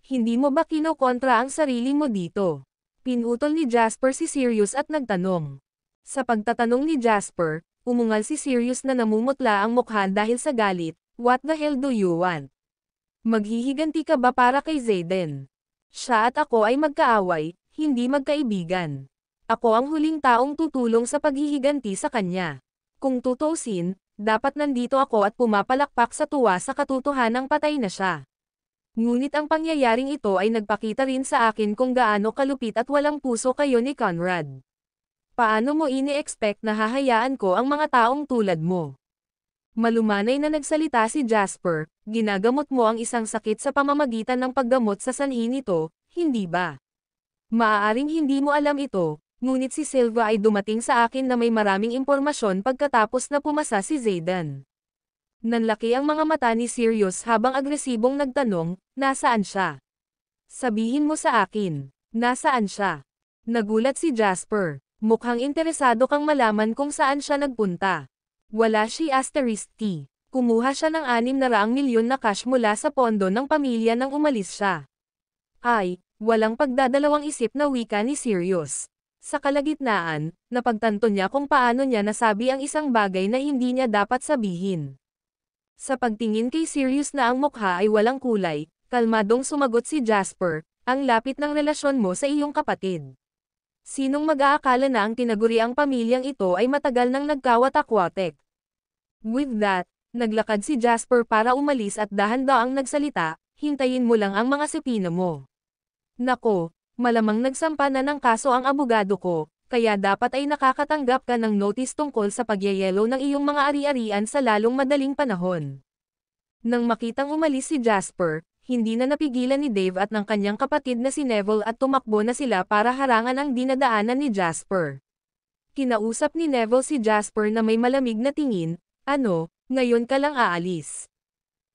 Hindi mo ba kinokontra ang sarili mo dito? Pinutol ni Jasper si Sirius at nagtanong. Sa pagtatanong ni Jasper, umungal si Sirius na namumutla ang mukha dahil sa galit, what the hell do you want? Maghihiganti ka ba para kay Zayden? Siya at ako ay magkaaway, hindi magkaibigan. Ako ang huling taong tutulong sa paghihiganti sa kanya. Kung tutuusin, dapat nandito ako at pumapalakpak sa tuwa sa katotohanang patay na siya. Ngunit ang pangyayaring ito ay nagpakita rin sa akin kung gaano kalupit at walang puso kayo ni Conrad. Paano mo ini-expect na hahayaan ko ang mga taong tulad mo? Malumanay na nagsalita si Jasper, ginagamot mo ang isang sakit sa pamamagitan ng paggamot sa sanhi nito, hindi ba? Maaaring hindi mo alam ito, ngunit si Silva ay dumating sa akin na may maraming impormasyon pagkatapos na pumasa si Zayden. Nanlaki ang mga mata ni Sirius habang agresibong nagtanong, nasaan siya? Sabihin mo sa akin, nasaan siya? Nagulat si Jasper. Mukhang interesado kang malaman kung saan siya nagpunta. Wala si *T. Kumuha siya ng 600 milyon na cash mula sa pondo ng pamilya nang umalis siya. Ay, walang pagdadalawang isip na wika ni Sirius. Sa kalagitnaan, napagtanto niya kung paano niya nasabi ang isang bagay na hindi niya dapat sabihin. Sa pagtingin kay Sirius na ang mukha ay walang kulay, kalmadong sumagot si Jasper, ang lapit ng relasyon mo sa iyong kapatid. Sinong mag-aakala na ang tinaguriang pamilyang ito ay matagal nang nagkawatak-watek? With that, naglakad si Jasper para umalis at dahan-daang nagsalita, hintayin mo lang ang mga supina mo. Nako, malamang nagsampa na ng kaso ang abogado ko, kaya dapat ay nakakatanggap ka ng notice tungkol sa pagyayelo ng iyong mga ari-arian sa lalong madaling panahon. Nang makitang umalis si Jasper, hindi na napigilan ni Dave at ng kanyang kapatid na si Neville at tumakbo na sila para harangan ang dinadaanan ni Jasper. Kinausap ni Neville si Jasper na may malamig na tingin, ano, ngayon ka lang aalis?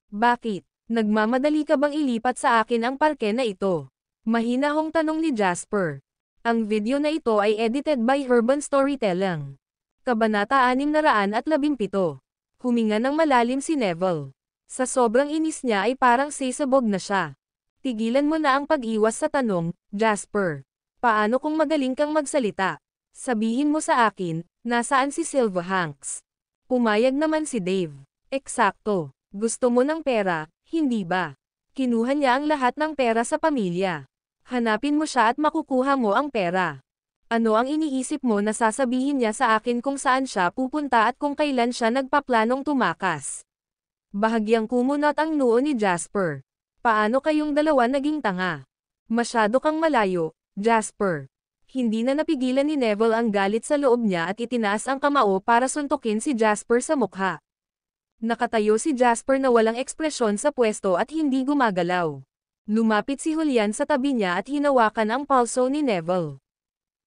Bakit? Nagmamadali ka bang ilipat sa akin ang parke na ito? Mahinahong tanong ni Jasper. Ang video na ito ay edited by Urban Storytelling. Kabanata 617. Huminga ng malalim si Neville. Sa sobrang inis niya ay parang sisabog na siya. Tigilan mo na ang pag-iwas sa tanong, Jasper. Paano kung magaling kang magsalita? Sabihin mo sa akin, nasaan si Silva Hanks? Pumayag naman si Dave. Eksakto. Gusto mo ng pera, hindi ba? Kinuha niya ang lahat ng pera sa pamilya. Hanapin mo siya at makukuha mo ang pera. Ano ang iniisip mo na sasabihin niya sa akin kung saan siya pupunta at kung kailan siya nagpaplanong tumakas? Bahagyang kumunot ang noo ni Jasper. Paano kayong dalawa naging tanga? Masyado kang malayo, Jasper. Hindi na napigilan ni Neville ang galit sa loob niya at itinaas ang kamao para suntukin si Jasper sa mukha. Nakatayo si Jasper na walang ekspresyon sa pwesto at hindi gumagalaw. Lumapit si Julian sa tabi niya at hinawakan ang pulso ni Neville.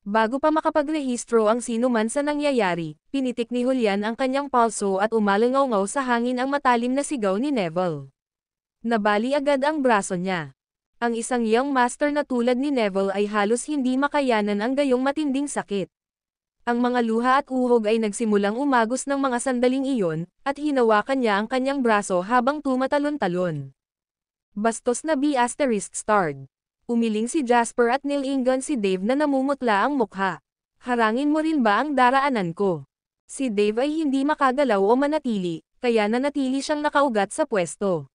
Bago pa makapagrehistro ang sinuman sa nangyayari, pinitik ni Julian ang kanyang pulso at umalangaw-ngaw sa hangin ang matalim na sigaw ni Neville. Nabali agad ang braso niya. Ang isang young master na tulad ni Neville ay halos hindi makayanan ang gayong matinding sakit. Ang mga luha at uhog ay nagsimulang umagos ng mga sandaling iyon, at hinawakan niya ang kanyang braso habang tumatalon-talon. Bastos na ****. Umiling si Jasper at nilingon si Dave na namumutla ang mukha. Harangin mo rin ba ang daraanan ko? Si Dave ay hindi makagalaw o manatili, kaya nanatili siyang nakaugat sa pwesto.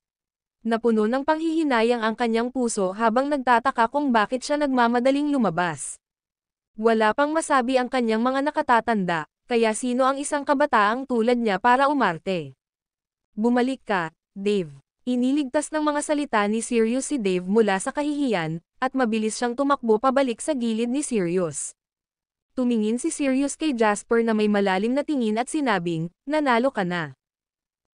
Napuno ng panghihinayang ang kanyang puso habang nagtataka kung bakit siya nagmamadaling lumabas. Wala pang masabi ang kanyang mga nakatatanda, kaya sino ang isang kabataang tulad niya para umarte? Bumalik ka, Dave. Iniligtas ng mga salita ni Sirius si Dave mula sa kahihiyan, at mabilis siyang tumakbo pabalik sa gilid ni Sirius. Tumingin si Sirius kay Jasper na may malalim na tingin at sinabing, nanalo ka na.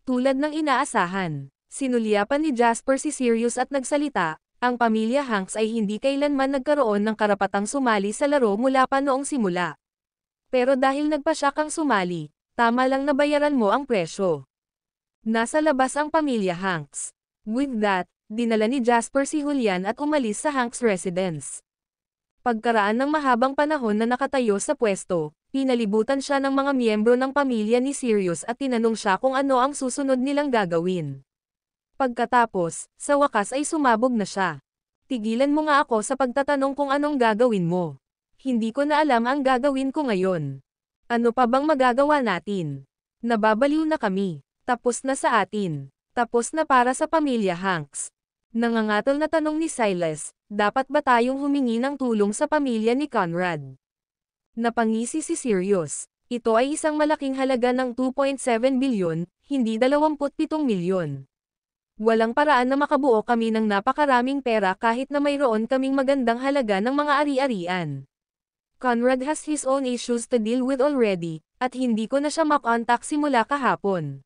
Tulad ng inaasahan, sinulyapan ni Jasper si Sirius at nagsalita, ang pamilya Hanks ay hindi kailanman nagkaroon ng karapatang sumali sa laro mula pa noong simula. Pero dahil nagpasya kang sumali, tama lang na bayaran mo ang presyo. Nasa labas ang pamilya Hanks. With that, dinala ni Jasper si Julian at umalis sa Hanks residence. Pagkaraan ng mahabang panahon na nakatayo sa pwesto, pinalibutan siya ng mga miyembro ng pamilya ni Sirius at tinanong siya kung ano ang susunod nilang gagawin. Pagkatapos, sa wakas ay sumabog na siya. Tigilan mo nga ako sa pagtatanong kung anong gagawin mo. Hindi ko na alam ang gagawin ko ngayon. Ano pa bang magagawa natin? Nababaliw na kami. Tapos na sa atin. Tapos na para sa pamilya Hanks. Nangangatol na tanong ni Silas, dapat ba tayong humingi ng tulong sa pamilya ni Conrad? Napangisi si Sirius. Ito ay isang malaking halaga ng 2.7 bilyon, hindi 27 milyon. Walang paraan na makabuo kami ng napakaraming pera kahit na mayroon kaming magandang halaga ng mga ari-arian. Conrad has his own issues to deal with already, at hindi ko na siya makontak simula kahapon.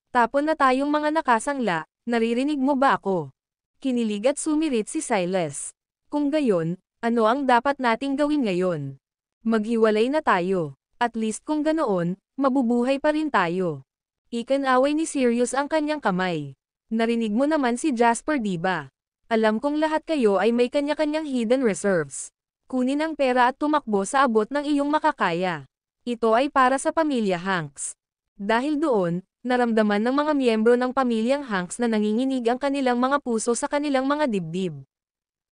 Tapon na tayong mga nakasangla, naririnig mo ba ako? Kinilig at sumirit si Silas. Kung gayon, Ano ang dapat nating gawin ngayon? Maghiwalay na tayo. At least kung ganoon, mabubuhay pa rin tayo. Ikinaway ni Sirius ang kanyang kamay. Narinig mo naman si Jasper, diba? Alam kong lahat kayo ay may kanya-kanyang hidden reserves. Kunin ang pera at tumakbo sa abot ng iyong makakaya. Ito ay para sa pamilya Hanks. Dahil doon, naramdaman ng mga miyembro ng pamilyang Hanks na nanginginig ang kanilang mga puso sa kanilang mga dibdib.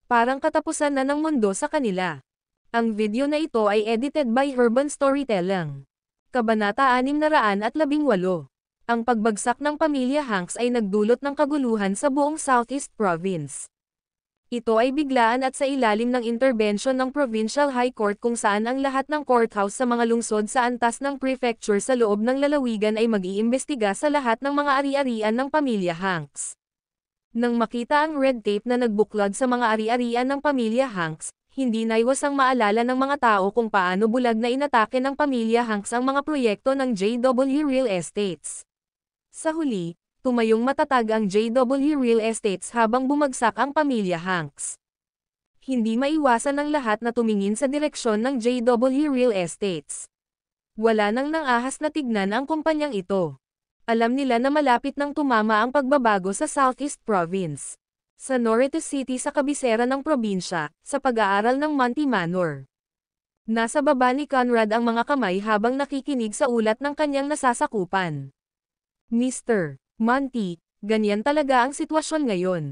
Parang katapusan na ng mundo sa kanila. Ang video na ito ay edited by Urban Storytelling. Kabanata 618. Ang pagbagsak ng pamilya Hanks ay nagdulot ng kaguluhan sa buong Southeast Province. Ito ay biglaan at sa ilalim ng intervention ng Provincial High Court kung saan ang lahat ng courthouse sa mga lungsod sa antas ng prefecture sa loob ng lalawigan ay mag-iimbestiga sa lahat ng mga ari-arian ng pamilya Hanks. Nang makita ang red tape na nagbuklod sa mga ari-arian ng pamilya Hanks, hindi naiwasang maalala ng mga tao kung paano bulag na inatake ng pamilya Hanks ang mga proyekto ng JW Real Estates. Sa huli, tumayong matatag ang JW Real Estates habang bumagsak ang pamilya Hanks. Hindi maiwasan ng lahat na tumingin sa direksyon ng JW Real Estates. Wala nang nangahas na tignan ang kumpanyang ito. Alam nila na malapit nang tumama ang pagbabago sa Southeast Province. Sa Norte City sa kabisera ng probinsya, sa pag-aaral ng Monty Manor. Nasa baba ni Conrad ang mga kamay habang nakikinig sa ulat ng kanyang nasasakupan. Mr. Monty, ganyan talaga ang sitwasyon ngayon.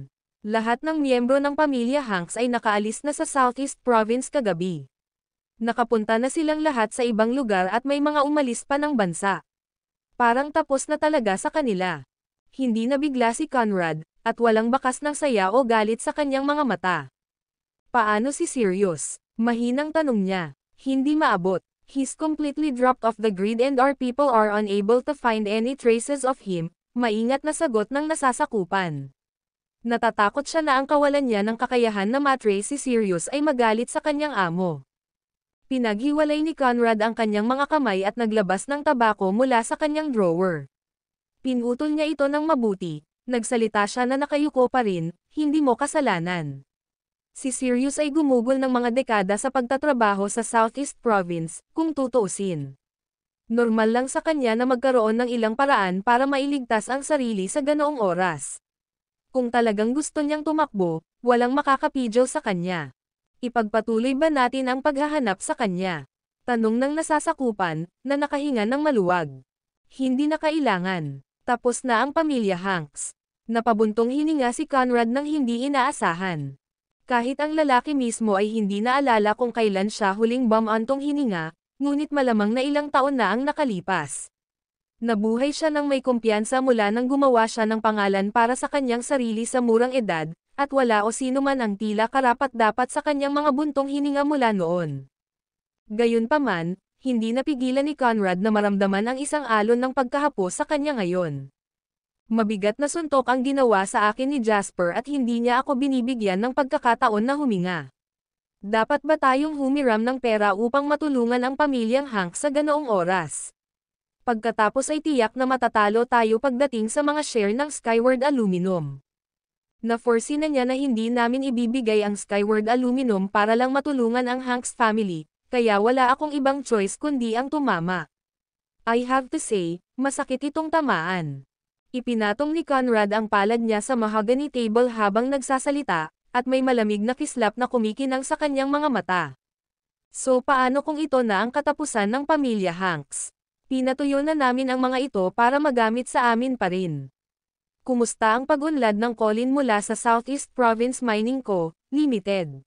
Lahat ng miyembro ng pamilya Hanks ay nakaalis na sa Southeast Province kagabi. Nakapunta na silang lahat sa ibang lugar at may mga umalis pa ng bansa. Parang tapos na talaga sa kanila. Hindi nabigla si Conrad, at walang bakas ng saya o galit sa kanyang mga mata. Paano si Sirius? Mahinang tanong niya. Hindi maabot. He's completely dropped off the grid and our people are unable to find any traces of him, maingat na sagot ng nasasakupan. Natatakot siya na ang kawalan niya ng kakayahan na matrace si Sirius ay magalit sa kanyang amo. Pinaghiwalay ni Conrad ang kanyang mga kamay at naglabas ng tabako mula sa kanyang drawer. Pinutol niya ito ng mabuti, nagsalita siya na nakayuko pa rin, hindi mo kasalanan. Si Sirius ay gumugol ng mga dekada sa pagtatrabaho sa Southeast Province, kung tutuusin. Normal lang sa kanya na magkaroon ng ilang paraan para mailigtas ang sarili sa ganoong oras. Kung talagang gusto niyang tumakbo, walang makakapidyo sa kanya. Ipagpatuloy ba natin ang paghahanap sa kanya? Tanong ng nasasakupan, na nakahinga ng maluwag. Hindi na kailangan. Tapos na ang pamilya Hanks. Napabuntong hininga si Conrad nang hindi inaasahan. Kahit ang lalaki mismo ay hindi naalala kung kailan siya huling bumantong hininga, ngunit malamang na ilang taon na ang nakalipas. Nabuhay siya ng may kumpiyansa mula nang gumawa siya ng pangalan para sa kanyang sarili sa murang edad, at wala o sino man ang tila karapat-dapat sa kanyang mga buntong hininga mula noon. Gayunpaman, hindi napigilan ni Conrad na maramdaman ang isang alon ng pagkahapos sa kanya ngayon. Mabigat na suntok ang ginawa sa akin ni Jasper at hindi niya ako binibigyan ng pagkakataon na huminga. Dapat ba tayong humiram ng pera upang matulungan ang pamilyang Hanks sa ganoong oras? Pagkatapos ay tiyak na matatalo tayo pagdating sa mga share ng Skyward Aluminum. Na-foresee na niya na hindi namin ibibigay ang Skyward Aluminum para lang matulungan ang Hanks family, kaya wala akong ibang choice kundi ang tumama. I have to say, masakit itong tamaan. Ipinatong ni Conrad ang palad niya sa mahogany table habang nagsasalita, at may malamig na kislap na kumikinang sa kanyang mga mata. So paano kung ito na ang katapusan ng pamilya Hanks? Pinatuyo na namin ang mga ito para magamit sa amin pa rin. Kumusta ang pag-unlad ng Colin mula sa Southeast Province Mining Co., Limited?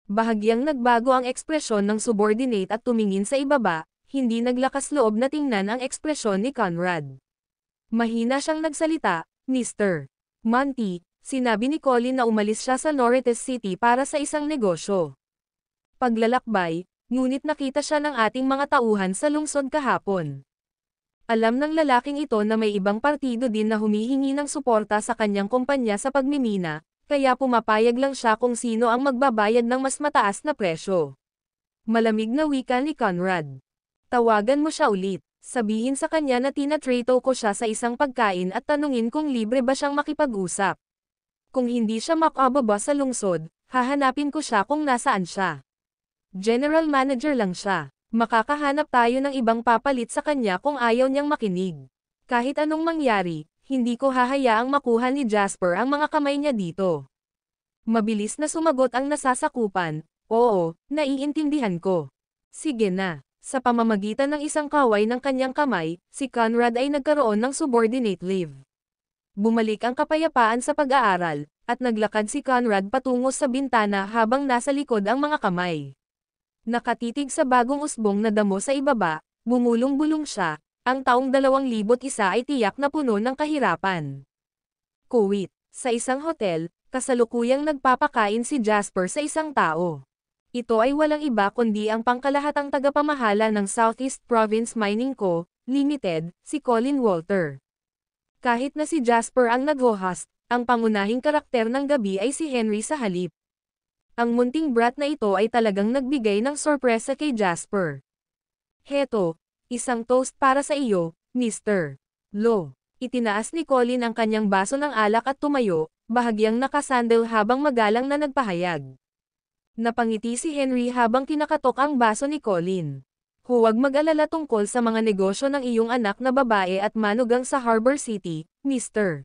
Bahagyang nagbago ang ekspresyon ng subordinate at tumingin sa ibaba, hindi naglakas loob na tingnan ang ekspresyon ni Conrad. Mahina siyang nagsalita, Mr. Monty, sinabi ni Colin na umalis siya sa Norte City para sa isang negosyo. Paglalakbay, ngunit nakita siya ng ating mga tauhan sa lungsod kahapon. Alam ng lalaking ito na may ibang partido din na humihingi ng suporta sa kanyang kumpanya sa pagmimina, kaya pumapayag lang siya kung sino ang magbabayad ng mas mataas na presyo. Malamig na wika ni Conrad. Tawagan mo siya ulit. Sabihin sa kanya na tinatrato ko siya sa isang pagkain at tanungin kung libre ba siyang makipag-usap. Kung hindi siya makababa sa lungsod, Hahanapin ko siya kung nasaan siya. General manager lang siya. Makakahanap tayo ng ibang papalit sa kanya kung ayaw niyang makinig. Kahit anong mangyari, hindi ko hahayaang makuha ni Jasper ang mga kamay niya dito. Mabilis na sumagot ang nasasakupan, oo, naiintindihan ko. Sige na. Sa pamamagitan ng isang kaway ng kanyang kamay, si Conrad ay nagkaroon ng subordinate leave. Bumalik ang kapayapaan sa pag-aaral, at naglakad si Conrad patungo sa bintana habang nasa likod ang mga kamay. Nakatitig sa bagong usbong na damo sa ibaba, bumulong-bulong siya, ang taong 2001 ay tiyak na puno ng kahirapan. Kuwait, sa isang hotel, kasalukuyang nagpapakain si Jasper sa isang tao. Ito ay walang iba kundi ang pangkalahatang tagapamahala ng Southeast Province Mining Co., Limited, si Colin Walter. Kahit na si Jasper ang nag-host, ang pangunahing karakter ng gabi ay si Henry sa halip. Ang munting brat na ito ay talagang nagbigay ng sorpresa kay Jasper. Heto, isang toast para sa iyo, Mr. Lo. Itinaas ni Colin ang kanyang baso ng alak at tumayo, bahagyang nakasandal habang magalang na nagpahayag. Napangiti si Henry habang kinakatok ang baso ni Colin. Huwag mag-alala tungkol sa mga negosyo ng iyong anak na babae at manugang sa Harbor City, Mr.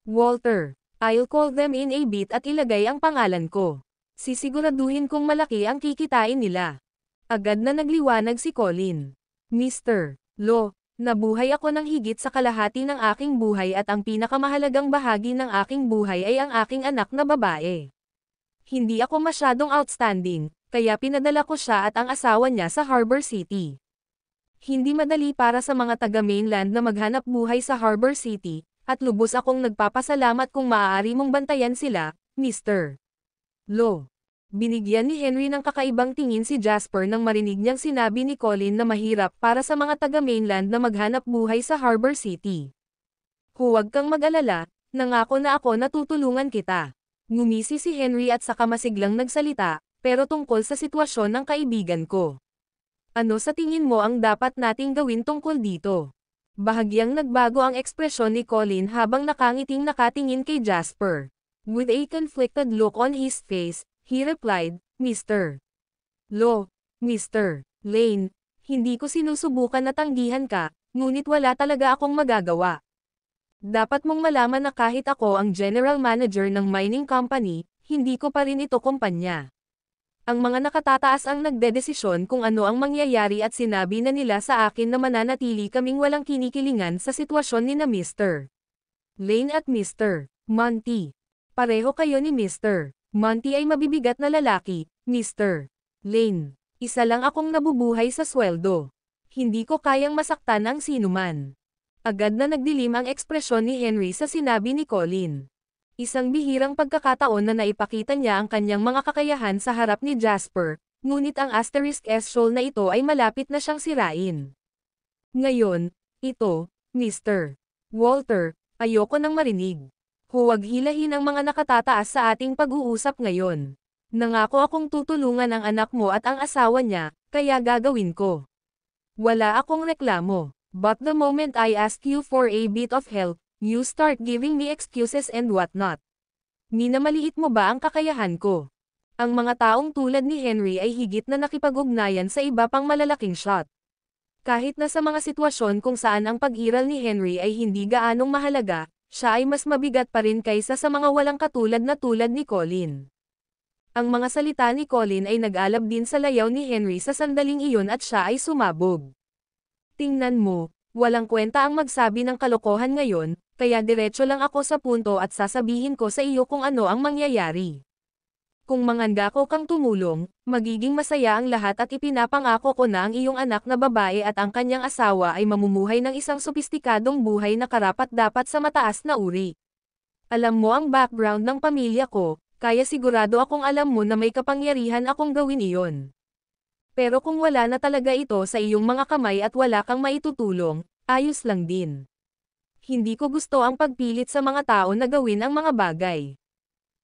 Walter. I'll call them in a bit at ilagay ang pangalan ko. Sisiguraduhin kong malaki ang kikitain nila. Agad na nagliwanag si Colin. Mr. Lo, nabuhay ako ng higit sa kalahati ng aking buhay at ang pinakamahalagang bahagi ng aking buhay ay ang aking anak na babae. Hindi ako masyadong outstanding, kaya pinadala ko siya at ang asawa niya sa Harbor City. Hindi madali para sa mga taga-mainland na maghanap buhay sa Harbor City, at lubos akong nagpapasalamat kung maaari mong bantayan sila, Mr. Lo. Binigyan ni Henry ng kakaibang tingin si Jasper nang marinig niyang sinabi ni Colin na mahirap para sa mga taga-mainland na maghanap buhay sa Harbor City. Huwag kang mag-alala, nangako na ako na tutulungan kita. Ngumisi si Henry at saka masiglang nagsalita, pero tungkol sa sitwasyon ng kaibigan ko. Ano sa tingin mo ang dapat nating gawin tungkol dito? Bahagyang nagbago ang ekspresyon ni Colin habang nakangiting nakatingin kay Jasper. With a conflicted look on his face, he replied, Mr. Lo, Mr. Lane, hindi ko sinusubukan na tanggihan ka, ngunit wala talaga akong magagawa. Dapat mong malaman na kahit ako ang general manager ng mining company, hindi ko pa rin ito kumpanya. Ang mga nakatataas ang nagdedesisyon kung ano ang mangyayari at sinabi na nila sa akin na mananatili kaming walang kinikilingan sa sitwasyon ni na Mr. Lane at Mr. Monty. Pareho kayo ni Mr. Monty ay mabibigat na lalaki, Mr. Lane. Isa lang akong nabubuhay sa sweldo. Hindi ko kayang masaktan ang sinuman. Agad na nagdilim ang ekspresyon ni Henry sa sinabi ni Colin. Isang bihirang pagkakataon na naipakita niya ang kanyang mga kakayahan sa harap ni Jasper, ngunit ang asterisk S-shoal na ito ay malapit na siyang sirain. Ngayon, ito, Mr. Walter, ayoko nang marinig. Huwag hilahin ang mga nakatataas sa ating pag-uusap ngayon. Nangako akong tutulungan ang anak mo at ang asawa niya, kaya gagawin ko. Wala akong reklamo, but the moment I ask you for a bit of help, you start giving me excuses and whatnot. Minamaliit mo ba ang kakayahan ko? Ang mga taong tulad ni Henry ay higit na nakipag-ugnayan sa iba pang malalaking shot. Kahit na sa mga sitwasyon kung saan ang pag-iral ni Henry ay hindi gaanong mahalaga, siya ay mas mabigat pa rin kaysa sa mga walang katulad na tulad ni Colin. Ang mga salita ni Colin ay nag-alab din sa layaw ni Henry sa sandaling iyon at siya ay sumabog. Tingnan mo, walang kwenta ang magsabi ng kalokohan ngayon, kaya diretso lang ako sa punto at sasabihin ko sa iyo kung ano ang mangyayari. Kung mangangako kang tumulong, magiging masaya ang lahat at ipinapangako ko na ang iyong anak na babae at ang kanyang asawa ay mamumuhay ng isang sopistikadong buhay na karapat-dapat sa mataas na uri. Alam mo ang background ng pamilya ko, kaya sigurado akong alam mo na may kapangyarihan akong gawin iyon. Pero kung wala na talaga ito sa iyong mga kamay at wala kang maitutulong, ayos lang din. Hindi ko gusto ang pagpilit sa mga tao na gawin ang mga bagay.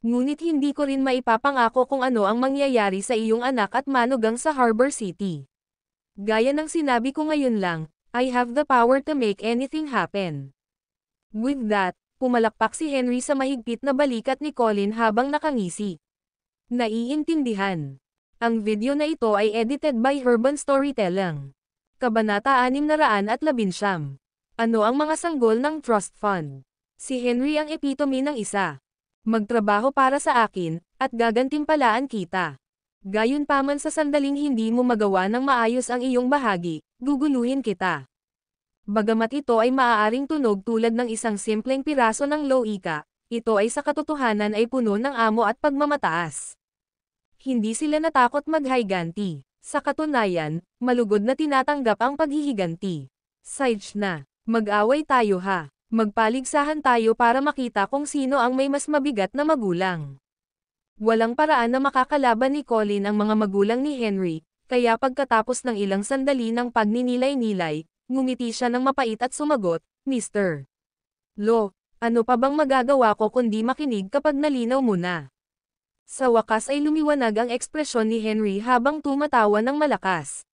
Ngunit hindi ko rin maipapangako kung ano ang mangyayari sa iyong anak at manugang sa Harbor City. Gaya ng sinabi ko ngayon lang, I have the power to make anything happen. With that, pumalakpak si Henry sa mahigpit na balikat ni Colin habang nakangisi. Naiintindihan. Ang video na ito ay edited by Urban Storytelling. Kabanata 619. Ano ang mga sanggol ng trust fund? Si Henry ang epitome ng isa. Magtrabaho para sa akin, at gagantimpalaan kita. Gayunpaman sa sandaling hindi mo magawa ng maayos ang iyong bahagi, guguluhin kita. Bagamat ito ay maaaring tunog tulad ng isang simpleng piraso ng loika, ito ay sa katotohanan ay puno ng amo at pagmamataas. Hindi sila natakot maghiganti. Sa katunayan, malugod na tinatanggap ang paghihiganti. Sage na, mag-away tayo ha. Magpaligsahan tayo para makita kung sino ang may mas mabigat na magulang. Walang paraan na makakalaban ni Colin ang mga magulang ni Henry, kaya pagkatapos ng ilang sandali ng pagninilay-nilay, ngumiti siya ng mapait at sumagot, Mr. Lo, ano pa bang magagawa ko kundi makinig kapag nalinaw mo na? Sa wakas ay lumiwanag ang ekspresyon ni Henry habang tumatawa ng malakas.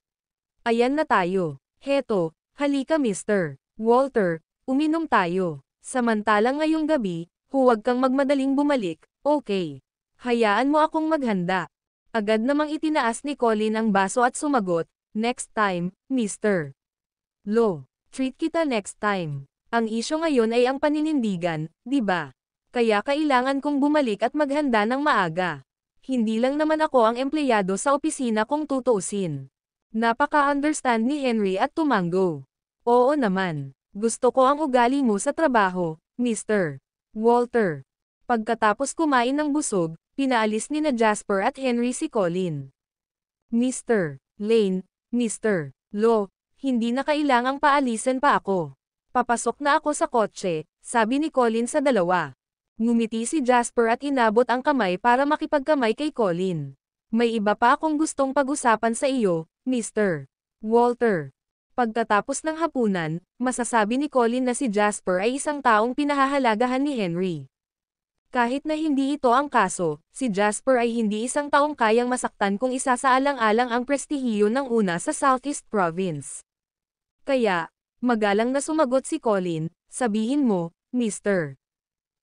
Ayan na tayo. Heto, halika Mr. Walter, uminom tayo. Samantalang ngayong gabi, huwag kang magmadaling bumalik, okay? Hayaan mo akong maghanda. Agad namang itinaas ni Colin ang baso at sumagot, next time, Mr. Lo, treat kita next time. Ang isyo ngayon ay ang paninindigan, di ba? Kaya kailangan kong bumalik at maghanda ng maaga. Hindi lang naman ako ang empleyado sa opisina kung tutuusin. Napaka-understand ni Henry at tumango. Oo naman. Gusto ko ang ugali mo sa trabaho, Mr. Walter. Pagkatapos kumain ng busog, pinaalis ni na Jasper at Henry si Colin. Mr. Lane, Mr. Lo, hindi na kailangang paalisan pa ako. Papasok na ako sa kotse, sabi ni Colin sa dalawa. Ngumiti si Jasper at inabot ang kamay para makipagkamay kay Colin. May iba pa akong gustong pag-usapan sa iyo, Mr. Walter. Pagkatapos ng hapunan, masasabi ni Colin na si Jasper ay isang taong pinahahalagahan ni Henry. Kahit na hindi ito ang kaso, si Jasper ay hindi isang taong kayang masaktan kung isasaalang-alang ang prestihiyo ng una sa Southeast Province. Kaya, magalang na sumagot si Colin, sabihin mo, Mr.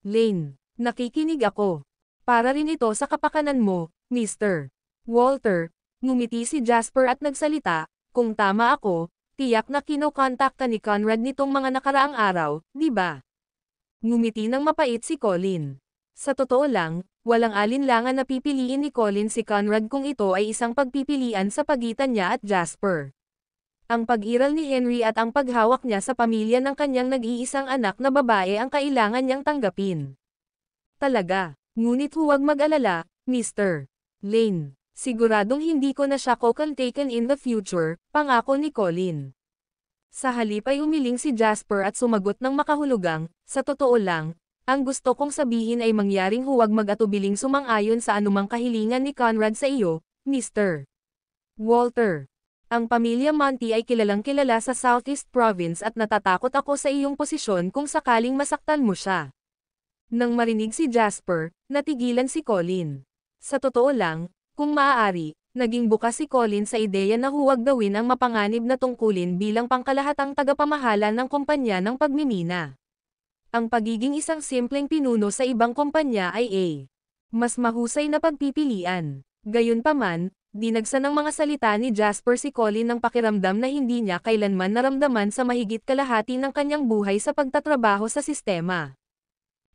Lane, nakikinig ako. Para rin ito sa kapakanan mo, Mr. Walter. Ngumiti si Jasper at nagsalita, kung tama ako, tiyak na kinokontakta ni Conrad nitong mga nakaraang araw, di ba? Ngumiti ng mapait si Colin. Sa totoo lang, walang alinlangan na pipiliin ni Colin si Conrad kung ito ay isang pagpipilian sa pagitan niya at Jasper. Ang pag-iral ni Henry at ang paghawak niya sa pamilya ng kanyang nag-iisang anak na babae ang kailangan niyang tanggapin. Talaga, ngunit huwag mag-alala, Mr. Lane. Siguradong hindi ko na siya taken in the future, pangako ni Colin. Sa halip ay umiling si Jasper at sumagot ng makahulugang, sa totoo lang, ang gusto kong sabihin ay mangyaring huwag mag-atubiling sumang-ayon sa anumang kahilingan ni Conrad sa iyo, Mr. Walter. Ang pamilya Monty ay kilalang-kilala sa Southeast Province at natatakot ako sa iyong posisyon kung sakaling masaktan mo siya. Nang marinig si Jasper, natigilan si Colin. Sa totoo lang, kung maaari, naging bukas si Colin sa ideya na huwag gawin ang mapanganib na tungkulin bilang pangkalahatang tagapamahala ng kumpanya ng pagmimina. Ang pagiging isang simpleng pinuno sa ibang kumpanya ay mas mahusay na pagpipilian. Gayunpaman, dinagsa ng mga salita ni Jasper si Colin ng pakiramdam na hindi niya kailanman naramdaman sa mahigit kalahati ng kanyang buhay sa pagtatrabaho sa sistema.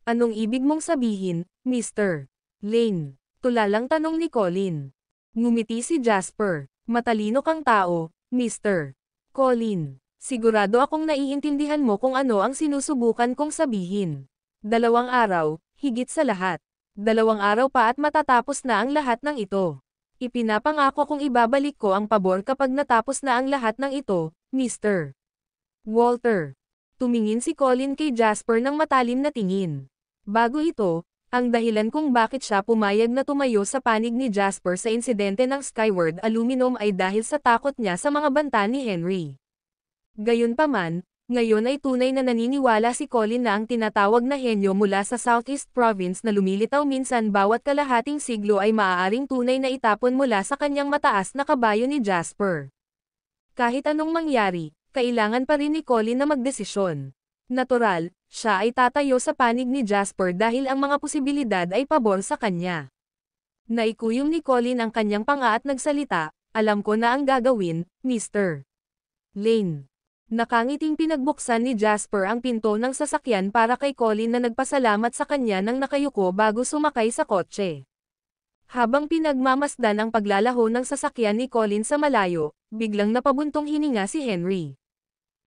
Anong ibig mong sabihin, Mr. Lane? Tulalang tanong ni Colin. Ngumiti si Jasper. Matalino kang tao, Mr. Colin. Sigurado akong naiintindihan mo kung ano ang sinusubukan kong sabihin. 2 araw, higit sa lahat. 2 araw pa at matatapos na ang lahat ng ito. Ipinapangako kong ibabalik ko ang pabor kapag natapos na ang lahat ng ito, Mr. Walter. Tumingin si Colin kay Jasper ng matalim na tingin. Bago ito, ang dahilan kung bakit siya pumayag na tumayo sa panig ni Jasper sa insidente ng Skyward Aluminum ay dahil sa takot niya sa mga banta ni Henry. Gayunpaman, ngayon ay tunay na naniniwala si Colin na ang tinatawag na henyo mula sa Southeast Province na lumilitaw minsan bawat kalahating siglo ay maaaring tunay na itapon mula sa kanyang mataas na kabayo ni Jasper. Kahit anong mangyari, kailangan pa rin ni Colin na magdesisyon. Natural, siya ay tatayo sa panig ni Jasper dahil ang mga posibilidad ay pabor sa kanya. Naikuyom ni Colin ang kanyang panga at nagsalita, alam ko na ang gagawin, Mr. Lane. Nakangiting pinagbuksan ni Jasper ang pinto ng sasakyan para kay Colin na nagpasalamat sa kanya nang nakayuko bago sumakay sa kotse. Habang pinagmamasdan ang paglalaho ng sasakyan ni Colin sa malayo, biglang napabuntong hininga si Henry.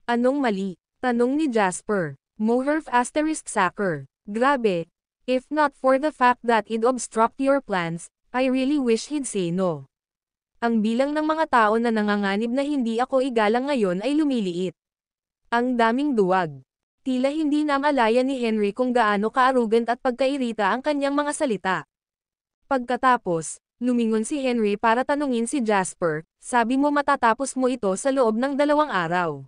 Anong mali? Tanong ni Jasper. Moherf asterisk sacker. Grabe. If not for the fact that it'd obstruct your plans, I really wish he'd say no. Ang bilang ng mga tao na nanganganib na hindi ako igalang ngayon ay lumiliit. Ang daming duwag. Tila hindi na malaya ni Henry kung gaano ka-arrogant at pagkairita ang kanyang mga salita. Pagkatapos, lumingon si Henry para tanungin si Jasper, sabi mo matatapos mo ito sa loob ng 2 araw.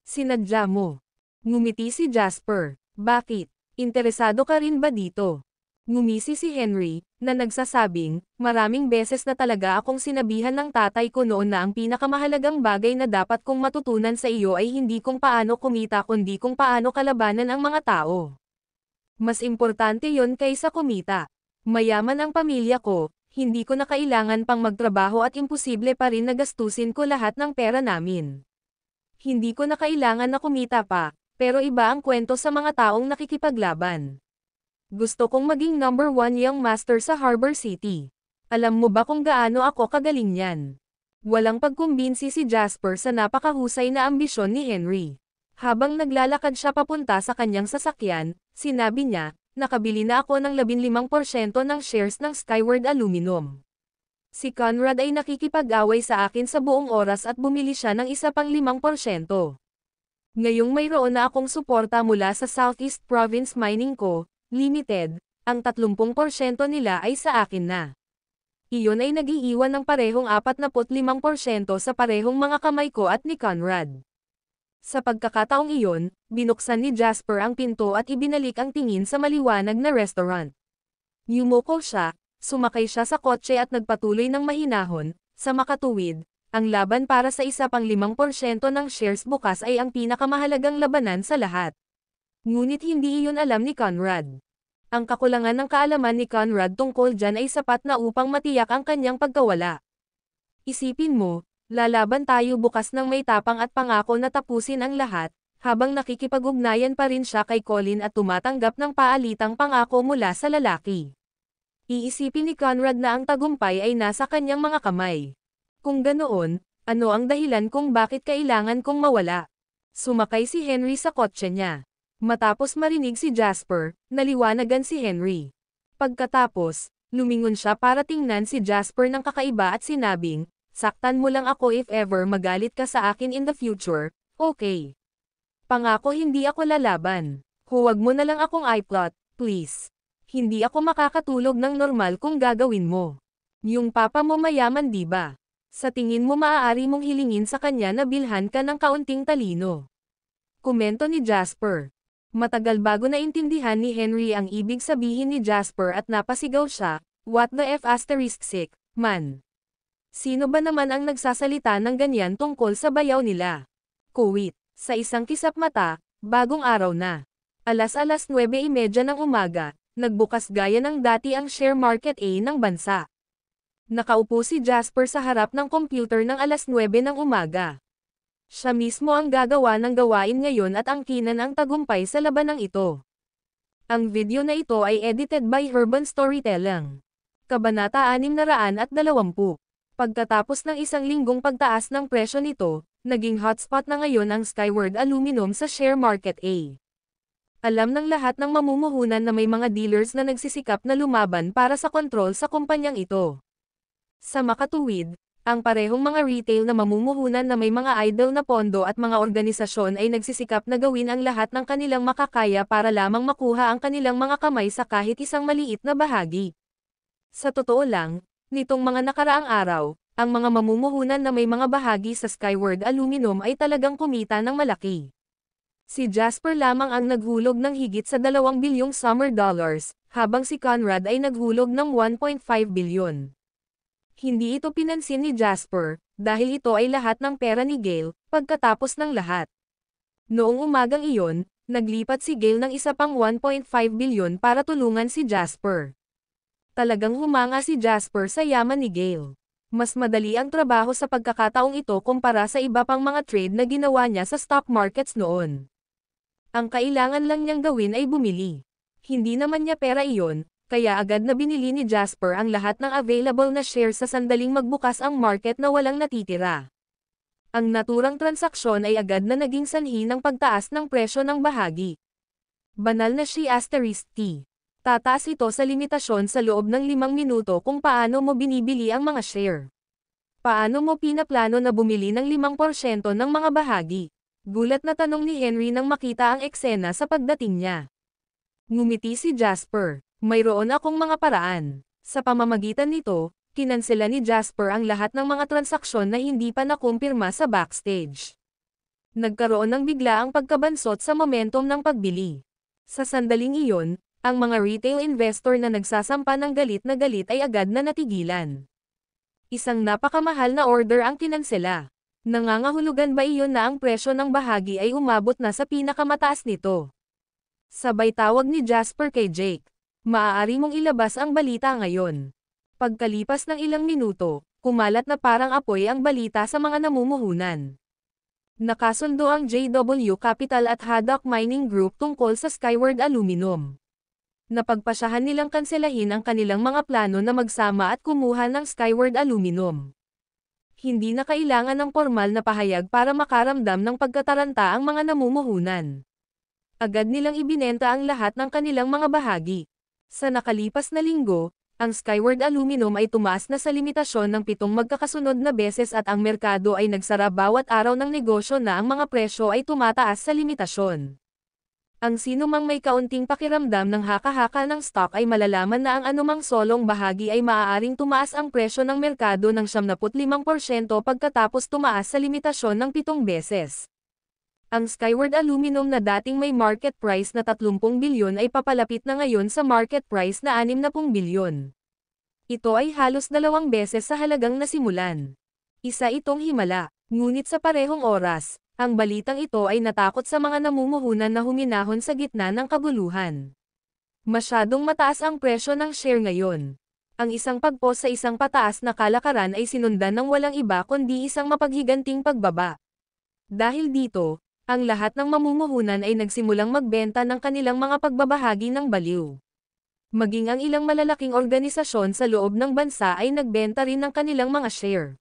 Sinadya mo. Ngumiti si Jasper. Bakit? Interesado ka rin ba dito? Ngumisi si Henry, na nagsasabing, maraming beses na talaga akong sinabihan ng tatay ko noon na ang pinakamahalagang bagay na dapat kong matutunan sa iyo ay hindi kung paano kumita kundi kung paano kalabanan ang mga tao. Mas importante yon kaysa kumita. Mayaman ang pamilya ko, hindi ko na kailangan pang magtrabaho at imposible pa rin na gastusin ko lahat ng pera namin. Hindi ko na kailangan na kumita pa. Pero iba ang kwento sa mga taong nakikipaglaban. Gusto kong maging number 1 young master sa Harbor City. Alam mo ba kung gaano ako kagaling yan? Walang pagkumbinsi si Jasper sa napakahusay na ambisyon ni Henry. Habang naglalakad siya papunta sa kanyang sasakyan, sinabi niya, nakabili na ako ng 15% ng shares ng Skyward Aluminum. Si Conrad ay nakikipag-away sa akin sa buong oras at bumili siya ng isa pang 5%. Ngayong mayroon na akong suporta mula sa Southeast Province Mining Co., Limited, ang 30% nila ay sa akin na. Iyon ay nag-iiwan ng parehong 45% sa parehong mga kamay ko at ni Conrad. Sa pagkakataong iyon, binuksan ni Jasper ang pinto at ibinalik ang tingin sa maliwanag na restaurant. Yumuko siya, sumakay siya sa kotse at nagpatuloy ng mahinahon, sa makatuwid. Ang laban para sa isa pang 5% ng shares bukas ay ang pinakamahalagang labanan sa lahat. Ngunit hindi iyon alam ni Conrad. Ang kakulangan ng kaalaman ni Conrad tungkol dyan ay sapat na upang matiyak ang kanyang pagkawala. Isipin mo, lalaban tayo bukas ng may tapang at pangako na tapusin ang lahat, habang nakikipag-ugnayan pa rin siya kay Colin at tumatanggap ng paalitang pangako mula sa lalaki. Iisipin ni Conrad na ang tagumpay ay nasa kanyang mga kamay. Kung ganoon, ano ang dahilan kung bakit kailangan kong mawala? Sumakay si Henry sa kotse niya. Matapos marinig si Jasper, naliwanagan si Henry. Pagkatapos, lumingon siya para tingnan si Jasper ng kakaiba at sinabing, saktan mo lang ako if ever magalit ka sa akin in the future, okay? Pangako hindi ako lalaban. Huwag mo na lang akong i-plot, please. Hindi ako makakatulog ng normal kung gagawin mo. Yung papa mo mayaman diba? Sa tingin mo maaari mong hilingin sa kanya na bilhan ka ng kaunting talino. Komento ni Jasper. Matagal bago naintindihan ni Henry ang ibig sabihin ni Jasper at napasigaw siya, what the f asterisk sick, man. Sino ba naman ang nagsasalita ng ganyan tungkol sa bayaw nila? Kuwit. Sa isang kisap mata, bagong araw na. Alas 9:30 ng umaga, nagbukas gaya ng dati ang share market A ng bansa. Nakaupo si Jasper sa harap ng computer ng 9 ng umaga. Siya mismo ang gagawa ng gawain ngayon at angkinan ang tagumpay sa labanang ito. Ang video na ito ay edited by Urban Storytelling. Kabanata 620. Pagkatapos ng isang linggong pagtaas ng presyo nito, naging hotspot na ngayon ang Skyward Aluminum sa share market A. Alam ng lahat ng mamumuhunan na may mga dealers na nagsisikap na lumaban para sa kontrol sa kumpanyang ito. Sa makatuwid, ang parehong mga retail na mamumuhunan na may mga idol na pondo at mga organisasyon ay nagsisikap na gawin ang lahat ng kanilang makakaya para lamang makuha ang kanilang mga kamay sa kahit isang maliit na bahagi. Sa totoo lang, nitong mga nakaraang araw, ang mga mamumuhunan na may mga bahagi sa Skyward Aluminum ay talagang kumita ng malaki. Si Jasper lamang ang naghulog ng higit sa 2 bilyong summer dollars, habang si Conrad ay naghulog ng 1.5 bilyon. Hindi ito pinansin ni Jasper, dahil ito ay lahat ng pera ni Gail, pagkatapos ng lahat. Noong umagang iyon, naglipat si Gail ng isa pang 1.5 bilyon para tulungan si Jasper. Talagang humanga si Jasper sa yaman ni Gale. Mas madali ang trabaho sa pagkakataong ito kumpara sa iba pang mga trade na ginawa niya sa stock markets noon. Ang kailangan lang niyang gawin ay bumili. Hindi naman niya pera iyon, kaya agad na binili ni Jasper ang lahat ng available na shares sa sandaling magbukas ang market na walang natitira. Ang naturang transaksyon ay agad na naging sanhi ng pagtaas ng presyo ng bahagi. Banal na T. Tataas ito sa limitasyon sa loob ng 5 minuto kung paano mo binibili ang mga share. Paano mo pinaplano na bumili ng 5% ng mga bahagi? Gulat na tanong ni Henry nang makita ang eksena sa pagdating niya. Ngumiti si Jasper. Mayroon akong mga paraan. Sa pamamagitan nito, kinansela ni Jasper ang lahat ng mga transaksyon na hindi pa nakumpirma sa backstage. Nagkaroon ng biglaang pagkabansot sa momentum ng pagbili. Sa sandaling iyon, ang mga retail investor na nagsasampa ng galit na galit ay agad na natigilan. Isang napakamahal na order ang kinansela. Nangangahulugan ba iyon na ang presyo ng bahagi ay umabot na sa pinakamataas nito? Sabay tawag ni Jasper kay Jake. Maaari mong ilabas ang balita ngayon. Pagkalipas ng ilang minuto, kumalat na parang apoy ang balita sa mga namumuhunan. Nakasundo ang JW Capital at Haddock Mining Group tungkol sa Skyward Aluminum. Napagpasyahan nilang kanselahin ang kanilang mga plano na magsama at kumuha ng Skyward Aluminum. Hindi na kailangan ng formal na pahayag para makaramdam ng pagkataranta ang mga namumuhunan. Agad nilang ibinenta ang lahat ng kanilang mga bahagi. Sa nakalipas na linggo, ang Skyward Aluminum ay tumaas na sa limitasyon ng 7 magkakasunod na beses at ang merkado ay nagsara bawat araw ng negosyo na ang mga presyo ay tumataas sa limitasyon. Ang sinumang may kaunting pakiramdam ng haka-haka ng stock ay malalaman na ang anumang solong bahagi ay maaaring tumaas ang presyo ng merkado ng 75% pagkatapos tumaas sa limitasyon ng 7 beses. Ang Skyward Aluminum na dating may market price na 30 bilyon ay papalapit na ngayon sa market price na 60 bilyon. Ito ay halos 2 beses sa halagang nasimulan. Isa itong himala, ngunit sa parehong oras, ang balitang ito ay natakot sa mga namumuhunan na huminahon sa gitna ng kaguluhan. Masyadong mataas ang presyo ng share ngayon. Ang isang pagpos sa isang pataas na kalakaran ay sinundan ng walang iba kundi isang mapaghiganting pagbaba. Dahil dito, ang lahat ng mamumuhunan ay nagsimulang magbenta ng kanilang mga pagbabahagi ng baliw. Maging ang ilang malalaking organisasyon sa loob ng bansa ay nagbenta rin ng kanilang mga share.